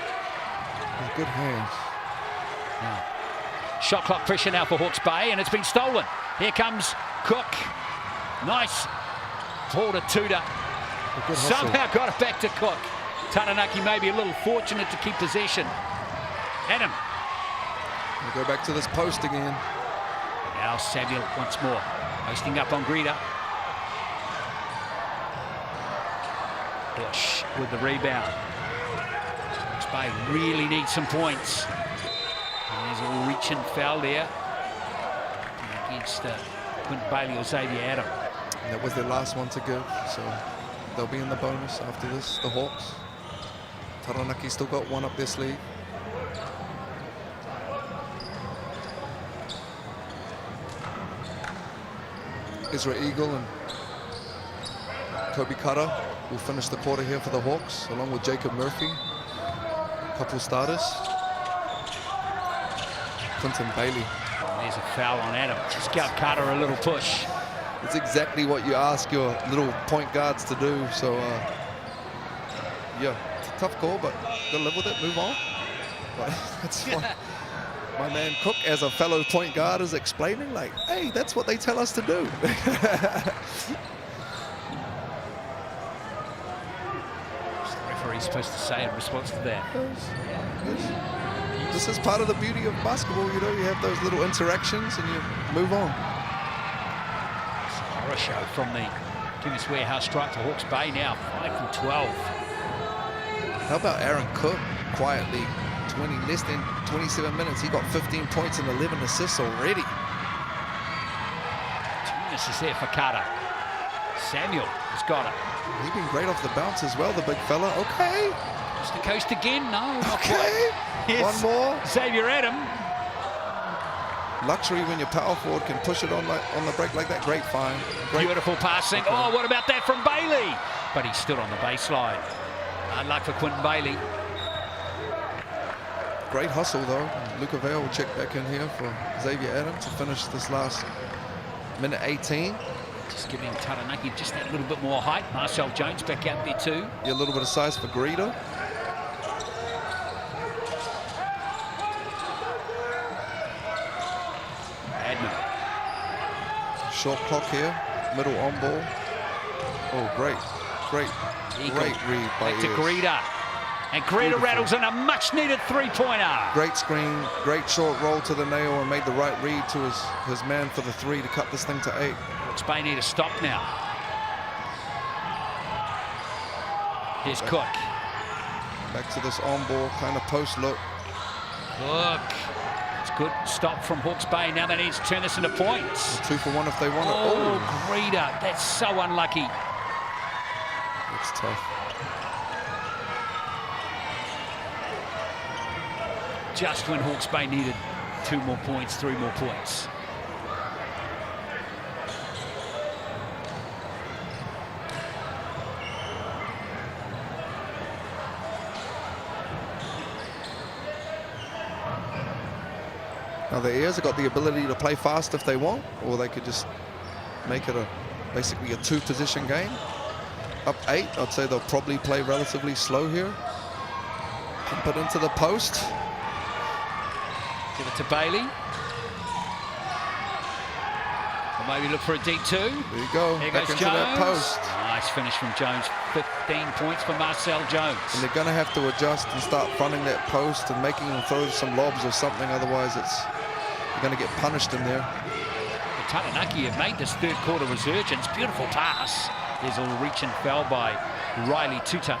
With good hands. Now, shot clock pressure now for Hawke's Bay, and it's been stolen. Here comes Cook. Nice ball to Tudor. Somehow got it back to Cook. Taranaki maybe a little fortunate to keep possession. Adam. We'll go back to this post again. Now Samuel once more. Posting up on Greta. Bush with the rebound. Hawke's Bay really needs some points. And there's a reach and foul there against Quinton Bailey or Xavier Adam. And that was their last one to give, so they'll be in the bonus after this, the Hawks. Taranaki still got one up their sleeve. Ezra Eagle and Kobe Carter will finish the quarter here for the Hawks, along with Jacob Murphy. Couple starters. Quinton Bailey. There's a foul on Adam. Just got Carter a little push. It's exactly what you ask your little point guards to do. So, yeah, it's a tough call, but gotta live with it, move on. But that's what my man Cook, as a fellow point guard, is explaining. Like, hey, that's what they tell us to do. What's the referee supposed to say in response to that? This is part of the beauty of basketball, you know, you have those little interactions and you move on. Horror show from the Chemist Warehouse strike to Hawke's Bay now, 5 from 12. How about Aaron Cook quietly, less than 27 minutes, he got 15 points and 11 assists already. 2 misses there for Carter. Samuel has got it. He's been great off the bounce as well, the big fella. Okay. Coast to coast again, no, not Okay. quite. One more. Xavier Adam. Luxury when your power forward can push it on the break like that. Great find. Great. Beautiful passing. Okay. Oh, what about that from Bailey? But he stood on the baseline. Hard luck for Quinton Bailey. Great hustle though. Luca Vale will check back in here for Xavier Adam to finish this last minute 18. Just giving Taranaki just that little bit more height. Marcel Jones back out there too. Yeah, a little bit of size for Greedo. Short clock here, middle on ball. Oh, great read by back to Ayers. Greta. And Greta rattles in a much-needed three-pointer. Great screen, great short roll to the nail and made the right read to his man for the 3 to cut this thing to 8. Hawke's Bay need to stop now. Here's Cook. Back to this on ball kind of post look. Cook. It's good stop from Hawke's Bay. Now they need to turn this into points. 2 for 1 if they want it. Oh, Greta. That's so unlucky. It's tough. Just when Hawke's Bay needed 2 more points, 3 more points. Now the Airs have got the ability to play fast if they want, or they could just make it basically a 2-position game. Up 8, I'd say they'll probably play relatively slow here. Pump it into the post. Give it to Bailey. Or maybe look for a deep 2. There you go. There Back goes into Jones. that post. Nice finish from Jones. 15 points for Marcel Jones. And they're going to have to adjust and start fronting that post and making them throw some lobs or something. Otherwise, they're going to get punished in there. The Taranaki have made this third quarter resurgence. Beautiful pass. There's a reach and foul by Riley Tuta.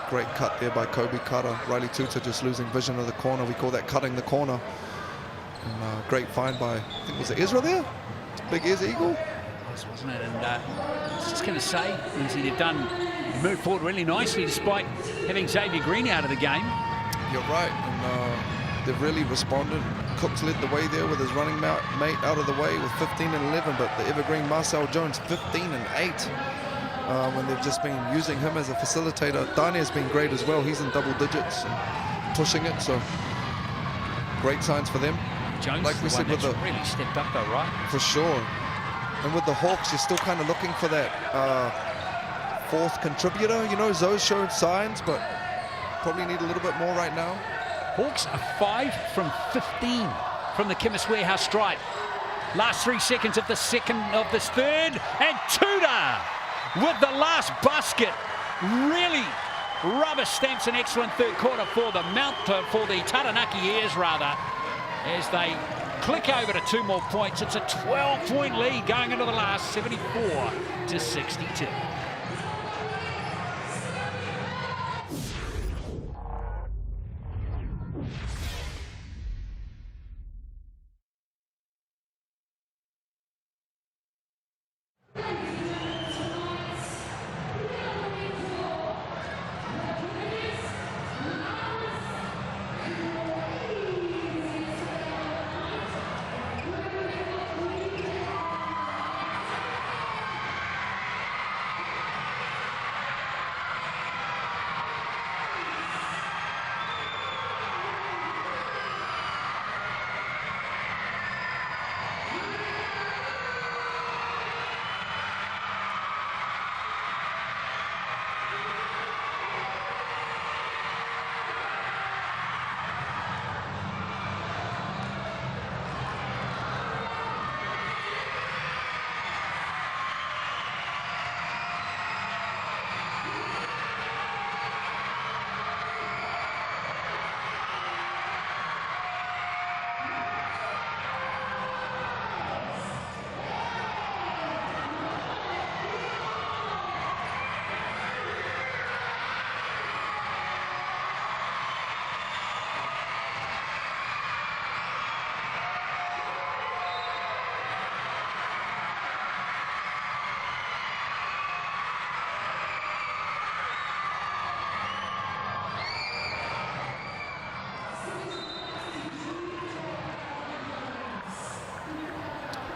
Great cut there by Kobe Carter. Riley Tuta just losing vision of the corner. We call that cutting the corner. And great find by, I think, was it Ezra there? Big Ears Eagle. Wasn't it? And I was just going to say, Lindsay, they've moved forward really nicely despite having Xavier Green out of the game. You're right, and they've really responded. Cook's led the way there with his running mate out of the way with 15 and 11, but the evergreen Marcel Jones 15 and 8 when they've just been using him as a facilitator. Dane has been great as well. He's in double digits and pushing it, so great signs for them. Jones, like we said, with the really stepped up though, right? For sure. And with the Hawks, you're still kind of looking for that fourth contributor. You know, Zoe's showed signs, but probably need a little bit more right now. Hawks are 5 from 15 from the Chemist Warehouse stripe. Last 3 seconds of the third, and Tudor with the last basket. Really rubber stamps an excellent third quarter for the for the Taranaki Airs rather, as they click over to 2 more points. It's a 12-point lead going into the last, 74 to 62.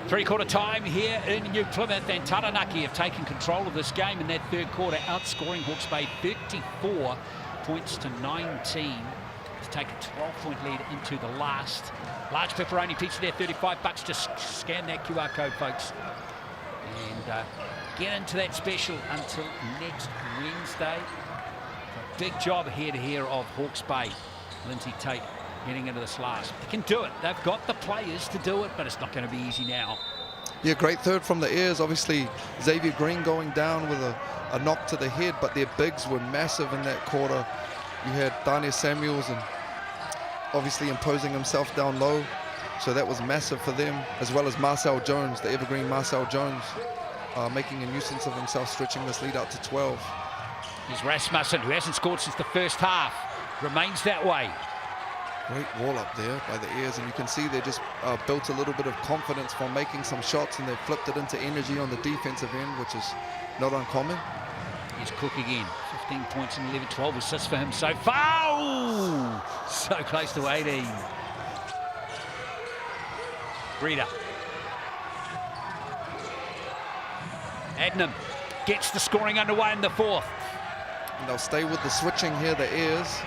Three-quarter time here in New Plymouth, and Taranaki have taken control of this game in that third quarter, outscoring Hawke's Bay 34 points to 19 to take a 12-point lead into the last. Large pepperoni pizza there, $35. Just scan that QR code, folks, and get into that special until next Wednesday. A big job here of Hawke's Bay. Lindsay Tate getting into this last. They can do it. They've got the players to do it, but it's not going to be easy now. Yeah, great third from the Airs. Obviously, Xavier Green going down with a knock to the head, but their bigs were massive in that quarter. You had Dane Samuels and obviously imposing himself down low, so that was massive for them, as well as Marcel Jones, the evergreen Marcel Jones, making a nuisance of himself, stretching this lead out to 12. Here's Rasmussen, who hasn't scored since the first half, remains that way. Great wall up there by the Airs, and you can see they just built a little bit of confidence from making some shots, and they flipped it into energy on the defensive end, which is not uncommon. Here's Cook again, 15 points and 11, 12 assists for him so far. Ooh, so close to 18. Breeder. Adnam gets the scoring underway in the fourth. And they'll stay with the switching here, the Airs.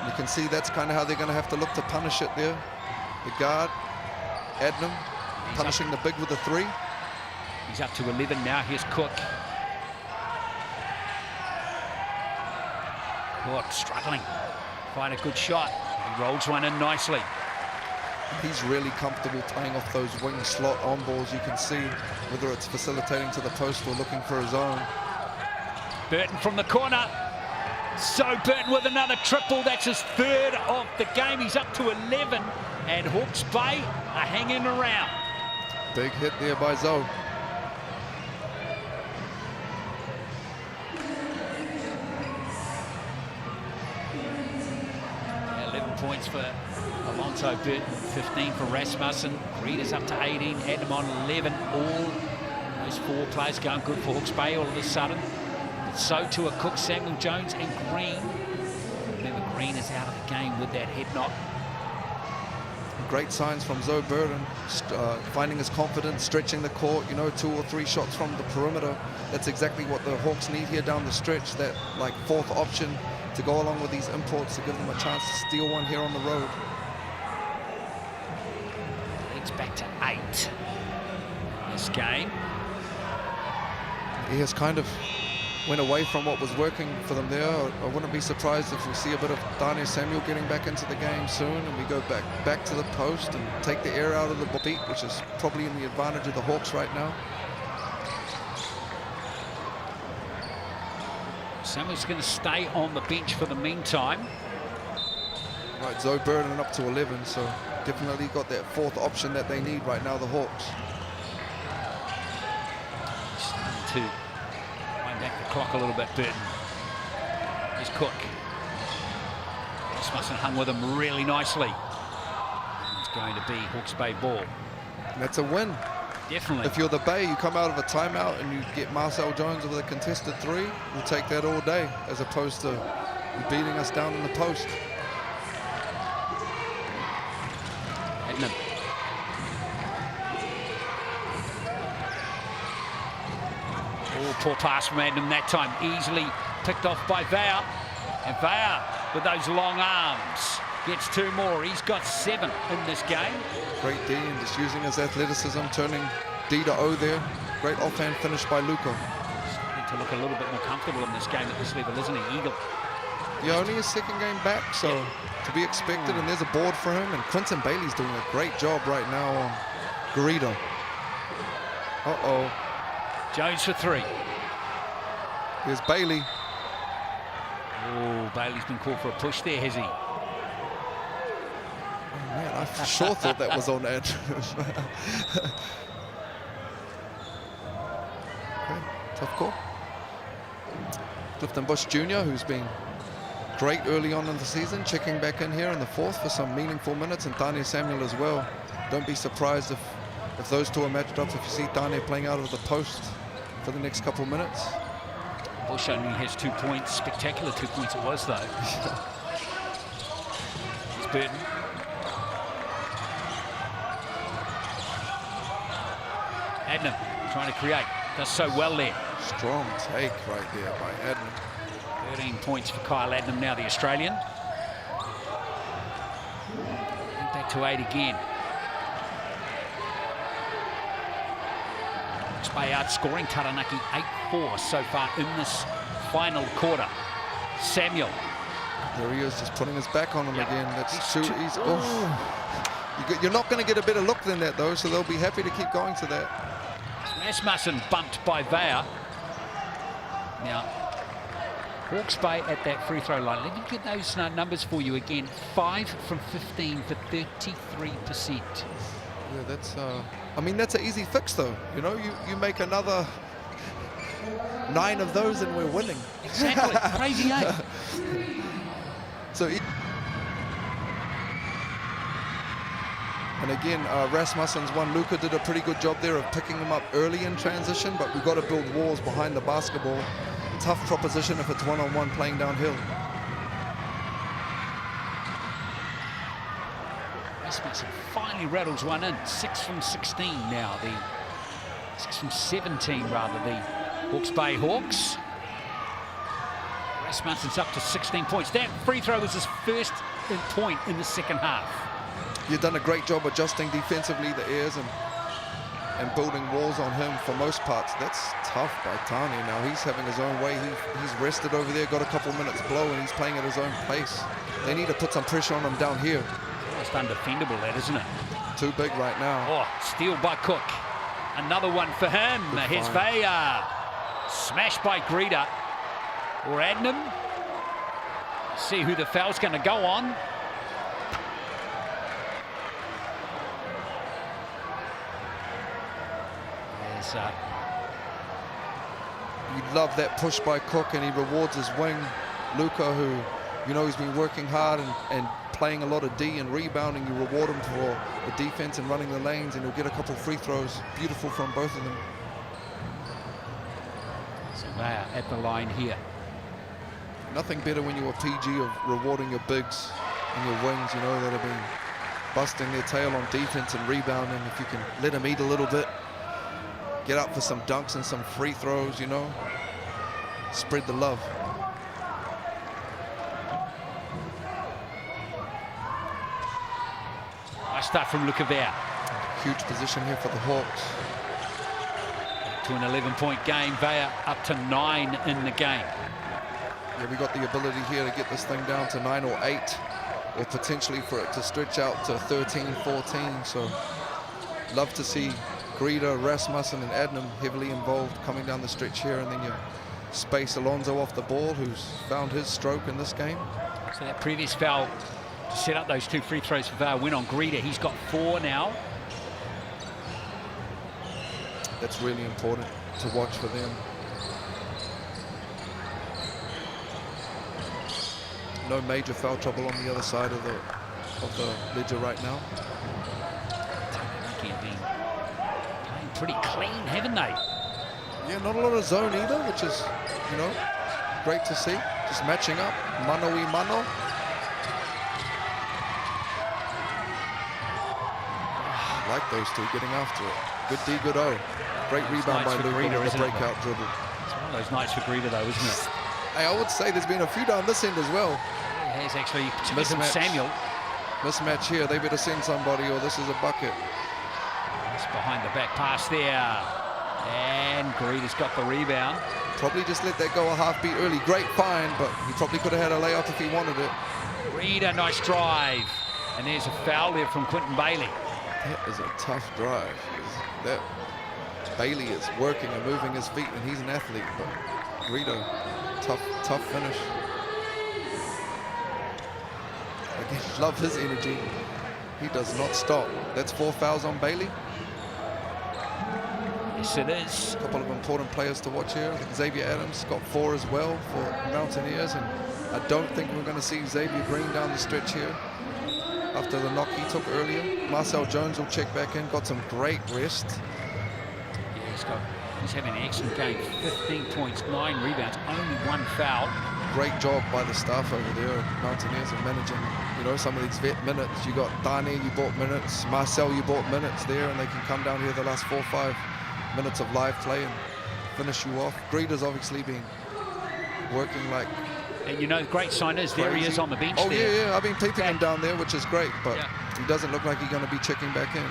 You can see that's kind of how they're going to have to look to punish it there. The guard, Adnam, punishing the big with a 3. He's up to 11 now. Here's Cook. Cook struggling. Find a good shot. He rolls one in nicely. He's really comfortable playing off those wing slot on balls. You can see whether it's facilitating to the post or looking for his own. Burton from the corner. So Burton with another triple. That's his third of the game. He's up to 11, and Hawke's Bay are hanging around. Big hit there by Zoe. points for Alonso Burton, 15 for Rasmussen. Reed's up to 18, Adnam on 11. All those 4 players going good for Hawke's Bay all of a sudden. But so too are Cook, Samuel Jones and Green. Remember, Green is out of the game with that head knock. Great signs from Zoe Burton, finding his confidence, stretching the court, you know, 2 or 3 shots from the perimeter. That's exactly what the Hawks need here down the stretch, that like 4th option to go along with these imports to give them a chance to steal one here on the road. It's back to 8 this game. He has kind of went away from what was working for them there. I wouldn't be surprised if we see a bit of Dane Samuel getting back into the game soon, and we go back to the post and take the air out of the beat, which is probably in the advantage of the Hawks right now. Samuel's going to stay on the bench for the meantime. Right, Zoe Burton up to 11, so definitely got that 4th option that they need right now, the Hawks. Starting to wind back the clock a little bit, Burton. Here's Cook. Rasmussen hung with him really nicely. It's going to be Hawke's Bay ball. And that's a win. Definitely. If you're the Bay, you come out of a timeout and you get Marcel Jones with a contested 3, we'll take that all day, as opposed to beating us down in the post. Adnam. Oh, poor pass from Adnam that time. Easily picked off by Vauer. And Vauer, with those long arms, gets 2 more. He's got 7 in this game. Great D, and just using his athleticism, turning D to O there. Great offhand finish by Luca. Starting to look a little bit more comfortable in this game at this level, isn't he, Eagle? Yeah, only his 2nd game back, so to be expected, and there's a board for him, and Quentin Bailey's doing a great job right now on Garrido. Uh-oh. Jones for 3. Here's Bailey. Oh, Bailey's been called for a push there, has he? Man, I for sure thought that was on Ed. Okay, tough call. Clifton Bush Jr., who's been great early on in the season, checking back in here in the 4th for some meaningful minutes, and Dane Samuel as well. Don't be surprised if those 2 are matched up, if you see Dane playing out of the post for the next couple minutes. Bush only has 2 points. Spectacular 2 points it was, though. Here's Burton. Adnam trying to create. Does so well there. Strong take right there by Adnam. 13 points for Kyle Adnam now, the Australian. Back to 8 again. Hawke's Bay outscoring Taranaki 8-4 so far in this final quarter. Samuel. There he is, just putting his back on him again. That's too easy. You're not going to get a better look than that, though, so they'll be happy to keep going to that. Rasmussen bumped by Vauer. Now, Hawke's Bay at that free throw line. Let me get those numbers for you again. 5 from 15 for 33%. Yeah, that's, I mean, that's an easy fix, though. You know, you make another 9 of those and we're winning. Exactly. Crazy, eh? So, and again, Rasmussen's one. Luca did a pretty good job there of picking him up early in transition, but we've got to build walls behind the basketball. Tough proposition if it's one-on-one playing downhill. Rasmussen finally rattles one in. 6 from 16 now. 6 from 17 rather, the Hawke's Bay Hawks. Rasmussen's up to 16 points. That free throw was his first point in the 2nd half. You've done a great job adjusting defensively the airs and building walls on him for most parts. That's tough by Tani. Now he's having his own way. He's rested over there, got a couple minutes blow, and he's playing at his own pace. They need to put some pressure on him down here. Almost undefendable, that, isn't it? Too big right now. Oh, steal by Cook. Another one for him. Here's Vauer. Smashed by Greta or Adnam. See who the foul's going to go on. You love that push by Cook, and he rewards his wing, Luca, who You know, he's been working hard and playing a lot of D and rebounding. You reward him for the defense and running the lanes, and he'll get a couple free throws. Beautiful from both of them. So Vea at the line here. Nothing better when you're a PG of rewarding your bigs and your wings, you know, that have been busting their tail on defense and rebounding. If you can let them eat a little bit, get up for some dunks and some free throws, you know, spread the love. Nice start from Luka Vea. Huge position here for the Hawks. To an 11-point game. Vea up to 9 in the game. Yeah, we got the ability here to get this thing down to 9 or 8, or potentially for it to stretch out to 13, 14. So love to see Greta, Rasmussen and Adnam heavily involved coming down the stretch here, and then you space Alonso off the ball, who's found his stroke in this game. So that previous foul to set up those 2 free throws for Vea win on Greta. He's got 4 now. That's really important to watch for them. No major foul trouble on the other side of the ledger right now. Taranaki have been playing pretty clean, haven't they? Yeah, not a lot of zone either, which is, you know, great to see. Just matching up, mano-y-mano. Like those two getting after it. Good D, good O. Great rebound by Luka with the breakout dribble. It's one of those nights for Greta, though, isn't it? Hey, I would say there's been a few down this end as well. He has actually. Mismatch. Samuel. Mismatch here. They better send somebody or this is a bucket. It's behind the back pass there. And Greta's got the rebound. Probably just let that go a half beat early. Great find, but he probably could have had a layup if he wanted it. Greta, nice drive. And there's a foul there from Quentin Bailey. That is a tough drive. That Bailey is working and moving his feet, and he's an athlete, but Greta, tough finish. Again, love his energy. He does not stop. That's 4 fouls on Bailey. Yes, it is. A couple of important players to watch here. I think Xavier Adams got 4 as well for Mountaineers, and I don't think we're going to see Xavier Green down the stretch here after the knock he took earlier. Marcel Jones will check back in, got some great rest. Yeah, he's having an excellent game. 15 points, 9 rebounds, only 1 foul. Great job by the staff over there, Mountaineers, of managing, you know, some of these vet minutes. You got Dane, you bought minutes. Marcel, you bought minutes there, and they can come down here the last 4 or 5 minutes of live play and finish you off. Greta's obviously been working like. And you know, the great sign is there he is on the bench. Oh, there. yeah, I've been peeping him down there, which is great, but yeah, he doesn't look like he's going to be checking back in.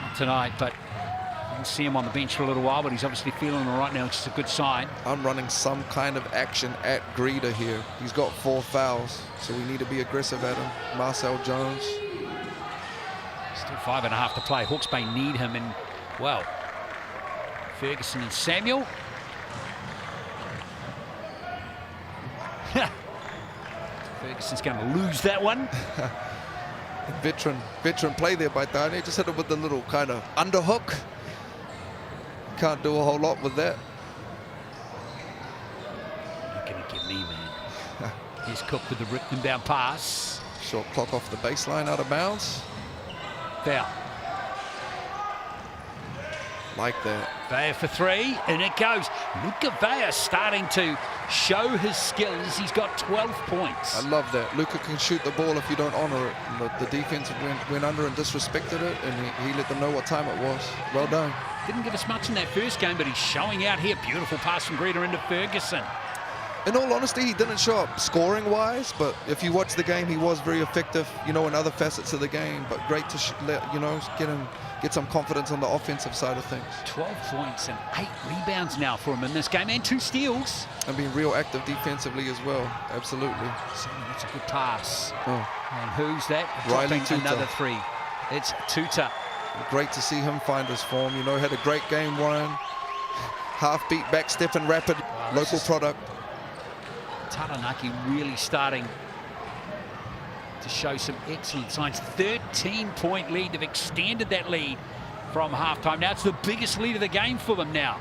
Not tonight, but you can see him on the bench for a little while, but he's obviously feeling all right now, which is a good sign. I'm running some kind of action at Greta here. He's got 4 fouls, so we need to be aggressive at him. Marcel Jones. Still 5.5 to play. Hawke's Bay need him, and, well, Ferguson and Samuel. Ferguson's going to lose that one. veteran play there by Dane. Just hit him with the little kind of underhook. Can't do a whole lot with that. You're going to get me, man. Here's Cook with the ripped inbound pass. Short clock off the baseline, out of bounds. Foul. Like that. Vea for 3, and it goes. Luka Vea starting to show his skills. He's got 12 points. I love that. Luka can shoot the ball if you don't honor it. The defense went under and disrespected it, and he let them know what time it was. Well done. Didn't give us much in that first game, but he's showing out here. Beautiful pass from Greta into Ferguson. In all honesty, he didn't show up scoring-wise, but if you watch the game, he was very effective, you know, in other facets of the game. But great to you know, get some confidence on the offensive side of things. 12 points and 8 rebounds now for him in this game, and 2 steals. And being real active defensively as well. Absolutely. So that's a good pass. Oh. And who's that? Riley Dropping another 3. It's Tuta. Great to see him find his form. You know, had a great game one. Half beat, back step and rapid. Wow, local product. Taranaki really starting to show some excellent signs. 13-point lead. They've extended that lead from halftime. Now it's the biggest lead of the game for them now.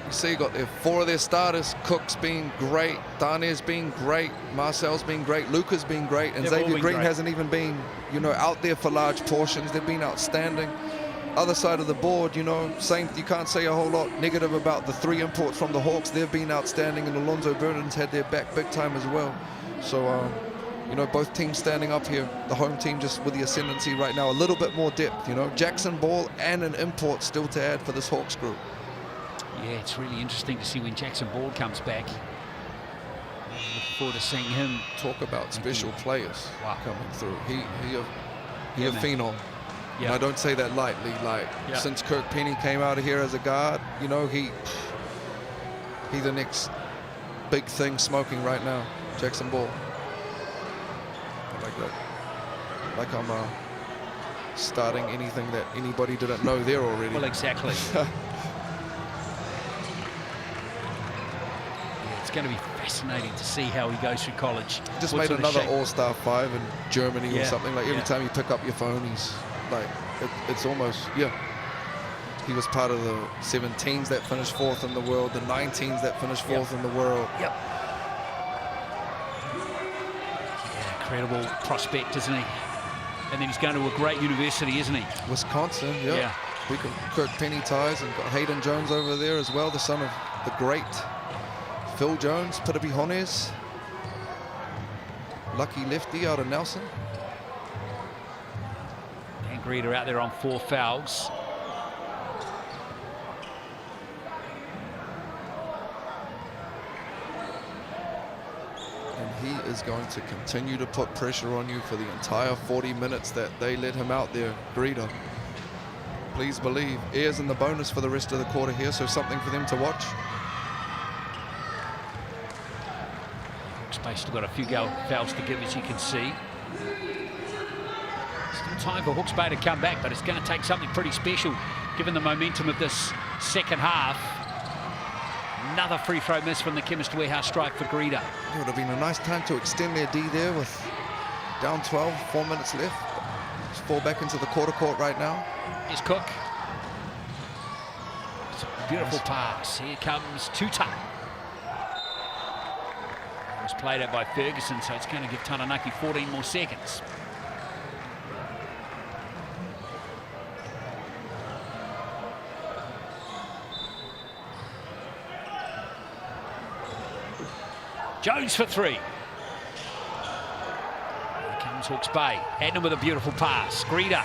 You see, you got their 4 of their starters. Cook's been great. Dane's been great. Marcel's been great. Luca's been great. And They've all Xavier been Green great. hasn't even been, you know, out there for large portions. They've been outstanding. Other side of the board, you know, same. You can't say a whole lot negative about the 3 imports from the Hawks. They've been outstanding, and Alonzo Burton's had their back big time as well. So, you know, both teams standing up here. The home team just with the ascendancy right now. A little bit more depth, you know. Jackson Ball and an import still to add for this Hawks group. Yeah, it's really interesting to see when Jackson Ball comes back. Looking forward to seeing him. Talk about special players coming through. He a man. phenom. And I don't say that lightly. Like since Kirk Penny came out of here as a guard, you know, he the next big thing smoking right now. Jackson Ball. I like that. Like I'm starting anything that anybody didn't know there already. Well, exactly. It's going to be fascinating to see how he goes through college. Just What made sort of another shape- All-Star 5 in Germany or something. Like every Yeah. time you pick up your phone, he's like, it's almost, He was part of the 17s that finished 4th in the world, the 19s that finished 4th in the world. Yep. Yeah, incredible prospect, isn't he? And then he's going to a great university, isn't he? Wisconsin, Yeah. We can Kirk Penny ties, and got Hayden Jones over there as well, the son of the great Phil Jones, Pitapijones. Lucky lefty out of Nelson. Dan Greeder out there on 4 fouls. And he is going to continue to put pressure on you for the entire 40 minutes that they let him out there, Greeder. Please believe. Ayers in the bonus for the rest of the quarter here, so something for them to watch. Hawks Bay still got a few fouls to give, as you can see. Still time for Hawks Bay to come back, but it's going to take something pretty special, given the momentum of this second half. Another free throw miss from the Chemist Warehouse strike for Greeder. It would have been a nice time to extend their D there with down 12, 4 minutes left. Just fall back into the quarter court right now. Here's Cook. It's a beautiful pass. Here comes Tuta. It was played out by Ferguson, so it's going to give Taranaki 14 more seconds. Jones for 3. Here comes Hawks Bay. Adnan with a beautiful pass. Greeder.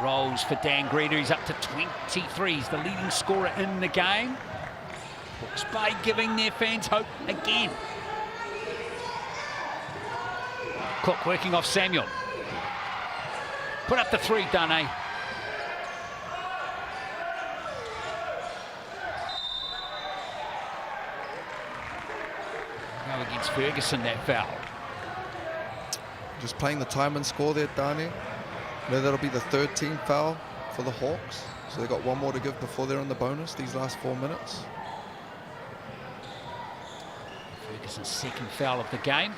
Rolls for Dan Greeder. He's up to 23. He's the leading scorer in the game. Hawks Bay giving their fans hope again. Cook working off Samuel. Put up the 3, Dane. Go against Ferguson, that foul. Just playing the time and score there, Dani. Now that'll be the 3rd team foul for the Hawks. So they've got 1 more to give before they're in the bonus, these last 4 minutes. Ferguson's 2nd foul of the game.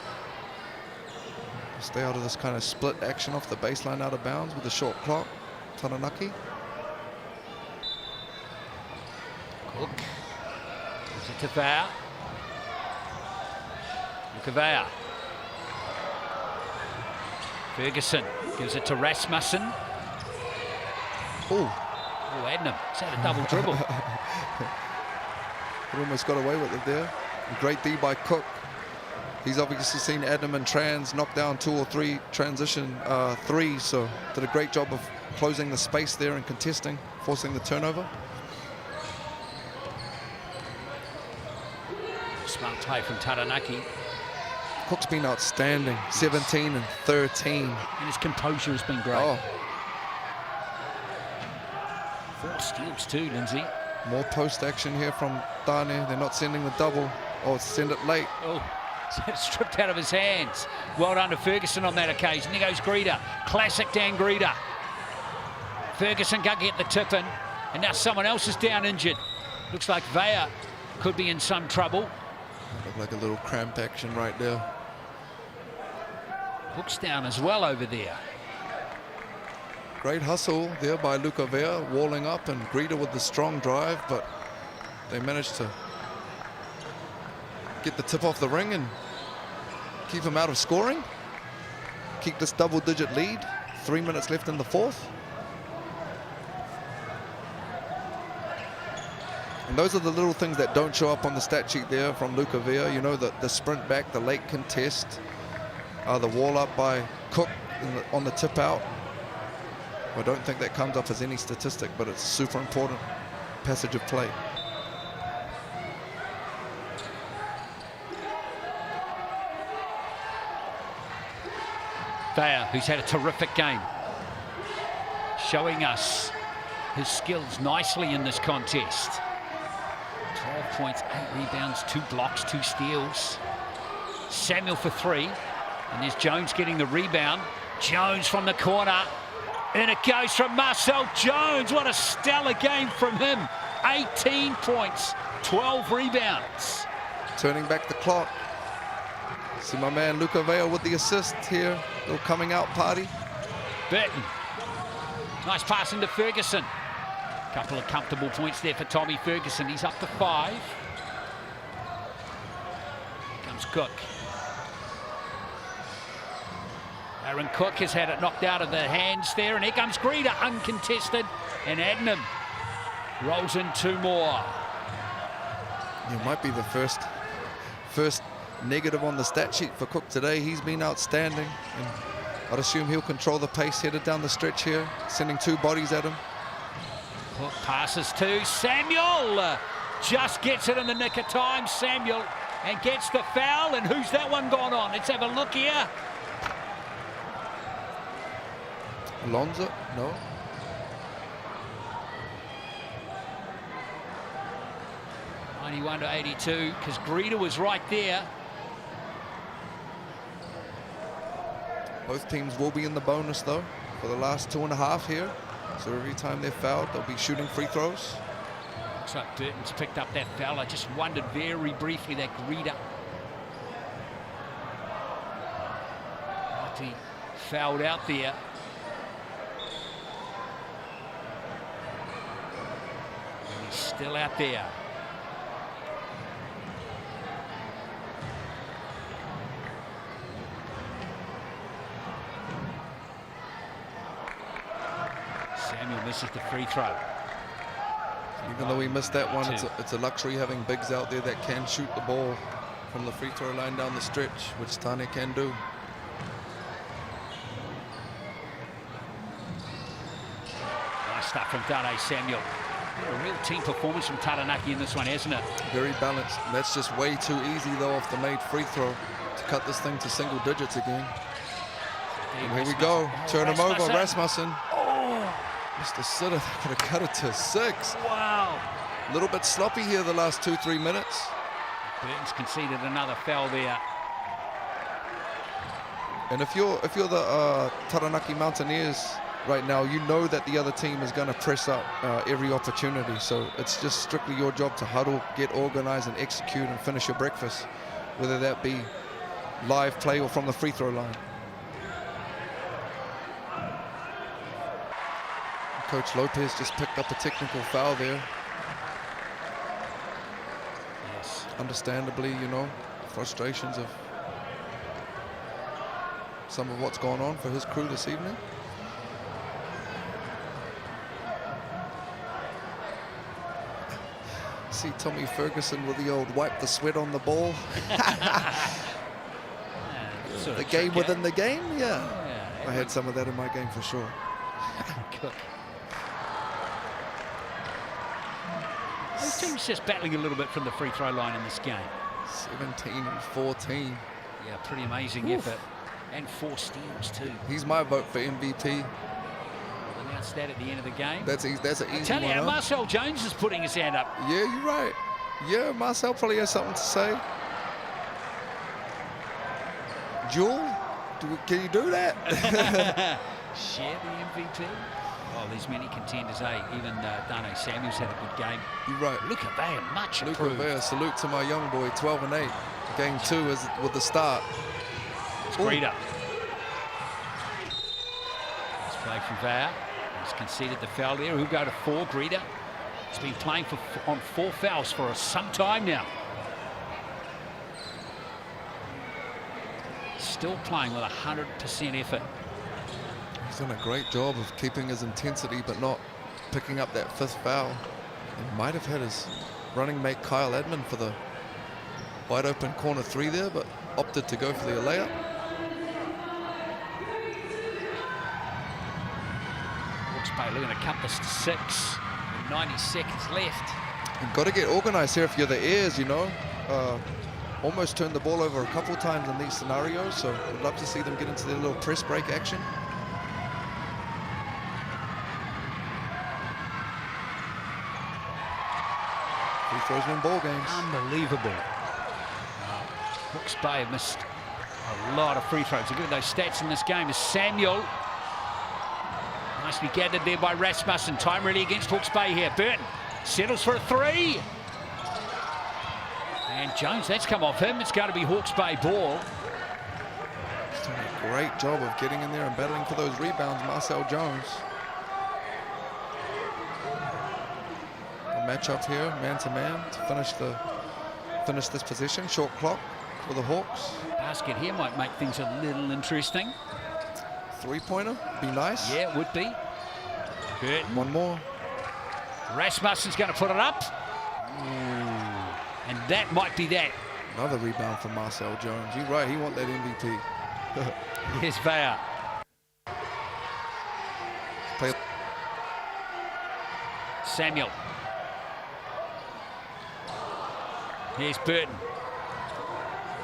Stay out of this kind of split action off the baseline out of bounds with the short clock. Taranaki. Cook gives it to Vau. Look at Vau. Ferguson gives it to Rasmussen. Oh, Adnam. He's had a double dribble. He almost got away with it there. Great D by Cook. He's obviously seen Adnam and Trans knock down 2 or 3 transition threes, so did a great job of closing the space there and contesting, forcing the turnover. Smart play from Taranaki. Cook's been outstanding, 17 and 13. And his composure has been great. Oh, 4 steals too, Lindsay. more post action here from Dane. They're not sending the double. Oh, send it late. Oh, stripped out of his hands. Well done to Ferguson on that occasion. There goes Greeder. Classic Dan Greeder. Ferguson can't get the tip in. And now someone else is down injured. Looks like Vaya could be in some trouble. Looked like a little cramp action right there. Hook's down as well over there. Great hustle there by Luca Vea, walling up, and Greta with the strong drive, but they managed to get the tip off the ring and keep him out of scoring. Keep this double-digit lead. 3 minutes left in the fourth. And those are the little things that don't show up on the stat sheet there from Luca Vea. You know, the sprint back, the late contest, the wall up by Cook on the tip out. I don't think that comes up as any statistic, but it's super important passage of play. Vea, who's had a terrific game, showing us his skills nicely in this contest. 12 points, 8 rebounds, 2 blocks, 2 steals. Samuel for 3, and there's Jones getting the rebound. Jones from the corner, and it goes from Marcel Jones. What a stellar game from him. 18 points, 12 rebounds. Turning back the clock. See my man Luca Vea with the assist here. Little coming out party. Burton. Nice pass into Ferguson. Couple of comfortable points there for Tommy Ferguson. He's up to 5. Here comes Cook. Aaron Cook has had it knocked out of the hands there, and here comes Greta, uncontested, and Adnam rolls in 2 more. It might be the first negative on the stat sheet for Cook today. He's been outstanding, and I'd assume he'll control the pace headed down the stretch here, sending 2 bodies at him. Cook passes to Samuel, just gets it in the nick of time, Samuel, and gets the foul. And who's that one gone on? Let's have a look here. Alonso? No. '91 to '82, because Greta was right there. Both teams will be in the bonus though for the last 2.5 here. So every time they're fouled, they'll be shooting free throws. Looks like Burton's picked up that foul. I just wondered very briefly that Greta might be fouled out there. And he's still out there. Samuel misses the free throw. Even though we missed that one, it's a luxury having bigs out there that can shoot the ball from the free throw line down the stretch, which Tane can do. Nice stuff from Dane Samuel. A real team performance from Taranaki in this one, hasn't it? Very balanced. That's just way too easy though off the made free throw to cut this thing to single digits again. And here we go. Turn him over, Rasmussen. Mr. Sitter, they're going to cut it to 6. Wow. A little bit sloppy here the last 2-3 minutes. Burton's conceded another foul there. And if you're the Taranaki Mountaineers right now, you know that the other team is going to press up every opportunity. So it's just strictly your job to huddle, get organized, and execute and finish your breakfast, whether that be live play or from the free throw line. Coach Lopez just picked up a technical foul there. Yes. Understandably, you know, frustrations of some of what's gone on for his crew this evening. See Tommy Ferguson with the old wipe the sweat on the ball. The game within the game, yeah. I had some of that in my game for sure. Cook. This team's just battling a little bit from the free throw line in this game. 17 and 14. Yeah, pretty amazing effort. And 4 steals too. He's my vote for MVP. We'll announce that at the end of the game. That's an easy one. Tell you, Marcel Jones is putting his hand up. Yeah, you're right. Yeah, Marcel probably has something to say. Jewel, can you do that? Share the MVP. Oh, there's many contenders, eh? Even Dane Samuel's had a good game. You're right. Look at that, much Luca improved. Vea, salute to my young boy, 12 and 8. Game 2 is with the start. It's Greta. Let's play from Vea. He's conceded the foul there. He'll go to 4. Greta. He's been playing on 4 fouls for some time now. Still playing with 100% effort. He's done a great job of keeping his intensity but not picking up that 5th foul. He might have had his running mate Kyle Edmond for the wide open corner 3 there, but opted to go for the layup. Hawke's Bay looking to cut this to 6 with 90 seconds left. You've got to get organized here if you're the Airs, you know. Almost turned the ball over a couple times in these scenarios, so I'd love to see them get into their little press break action. Free throws win ball games. Unbelievable. Hawke's Bay have missed a lot of free throws. Look at those stats in this game. Is Samuel. Nicely gathered there by Rasmussen. Time really against Hawke's Bay here. Burton settles for a 3. And Jones, that's come off him. It's going to be Hawke's Bay ball. He's doing a great job of getting in there and battling for those rebounds, Marcel Jones. A matchup here, man-to-man, to finish this possession. Short clock for the Hawks. Basket here might make things a little interesting. 3-pointer, be nice. Yeah, it would be. Burton. One more. Rasmussen's going to put it up. And that might be that. Another rebound from Marcel Jones. You're right, he wants that MVP. Here's Vea. Samuel. Here's Burton.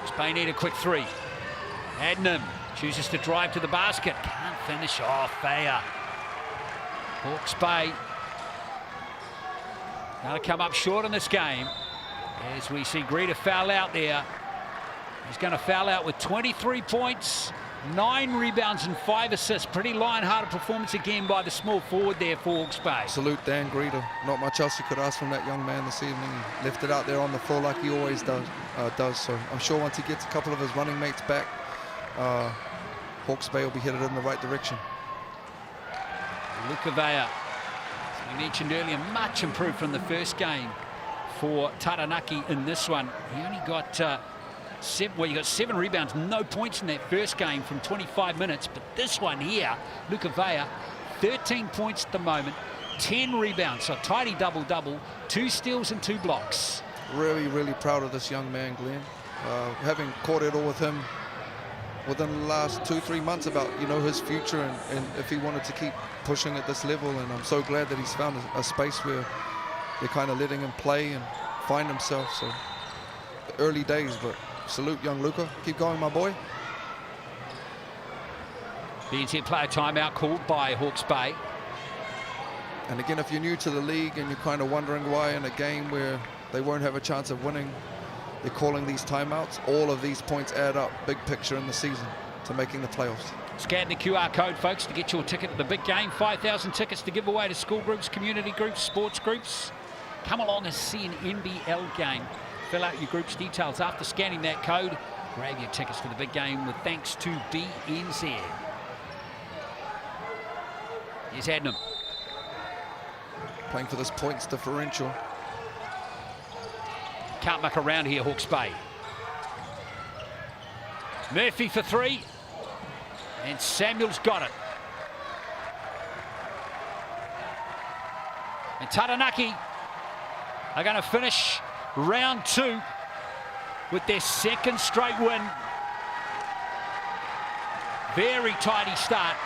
Spain need a quick 3. Adnam chooses to drive to the basket. Can't finish off. Vea. Hawke's Bay. Now to come up short in this game. As we see Greta foul out there. He's going to foul out with 23 points, 9 rebounds and 5 assists. Pretty lion-hearted performance again by the small forward there for Hawke's Bay. Salute Dan Greta. Not much else you could ask from that young man this evening. He left it out there on the floor like he always does. So I'm sure once he gets a couple of his running mates back, Hawke's Bay will be headed in the right direction. Luka Vea, as we mentioned earlier, much improved from the first game for Taranaki in this one. He only got 7 rebounds, no points in that first game from 25 minutes. But this one here, Luka Vea, 13 points at the moment, 10 rebounds, so a tidy double-double, 2 steals and 2 blocks. Really, really proud of this young man, Glenn. Having caught it all with him within the last 2-3 months about, you know, his future and if he wanted to keep pushing at this level. And I'm so glad that he's found a space where they're kind of letting him play and find himself. So the early days, but salute young Luka. Keep going, my boy. BNZ player timeout called by Hawke's Bay. And again, if you're new to the league and you're kind of wondering why in a game where they won't have a chance of winning, they're calling these timeouts, all of these points add up, big picture in the season, to making the playoffs. Scan the QR code, folks, to get your ticket to the big game. 5,000 tickets to give away to school groups, community groups, sports groups. Come along and see an NBL game. Fill out your group's details after scanning that code. Grab your tickets to the big game with thanks to BNZ. Here's Adnam. Playing for this points differential. Can't muck around here, Hawke's Bay. Murphy for 3. And Samuel's got it. And Taranaki are going to finish round 2 with their 2nd straight win. Very tidy start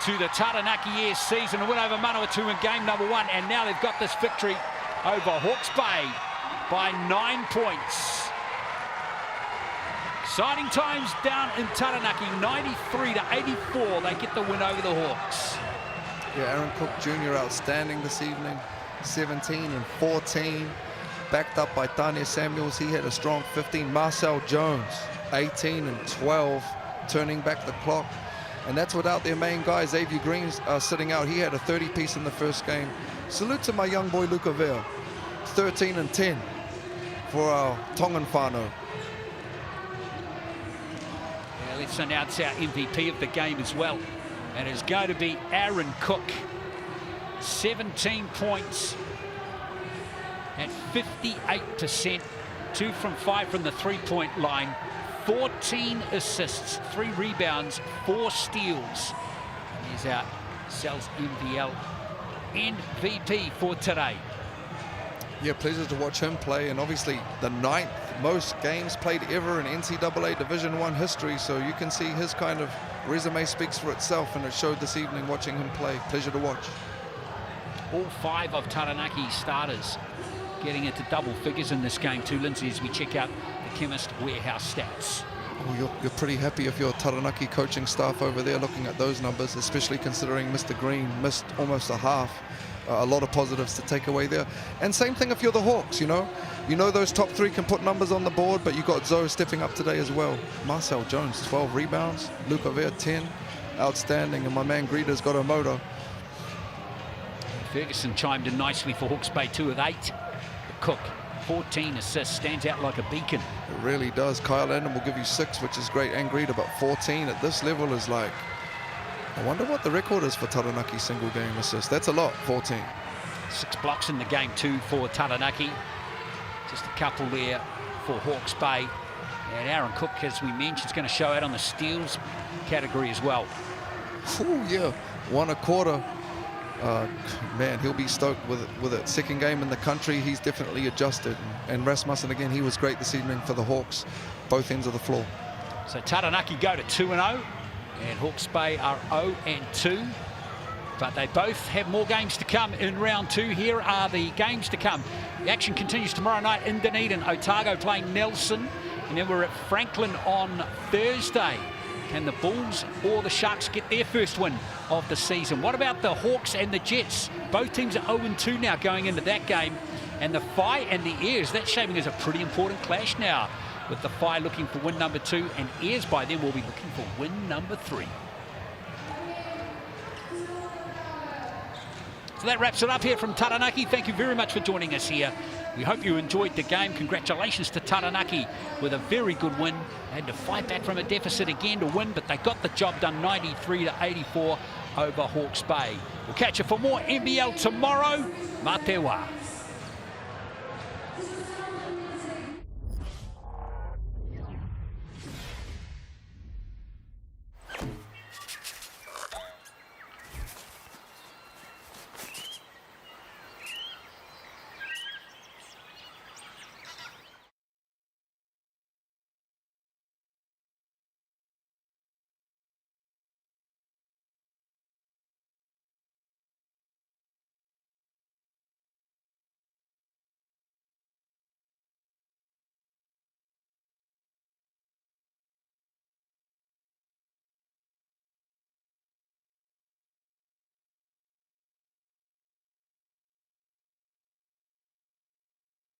to the Taranaki Airs season. A win over Manawatu in game number 1. And now they've got this victory over Hawke's Bay by 9 points. Exciting times down in Taranaki, 93-84. They get the win over the Hawks. Yeah, Aaron Cook Jr. outstanding this evening. 17 and 14. Backed up by Tanya Samuels. He had a strong 15. Marcel Jones, 18 and 12, turning back the clock. And that's without their main guy, Xavier Green, sitting out. He had a 30-piece in the first game. Salute to my young boy, Luka Vea. 13 and 10 for our Tongan whānau. Let's announce our MVP of the game as well. And it's going to be Aaron Cook. 17 points at 58%. 2 from 5 from the three-point line. 14 assists, 3 rebounds, 4 steals. And he's our Cells NBL MVP for today. Yeah, pleasure to watch him play, and obviously the 9th most games played ever in NCAA Division I history, so you can see his kind of resume speaks for itself, and it showed this evening watching him play. Pleasure to watch. All 5 of Taranaki starters getting into double figures in this game too, Lindsay, as we check out the Chemist Warehouse stats. Oh, you're pretty happy if you're Taranaki coaching staff over there looking at those numbers, especially considering Mr. Green missed almost a half. A lot of positives to take away there. And same thing if you're the Hawks, you know those top 3 can put numbers on the board, but you got Zoe stepping up today as well. Marcel Jones, 12 rebounds. Luca Ver, 10. Outstanding. And my man Greeta's got a motor. Ferguson chimed in nicely for Hawke's Bay, 2 of 8. Cook, 14 assists, stands out like a beacon. It really does. Kyle Anden will give you 6, which is great. And Greeta, but 14 at this level is like, I wonder what the record is for Taranaki single game assists. That's a lot, 14. 6 blocks in the game too for Taranaki. Just a couple there for Hawke's Bay. And Aaron Cook, as we mentioned, is going to show out on the steals category as well. Ooh, yeah, 1 a quarter. Man, he'll be stoked with it. Second game in the country, he's definitely adjusted. And Rasmussen, again, he was great this evening for the Hawks, both ends of the floor. So Taranaki go to 2-0. And Hawke's Bay are 0-2, but they both have more games to come in round 2. Here are the games to come. The action continues tomorrow night in Dunedin. Otago playing Nelson, and then we're at Franklin on Thursday. Can the Bulls or the Sharks get their first win of the season? What about the Hawks and the Jets? Both teams are 0-2 now going into that game. And the Phi and the Airs, that's shaping as a pretty important clash now, with the Phi looking for win number 2, and Airs by then will be looking for win number 3. So that wraps it up here from Taranaki. Thank you very much for joining us here. We hope you enjoyed the game. Congratulations to Taranaki with a very good win. They had to fight back from a deficit again to win, but they got the job done 93-84 over Hawke's Bay. We'll catch you for more NBL tomorrow. Mā te wā.